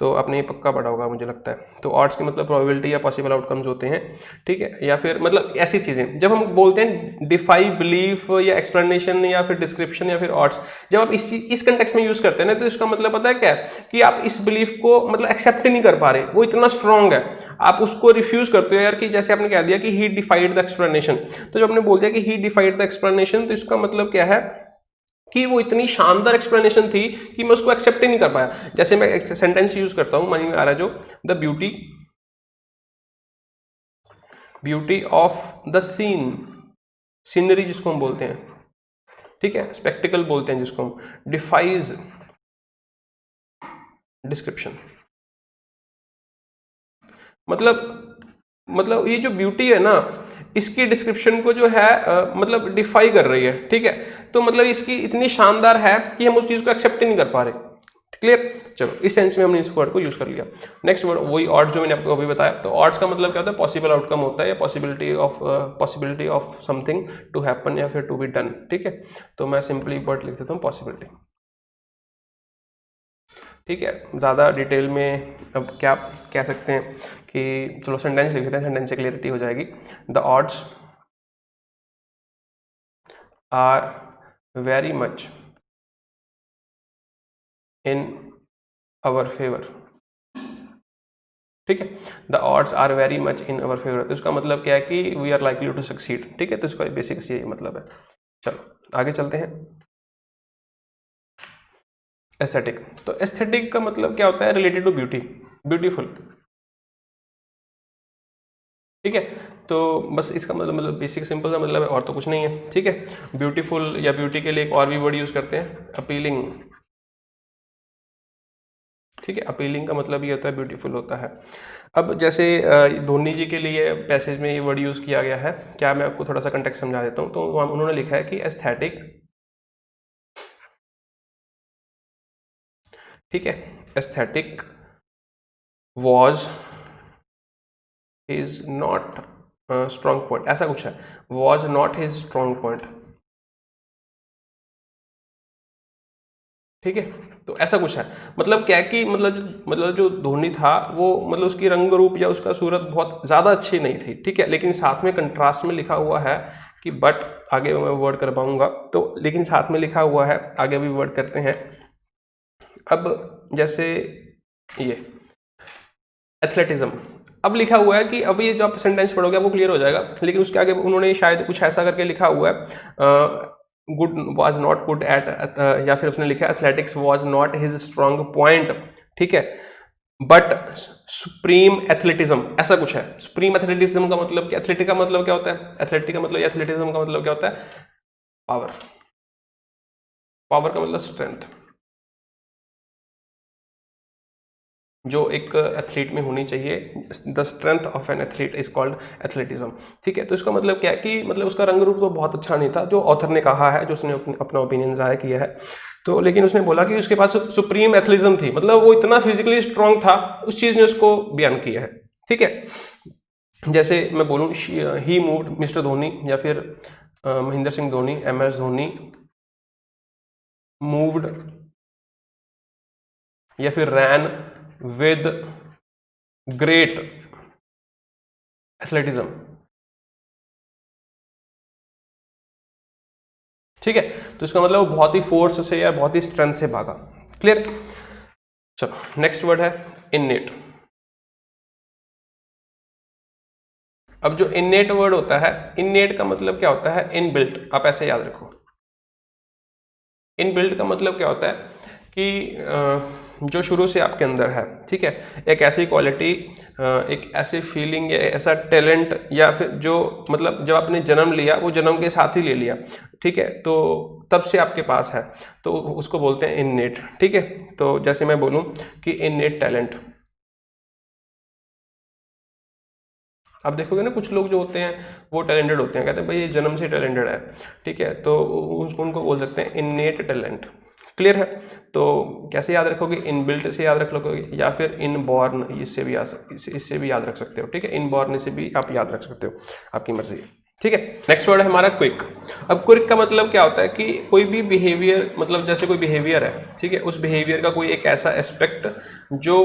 तो आपने ये पक्का पढ़ा होगा मुझे लगता है। तो ऑड्स के मतलब प्रोबेबिलिटी या पॉसिबल आउटकम्स होते हैं, ठीक है। या फिर मतलब ऐसी चीज़ें जब हम बोलते हैं डिफाई बिलीफ या एक्सप्लेनेशन या फिर डिस्क्रिप्शन या फिर ऑड्स, जब आप इस कंटेक्स्ट में यूज़ करते हैं ना, तो इसका मतलब पता है क्या है कि आप इस बिलीफ को मतलब एक्सेप्ट नहीं कर पा रहे, वो इतना स्ट्रांग है, आप उसको रिफ्यूज करते हो यार। कि जैसे आपने कह दिया कि ही डिफाइड द एक्सप्लेनेशन, तो जब आपने बोल दिया कि ही डिफाइड द एक्सप्लेनेशन, तो इसका मतलब क्या है कि वो इतनी शानदार एक्सप्लेनेशन थी कि मैं उसको एक्सेप्ट ही नहीं कर पाया। जैसे मैं एक सेंटेंस यूज करता हूं, मन में आ रहा है जो, the beauty of the scene, scenery जिसको हम बोलते हैं, ठीक है, स्पेक्टिकल बोलते हैं जिसको हम, डिफाइज डिस्क्रिप्शन। मतलब ये जो ब्यूटी है ना, इसकी डिस्क्रिप्शन को जो है मतलब डिफाई कर रही है, ठीक है। तो मतलब इसकी इतनी शानदार है कि हम उस चीज़ को एक्सेप्ट ही नहीं कर पा रहे, क्लियर। चलो, इस सेंस में हमने इस वर्ड को यूज कर लिया। नेक्स्ट वर्ड वही ऑड्स जो मैंने आपको अभी बताया। तो ऑड्स का मतलब क्या होता है, पॉसिबल आउटकम होता है, या possibility of something to happen या फिर टू बी डन, ठीक है। तो मैं सिंपली वर्ड लिख देता हूँ पॉसिबिलिटी, ठीक है। ज़्यादा डिटेल में अब क्या कह सकते हैं कि चलो सेंटेंस लिख देते हैं, सेंटेंस से क्लियरिटी हो जाएगी। The odds are very much in our favour, ठीक है, the odds are very much in our favour, तो इसका मतलब क्या है कि we are likely to succeed, ठीक है, तो इसका बेसिक यही मतलब है। चलो आगे चलते हैं। एस्थेटिक, तो एस्थेटिक का मतलब क्या होता है, रिलेटेड टू ब्यूटी, ब्यूटीफुल, ठीक है, तो बस इसका मतलब बेसिक सिंपल सा मतलब है, और तो कुछ नहीं है, ठीक है। ब्यूटीफुल या ब्यूटी के लिए एक और भी वर्ड यूज करते हैं, अपीलिंग, ठीक है, अपीलिंग का मतलब ये होता है ब्यूटीफुल होता है। अब जैसे धोनी जी के लिए पैसेज में ये वर्ड यूज किया गया है, क्या मैं आपको थोड़ा सा कंटेक्स्ट समझा देता हूँ। तो उन्होंने लिखा है कि एस्थेटिक, ठीक है, aesthetic was is not strong point, ऐसा कुछ है, was not his strong point, ठीक है, तो ऐसा कुछ है। मतलब क्या है कि मतलब जो धोनी था वो मतलब उसकी रंग रूप या उसका सूरत बहुत ज़्यादा अच्छी नहीं थी, ठीक है, लेकिन साथ में कंट्रास्ट में लिखा हुआ है कि बट, आगे मैं वर्ड कर पाऊंगा तो, लेकिन साथ में लिखा हुआ है, आगे भी वर्ड करते हैं। अब जैसे ये एथलेटिज्म, अब लिखा हुआ है कि अब ये जब सेंटेंस पढ़ोगे आपको क्लियर हो जाएगा, लेकिन उसके आगे उन्होंने शायद कुछ ऐसा करके लिखा हुआ है, good was not good at, या फिर उसने लिखा athletics was not his strong point, ठीक है, बट सुप्रीम एथलेटिज्म, ऐसा कुछ है। सुप्रीम एथलेटिज्म का मतलब क्या, एथलेटिक का मतलब क्या होता है, एथलेटिक का मतलब, एथलेटिज्म का मतलब क्या होता है, पावर, पावर का मतलब स्ट्रेंथ, जो एक एथलीट में होनी चाहिए, the strength of an athlete is called athleticism, ठीक है। तो इसका मतलब क्या है कि मतलब उसका रंग रूप तो बहुत अच्छा नहीं था, जो ऑथर ने कहा है, जो उसने अपना ओपिनियन जाहिर किया है, तो लेकिन उसने बोला कि उसके पास सुप्रीम एथलेटिज्म थी, मतलब वो इतना फिजिकली स्ट्रांग था, उस चीज़ ने उसको बयान किया है, ठीक है। जैसे मैं बोलूँ, ही मूव्ड मिस्टर धोनी, या फिर महेंद्र सिंह धोनी, MS धोनी मूव्ड, या फिर रैन विद ग्रेट एथलेटिज्म, ठीक है, तो इसका मतलब वो बहुत ही फोर्स से या बहुत ही स्ट्रेंथ से भागा, क्लियर। चलो नेक्स्ट वर्ड है इननेट। अब जो इननेट वर्ड होता है, इननेट का मतलब क्या होता है, इनबिल्ट, आप ऐसे याद रखो। इनबिल्ट का मतलब क्या होता है कि जो शुरू से आपके अंदर है, ठीक है, एक ऐसी क्वालिटी, एक ऐसी फीलिंग या ऐसा टैलेंट, या फिर जो मतलब जब आपने जन्म लिया वो जन्म के साथ ही ले लिया, ठीक है, तो तब से आपके पास है, तो उसको बोलते हैं इननेट, ठीक है। तो जैसे मैं बोलूं कि इननेट टैलेंट, आप देखोगे ना कुछ लोग जो होते हैं वो टैलेंटेड होते हैं, कहते हैं भाई ये जन्म से टैलेंटेड है, ठीक है, तो उनको बोल सकते हैं इननेट टैलेंट, क्लियर है। तो कैसे याद रखोगे, इनबिल्ट से याद रख लोगे, या फिर इनबॉर्न, इससे भी याद रख सकते हो, ठीक है, इनबॉर्न से भी आप याद रख सकते हो, आपकी मर्जी है, ठीक है। नेक्स्ट वर्ड है हमारा क्विक। अब क्विक का मतलब क्या होता है कि कोई भी बिहेवियर, मतलब जैसे कोई बिहेवियर है, ठीक है, उस बिहेवियर का कोई एक ऐसा एस्पेक्ट जो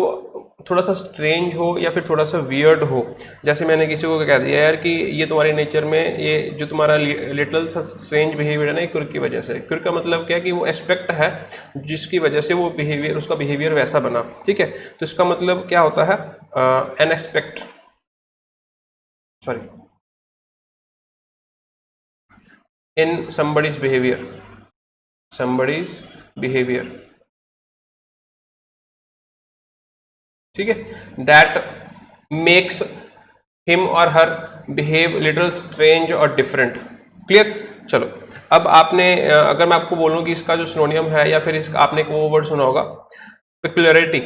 थोड़ा सा स्ट्रेंज हो या फिर थोड़ा सा वियर्ड हो। जैसे मैंने किसी को कह दिया यार कि ये तुम्हारे नेचर में, ये जो तुम्हारा लिटिल सा स्ट्रेंज बिहेवियर है ना, क्विक की वजह से। क्विक का मतलब क्या है कि वो एस्पेक्ट है जिसकी वजह से वो बिहेवियर, उसका बिहेवियर वैसा बना, ठीक है। तो इसका मतलब क्या होता है, an aspect, sorry, in somebody's behavior, ठीक है, दैट मेक्स हिम और हर बिहेव लिटिल स्ट्रेंज और डिफरेंट, क्लियर। चलो अब आपने अगर मैं आपको बोलूं कि इसका जो सिनोनियम है, या फिर इसका आपने एक वो वर्ड सुना होगा, पिक्युलरिटी,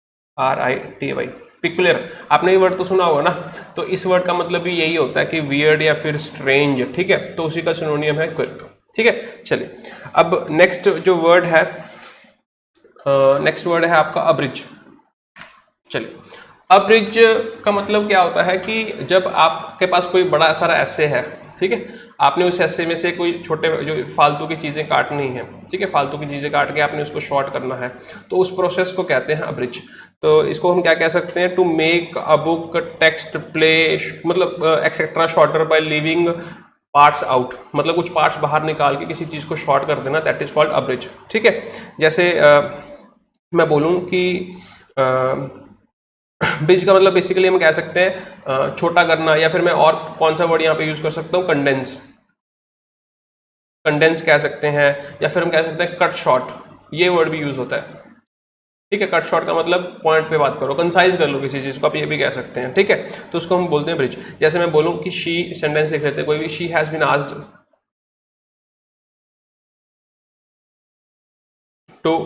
PECULARITY, पिकुलर, आपने ये वर्ड तो सुना होगा ना। तो इस वर्ड का मतलब भी यही होता है कि वियर्ड या फिर स्ट्रेंज, ठीक है, तो उसी का सिनोनियम है क्विक, ठीक है। चलिए अब नेक्स्ट जो वर्ड है, नेक्स्ट वर्ड है आपका अब्रिज। चलिए अब्रिज का मतलब क्या होता है कि जब आपके पास कोई बड़ा सारा एसे है, ठीक है, आपने उस एसे में से कोई छोटे जो फालतू की चीज़ें काटनी है, ठीक है, फालतू की चीज़ें काट के आपने उसको शॉर्ट करना है, तो उस प्रोसेस को कहते हैं अब्रिज। तो इसको हम क्या कह सकते हैं, to make a book text play मतलब etcetera shorter by leaving parts out, मतलब कुछ पार्ट्स बाहर निकाल के किसी चीज़ को शॉर्ट कर देना, दैट इज कॉल्ड अब्रिज। ठीक है, जैसे मैं बोलूँ कि ब्रिज का मतलब बेसिकली हम कह सकते हैं छोटा करना, या फिर मैं और कौन सा वर्ड यहाँ पे यूज कर सकता हूँ, कंडेंस, कंडेंस कह सकते हैं, या फिर हम कह सकते हैं कट शॉर्ट, ये वर्ड भी यूज होता है। ठीक है, कट शॉर्ट का मतलब पॉइंट पे बात करो, कंसाइज कर लो किसी चीज को, आप ये भी कह सकते हैं। ठीक है, तो उसको हम बोलते हैं ब्रिज। जैसे मैं बोलूँ कि शी, सेंटेंस लिख लेते हैं कोई भी, she has been asked to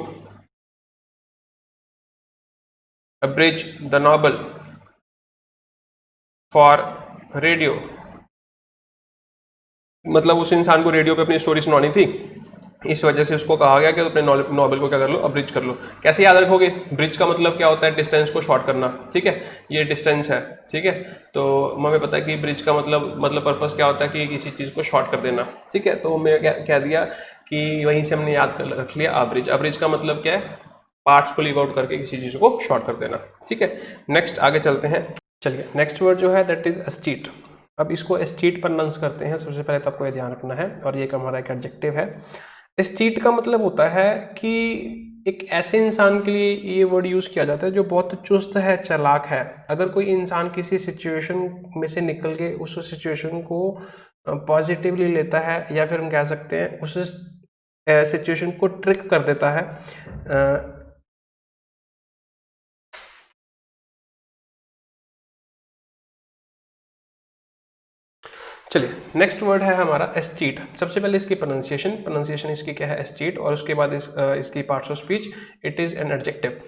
abridge the novel for radio, मतलब उस इंसान को रेडियो पे अपनी स्टोरी सुनानी थी, इस वजह से उसको कहा गया कि अपने नॉवल को क्या कर लो, अब्रिज कर लो। कैसे याद रखोगे, ब्रिज का मतलब क्या होता है, डिस्टेंस को शॉर्ट करना। ठीक है, ये डिस्टेंस है। ठीक है, तो हमें पता है कि ब्रिज का मतलब पर्पस क्या होता है कि किसी चीज़ को शॉर्ट कर देना। ठीक है, तो मैंने क्या कह दिया कि वहीं से हमने याद कर रख लिया अब्रिज। अब्रिज का मतलब क्या है, पार्ट्स को लीव आउट करके किसी चीज़ को शॉर्ट कर देना। ठीक है, नेक्स्ट आगे चलते हैं। चलिए, नेक्स्ट वर्ड जो है दैट इज एस्टीट। अब इसको एस्टीट प्रोनाउंस करते हैं। सबसे पहले तो आपको ये ध्यान रखना है, और ये एक हमारा एक एडजेक्टिव है। एस्टीट का मतलब होता है कि एक ऐसे इंसान के लिए ये वर्ड यूज़ किया जाता है जो बहुत चुस्त है, चालाक है। अगर कोई इंसान किसी सिचुएशन में से निकल के उस सिचुएशन को पॉजिटिवली लेता है, या फिर हम कह सकते हैं उस सिचुएशन को ट्रिक कर देता है। चलिए, नेक्स्ट वर्ड है हमारा एस्टीट। सबसे पहले इसकी प्रोनाउंसिएशन इसकी क्या है, एस्टीट, और उसके बाद इसकी parts of speech, it is an adjective.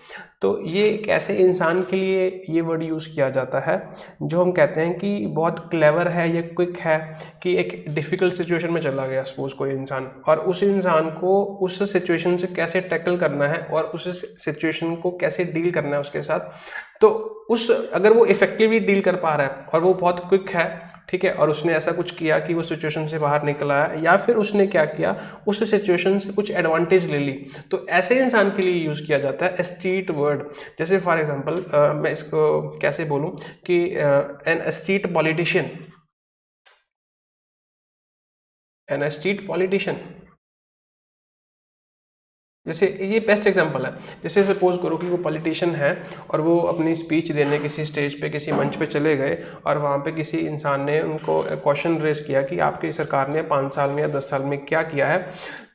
तो ये एक ऐसे इंसान के लिए ये वर्ड यूज़ किया जाता है जो हम कहते हैं कि बहुत क्लेवर है या क्विक है, कि एक डिफ़िकल्ट सिचुएशन में चला गया सपोज कोई इंसान, और उस इंसान को उस सिचुएशन से कैसे टैकल करना है और उस सिचुएशन को कैसे डील करना है उसके साथ। तो उस अगर वो इफेक्टिवली डील कर पा रहा है और वो बहुत क्विक है, ठीक है, और उसने ऐसा कुछ किया कि वो सिचुएशन से बाहर निकला है, या फिर उसने क्या किया, उस सिचुएशन से कुछ एडवांटेज ले ली, तो ऐसे इंसान के लिए यूज़ किया जाता है एस्टीट वर्ड। जैसे फॉर एग्जांपल मैं इसको कैसे बोलूँ कि एन एस्टीट पॉलिटिशियन, एन एस्टीट पॉलिटिशियन, जैसे ये बेस्ट एग्जांपल है। जैसे सपोज करो कि वो पॉलिटिशियन है और वो अपनी स्पीच देने किसी स्टेज पे, किसी मंच पे चले गए, और वहाँ पे किसी इंसान ने उनको क्वेश्चन रेज किया कि आपकी सरकार ने 5 साल में या 10 साल में क्या किया है।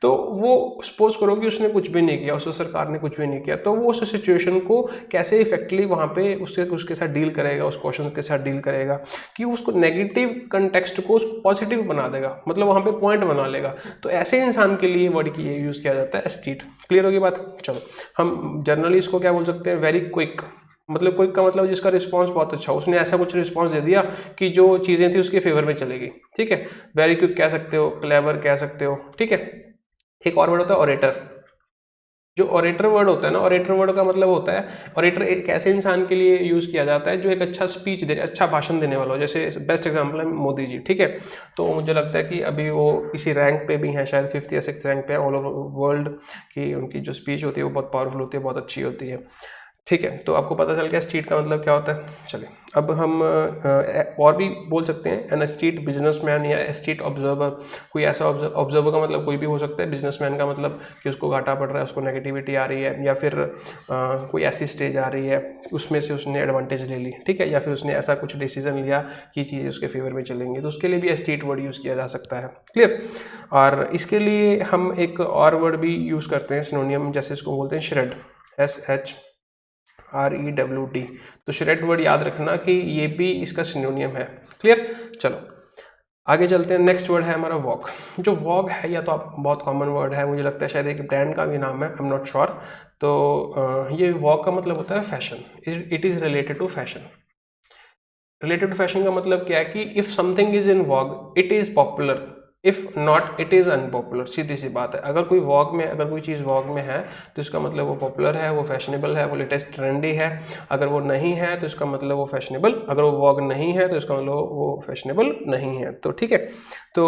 तो वो सपोज करो कि उसने कुछ भी नहीं किया, उस सरकार ने कुछ भी नहीं किया, तो वो उस सिचुएशन को कैसे इफेक्टिवली वहाँ पे उसके साथ डील करेगा, उस क्वेश्चन के साथ डील करेगा, कि उसको नेगेटिव कंटेक्स्ट को उसको पॉजिटिव बना देगा, मतलब वहाँ पे पॉइंट बना लेगा। तो ऐसे इंसान के लिए वर्ड की यूज़ किया जाता है एस्टीट। क्लियर होगी बात। चलो, हम जनरली इसको क्या बोल सकते हैं, वेरी क्विक। मतलब क्विक का मतलब जिसका रिस्पांस बहुत अच्छा हो, उसने ऐसा कुछ रिस्पांस दे दिया कि जो चीज़ें थी उसके फेवर में चलेगी। ठीक है, वेरी क्विक कह सकते हो, क्लेवर कह सकते हो। ठीक है, एक और वर्ड होता है ऑरेटर। जो ऑरेटर वर्ड होता है ना, ऑरेटर वर्ड का मतलब होता है, ऑरेटर एक ऐसे इंसान के लिए यूज़ किया जाता है जो एक अच्छा स्पीच दे, अच्छा भाषण देने वाला हो। जैसे बेस्ट एग्जांपल है मोदी जी। ठीक है, तो मुझे लगता है कि अभी वो इसी रैंक पे भी हैं, शायद 5th या 6th रैंक पे हैं ऑल ओवर वर्ल्ड, की उनकी जो स्पीच होती है वो बहुत पावरफुल होती है, बहुत अच्छी होती है। ठीक है, तो आपको पता चल गया स्ट्रीट का मतलब क्या होता है। चलिए, अब हम और भी बोल सकते हैं, एन स्ट्रीट बिजनेसमैन या स्ट्रीट ऑब्जर्वर। कोई ऐसा ऑब्जर्वर का मतलब कोई भी हो सकता है, बिजनेसमैन का मतलब कि उसको घाटा पड़ रहा है, उसको नेगेटिविटी आ रही है, या फिर कोई ऐसी स्टेज आ रही है उसमें से उसने एडवांटेज ले ली। ठीक है, या फिर उसने ऐसा कुछ डिसीजन लिया कि चीज़ें उसके फेवर में चलेंगी, तो उसके लिए भी स्ट्रीट वर्ड यूज़ किया जा सकता है। क्लियर। और इसके लिए हम एक और वर्ड भी यूज़ करते हैं सिनोनियम, जैसे इसको बोलते हैं श्रेड, SHREWD। तो श्रेड वर्ड याद रखना कि ये भी इसका सिनोनियम है। क्लियर। चलो आगे चलते हैं। नेक्स्ट वर्ड है हमारा वॉक। जो वॉक है, या तो आप बहुत कॉमन वर्ड है, मुझे लगता है शायद एक ब्रांड का भी नाम है, आई एम नॉट श्योर। तो ये वॉक का मतलब होता है fashion. It is related to fashion. Related to fashion का मतलब क्या है कि if something is in vogue, it is popular, if not it is unpopular, सीधी सी बात है। अगर कोई वॉग में, अगर कोई चीज़ वॉग में है तो इसका मतलब वो पॉपुलर है, वो फैशनेबल है, वो लेटेस्ट ट्रेंडी है। अगर वो नहीं है तो इसका मतलब वो फैशनेबल, अगर वो वॉग नहीं है तो इसका मतलब वो फैशनेबल नहीं है। तो ठीक है, तो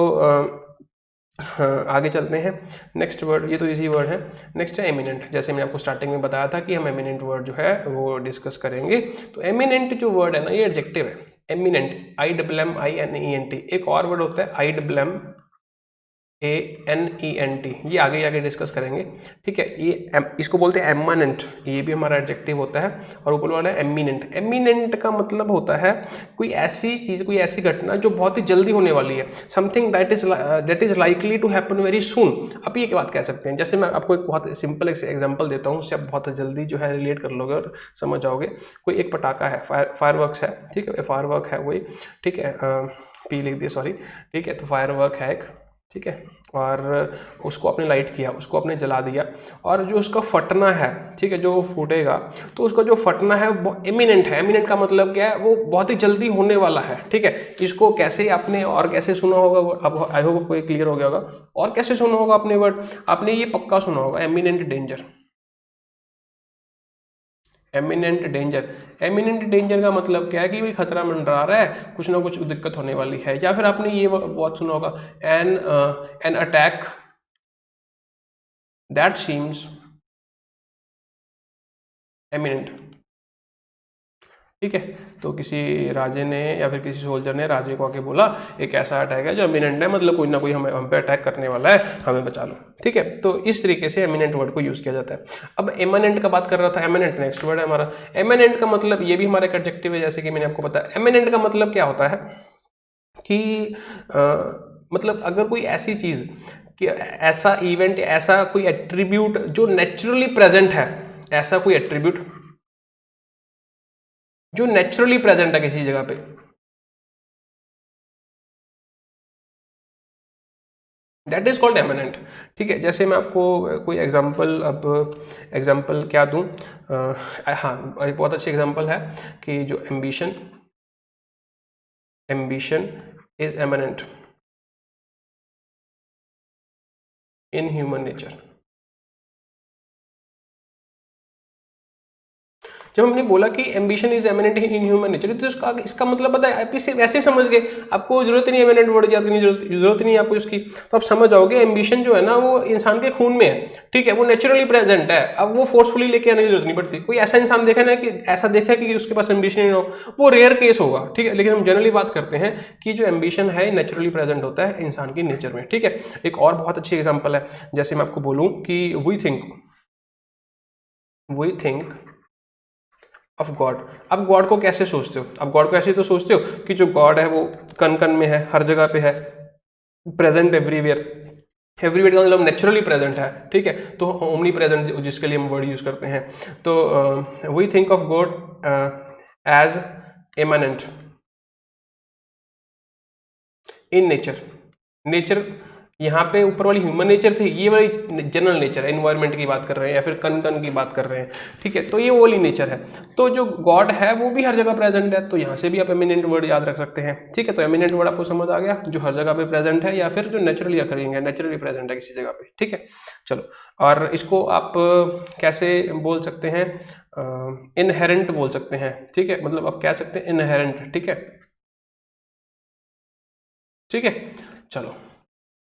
हाँ, आगे चलते हैं। नेक्स्ट वर्ड, ये तो इजी वर्ड है। नेक्स्ट है एमिनेंट। जैसे मैंने आपको स्टार्टिंग में बताया था कि हम एमिनेंट वर्ड जो है वो डिस्कस करेंगे। तो एमिनेंट जो वर्ड है ना, ये एडजेक्टिव है। Eminent, IMMINENT। एक और वर्ड होता है IMMANENT, ये आगे आगे डिस्कस करेंगे। ठीक है, ये इसको बोलते हैं एमनेंट, ये भी हमारा एडजेक्टिव होता है। और ऊपर वाला है एमिनेंट। एमिनेंट का मतलब होता है कोई ऐसी चीज़, कोई ऐसी घटना जो बहुत ही जल्दी होने वाली है। Something that is likely to happen very soon. आप ये क्या बात कह सकते हैं, जैसे मैं आपको एक बहुत सिंपल एग्जाम्पल देता हूँ, उससे आप बहुत जल्दी जो है रिलेट कर लोगे और समझ जाओगे। कोई एक पटाखा है, फायरवर्क्स है, ठीक है, फायरवर्क है वही, ठीक है, पी लिख दिया, सॉरी, ठीक है। तो फायरवर्क है एक, ठीक है, और उसको आपने लाइट किया, उसको आपने जला दिया, और जो उसका फटना है, ठीक है, जो फूटेगा, तो उसका जो फटना है वो एमिनेंट है। एमिनेंट का मतलब क्या है, वो बहुत ही जल्दी होने वाला है। ठीक है, इसको कैसे आपने और कैसे सुना होगा, अब आई होप आपको क्लियर हो गया होगा। और कैसे सुना होगा आपने वर्ड, आपने ये पक्का सुना होगा, eminent danger. Eminent danger, eminent danger का मतलब क्या है कि भाई खतरा मंडरा रहा है, कुछ ना कुछ दिक्कत होने वाली है। या फिर आपने ये बहुत सुना होगा, an attack that seems eminent. ठीक है, तो किसी राजे ने या फिर किसी सोल्जर ने राजे को आके बोला एक ऐसा अटैक है जो एमिनेंट है, मतलब कोई ना कोई हम पे अटैक करने वाला है, हमें बचा लो। ठीक है, तो इस तरीके से एमिनेंट वर्ड को यूज किया जाता है। अब एमिनेंट का बात कर रहा था, एमिनेंट नेक्स्ट वर्ड है हमारा। एमिनेंट का मतलब ये भी हमारा एक एडजेक्टिव है, जैसे कि मैंने आपको बताया। एमिनेंट का मतलब क्या होता है कि मतलब अगर कोई ऐसी चीज कि ऐसा इवेंट, ऐसा कोई एट्रीब्यूट जो नेचुरली प्रेजेंट है, ऐसा कोई एट्रीब्यूट जो नेचुरली प्रेजेंट है किसी जगह पे, दैट इज कॉल्ड एमिनेंट। ठीक है, जैसे मैं आपको कोई एग्जांपल, अब एग्जांपल क्या दूं, हाँ, एक बहुत अच्छी एग्जांपल है कि जो ambition, ambition is eminent in human nature. जब हमने बोला कि ambition is eminent in human nature, तो इसका मतलब पता है, आप इसे वैसे समझ गए, आपको जरूरत नहीं एमिनेंट वर्ड याद करने की, जरूरत नहीं है आपको इसकी। तो आप समझ जाओगे एम्बिशन जो है ना वो इंसान के खून में है। ठीक है, वो नेचुरली प्रेजेंट है, अब वो फोर्सफुली लेके आने की जरूरत नहीं पड़ती। कोई ऐसा इंसान देखा ना कि ऐसा देखा कि उसके पास एम्बिशन नहीं हो, वो रेयर केस होगा। ठीक है, लेकिन हम जनरली बात करते हैं कि जो एम्बिशन है नेचुरली प्रेजेंट होता है इंसान की नेचर में। ठीक है, एक और बहुत अच्छी एग्जाम्पल है, जैसे मैं आपको बोलूँ कि वी थिंक ऑफ गॉड। अब गॉड को कैसे सोचते हो, अब गॉड को ऐसे तो सोचते हो कि जो गॉड है वो कन कन में है, हर जगह पे है, प्रेजेंट एवरीवेयर। एवरीवेयर का मतलब नेचुरली प्रेजेंट है। ठीक है, तो ओमनी प्रेजेंट जिसके लिए हम वर्ड यूज करते हैं। तो we think of God as immanent in nature. Nature यहाँ पे ऊपर वाली ह्यूमन नेचर थी, ये वाली जनरल नेचर है, एनवायरनमेंट की बात कर रहे हैं या फिर कन कन की बात कर रहे हैं। ठीक है, तो ये वो वाली नेचर है। तो जो गॉड है वो भी हर जगह प्रेजेंट है, तो यहाँ से भी आप एमिनेंट वर्ड याद रख सकते हैं। ठीक है, तो एमिनेंट वर्ड आपको समझ आ गया, जो हर जगह पे प्रेजेंट है या फिर जो नेचुरली अकरिंग है, नेचुरली प्रेजेंट है किसी जगह पे। ठीक है, चलो, और इसको आप कैसे बोल सकते हैं, इनहेरेंट बोल सकते हैं। ठीक है, मतलब आप कह सकते हैं इनहेरेंट। ठीक है, ठीक है, चलो,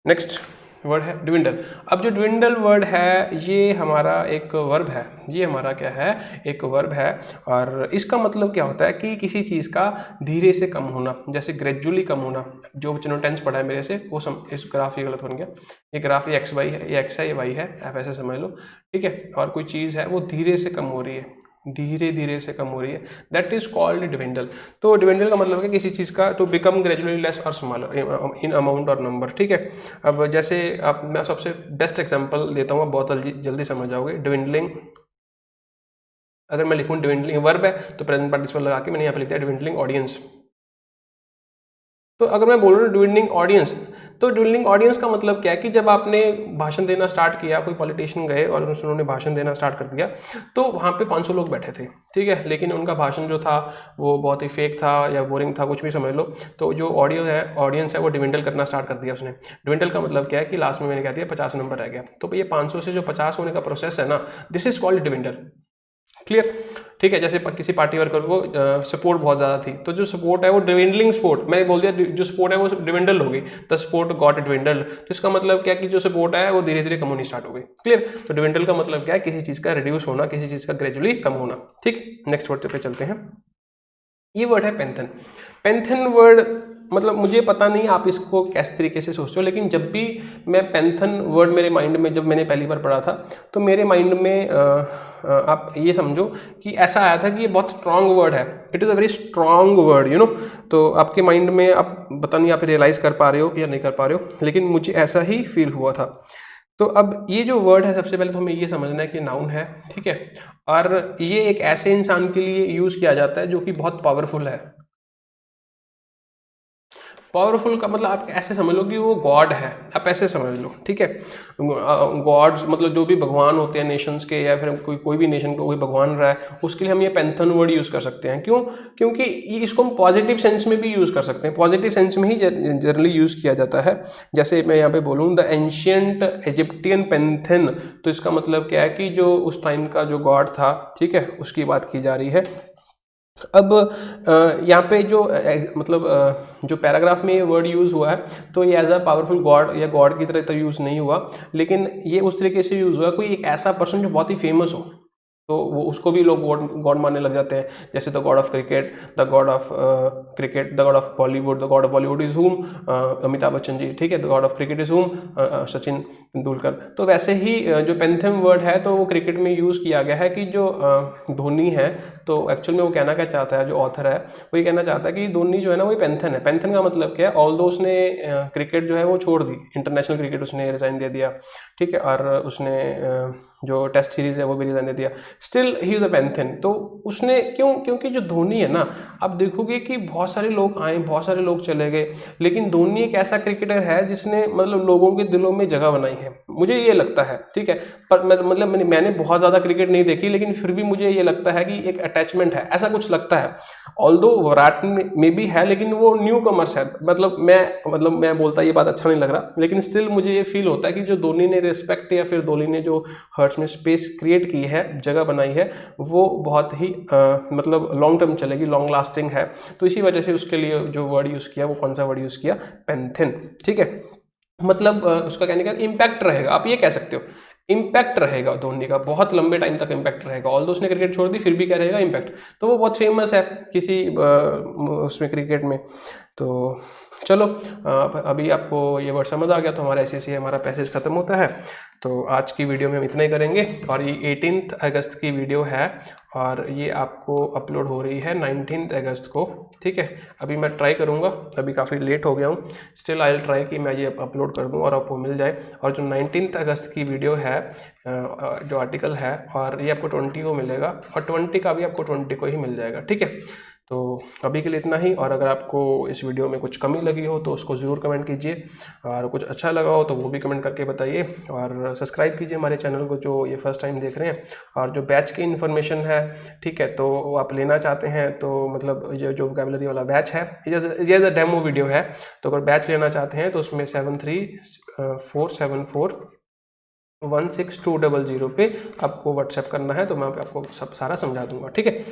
नेक्स्ट वर्ड है ड्विंडल। अब जो ड्विंडल वर्ड है ये हमारा एक वर्ब है, ये हमारा क्या है, एक वर्ब है। और इसका मतलब क्या होता है कि किसी चीज़ का धीरे से कम होना, जैसे ग्रेजुअली कम होना। जो बच्चों ने टेंस पढ़ा है मेरे से वो इस ग्राफ ये गलत बन गया, ये ग्राफ ये एक्स वाई है, ये एक्स है, ये वाई है, आप ऐसे समझ लो। ठीक है, और कोई चीज़ है वो धीरे से कम हो रही है, धीरे धीरे से कम हो रही है, दैट इज कॉल्ड डिविंडल। तो डिविंडल का मतलब है किसी चीज़ का टू बिकम ग्रेजुअली लेस और स्मॉलर इन अमाउंट और नंबर। ठीक है, अब जैसे आप, मैं सबसे बेस्ट एग्जांपल देता हूँ, आप बहुत जल्दी समझ जाओगे। डिविंडलिंग, अगर मैं लिखूँ डिविंडलिंग वर्ब है तो प्रेजेंट पार्टिसिपल लगा के मैंने यहाँ पे लिख दिया डिविंडलिंग ऑडियंस। तो अगर मैं बोल रहा हूँ डिविंडलिंग ऑडियंस, तो ड्विलिंग ऑडियंस का मतलब क्या है कि जब आपने भाषण देना स्टार्ट किया, कोई पॉलिटिशियन गए और उन्होंने भाषण देना स्टार्ट कर दिया, तो वहाँ पे 500 लोग बैठे थे, ठीक है, लेकिन उनका भाषण जो था वो बहुत ही फेक था या बोरिंग था, कुछ भी समझ लो। तो जो ऑडियंस है वो डिविंडल करना स्टार्ट कर दिया उसने। डिविंडल का मतलब क्या है कि लास्ट में मैंने कहा दिया 50 नंबर रह गया, तो ये 500 से जो 50 होने का प्रोसेस है ना, दिस इज कॉल्ड डिविंडल। क्लियर, ठीक है। जैसे किसी पार्टी वर्कर को सपोर्ट बहुत ज़्यादा थी, तो जो सपोर्ट है वो डिविंडलिंग सपोर्ट, मैंने बोल दिया जो सपोर्ट है वो डिविंडल हो गई, द सपोर्ट गॉट डिविंडल। तो इसका मतलब क्या कि जो सपोर्ट है वो धीरे धीरे कम होनी स्टार्ट हो गई। क्लियर, तो डिविंडल का मतलब क्या है, किसी चीज़ का रिड्यूस होना, किसी चीज़ का ग्रेजुअली कम होना। ठीक, नेक्स्ट वर्ड पे चलते हैं। ये वर्ड है पेंथन। पेंथन वर्ड मतलब मुझे पता नहीं आप इसको किस तरीके से सोचते हो, लेकिन जब भी मैं पेंथन वर्ड मेरे माइंड में, जब मैंने पहली बार पढ़ा था, तो मेरे माइंड में आप ये समझो कि ऐसा आया था कि ये बहुत स्ट्रांग वर्ड है, it is a very strong word, you know. तो आपके माइंड में आप पता नहीं आप रियलाइज़ कर पा रहे हो या नहीं कर पा रहे हो, लेकिन मुझे ऐसा ही फील हुआ था। तो अब ये जो वर्ड है, सबसे पहले तो हमें ये समझना है कि नाउन है, ठीक है, और ये एक ऐसे इंसान के लिए यूज़ किया जाता है जो कि बहुत पावरफुल है। पावरफुल का मतलब आप ऐसे समझ लो कि वो गॉड है, आप ऐसे समझ लो, ठीक है। गॉड्स मतलब जो भी भगवान होते हैं नेशंस के, या फिर कोई भी नेशन को कोई भगवान रहा है, उसके लिए हम ये पेंथन वर्ड यूज़ कर सकते हैं। क्यों? क्योंकि इसको हम पॉजिटिव सेंस में भी यूज़ कर सकते हैं, पॉजिटिव सेंस में ही जनरली यूज़ किया जाता है। जैसे मैं यहाँ पे बोलूँ द एंशियंट इजिप्टियन पेंथन, तो इसका मतलब क्या है कि जो उस टाइम का जो गॉड था, ठीक है, उसकी बात की जा रही है। अब यहाँ पे जो मतलब जो पैराग्राफ में ये वर्ड यूज़ हुआ है, तो ये एज अ पावरफुल गॉड या गॉड की तरह तो यूज़ नहीं हुआ, लेकिन ये उस तरीके से यूज़ हुआ कोई एक ऐसा पर्सन जो बहुत ही फेमस हो, तो वो उसको भी लोग गॉड मानने लग जाते हैं। जैसे the God of cricket, the God of cricket, the God of Bollywood, the God of Bollywood is हुम अमिताभ बच्चन जी, ठीक है, the God of cricket is हुम सचिन तेंदुलकर। तो वैसे ही जो पेंथन वर्ड है, तो वो क्रिकेट में यूज़ किया गया है कि जो धोनी है, तो एक्चुअल में वो कहना क्या चाहता है, जो ऑथर है वो ये कहना चाहता है कि धोनी जो है ना वो पेंथन है। पेंथन का मतलब क्या है, ऑल्दो उसने क्रिकेट जो है वो छोड़ दी, इंटरनेशनल क्रिकेट उसने रिजाइन दे दिया, ठीक है, और उसने जो टेस्ट सीरीज है वो भी रिजाइन दे दिया, स्टिल ही इज अ पेंथन। तो उसने क्योंकि जो धोनी है ना, आप देखोगे कि बहुत सारे लोग आए, बहुत सारे लोग चले गए, लेकिन धोनी एक ऐसा क्रिकेटर है जिसने मतलब लोगों के दिलों में जगह बनाई है, मुझे ये लगता है, ठीक है। पर मतलब मैंने बहुत ज़्यादा क्रिकेट नहीं देखी, लेकिन फिर भी मुझे ये लगता है कि एक अटैचमेंट है, ऐसा कुछ लगता है। ऑल्दो विराट में भी है, लेकिन वो न्यू कमर्स है, मतलब मैं बोलता ये बात अच्छा नहीं लग रहा, लेकिन स्टिल मुझे ये फील होता है कि जो धोनी ने रिस्पेक्ट या फिर धोनी ने जो हर्ट्स में स्पेस क्रिएट की है, जगह बनाई है, वो बहुत ही मतलब लॉन्ग टर्म चलेगी, लॉन्ग लास्टिंग है। तो इसी वजह से उसके लिए जो वर्ड यूज़ किया, वो कौन सा वर्ड यूज़ किया, पेंथन, ठीक है। मतलब उसका कहने का इम्पैक्ट रहेगा, आप ये कह सकते हो, इम्पैक्ट रहेगा धोनी का, बहुत लंबे टाइम तक इम्पैक्ट रहेगा। ऑल्दो उसने क्रिकेट छोड़ दी, फिर भी क्या रहेगा, इम्पैक्ट। तो वो बहुत फेमस है किसी उसमें क्रिकेट में। तो चलो अभी आपको ये वर्ड समझ आ गया, तो हमारा ऐसे हमारा पैसेज खत्म होता है। तो आज की वीडियो में हम इतना ही करेंगे, और ये 18 अगस्त की वीडियो है, और ये आपको अपलोड हो रही है 19 अगस्त को, ठीक है। अभी मैं ट्राई करूँगा, अभी काफ़ी लेट हो गया हूँ, स्टिल आई विल ट्राई कि मैं ये अपलोड कर दूँ और आपको मिल जाए। और जो 19 अगस्त की वीडियो है, जो आर्टिकल है, और ये आपको 20 को मिलेगा, और 20 का भी आपको 20 को ही मिल जाएगा, ठीक है। तो अभी के लिए इतना ही, और अगर आपको इस वीडियो में कुछ कमी लगी हो तो उसको ज़रूर कमेंट कीजिए, और कुछ अच्छा लगा हो तो वो भी कमेंट करके बताइए, और सब्सक्राइब कीजिए हमारे चैनल को जो ये फर्स्ट टाइम देख रहे हैं। और जो बैच की इन्फॉर्मेशन है, ठीक है, तो आप लेना चाहते हैं, तो मतलब ये जो वोकैबुलरी वाला बैच है, ये डेमो वीडियो है, तो अगर बैच लेना चाहते हैं तो उसमें 7347416200 पे आपको व्हाट्सएप करना है, तो मैं आपको सब सारा समझा दूंगा, ठीक है।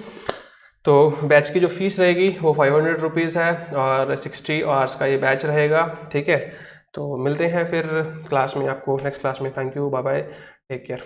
तो बैच की जो फीस रहेगी वो 500 रुपीज़ है, और 60 आवर्स का ये बैच रहेगा, ठीक है। तो मिलते हैं फिर क्लास में, आपको नेक्स्ट क्लास में। Thank you, bye bye, take care.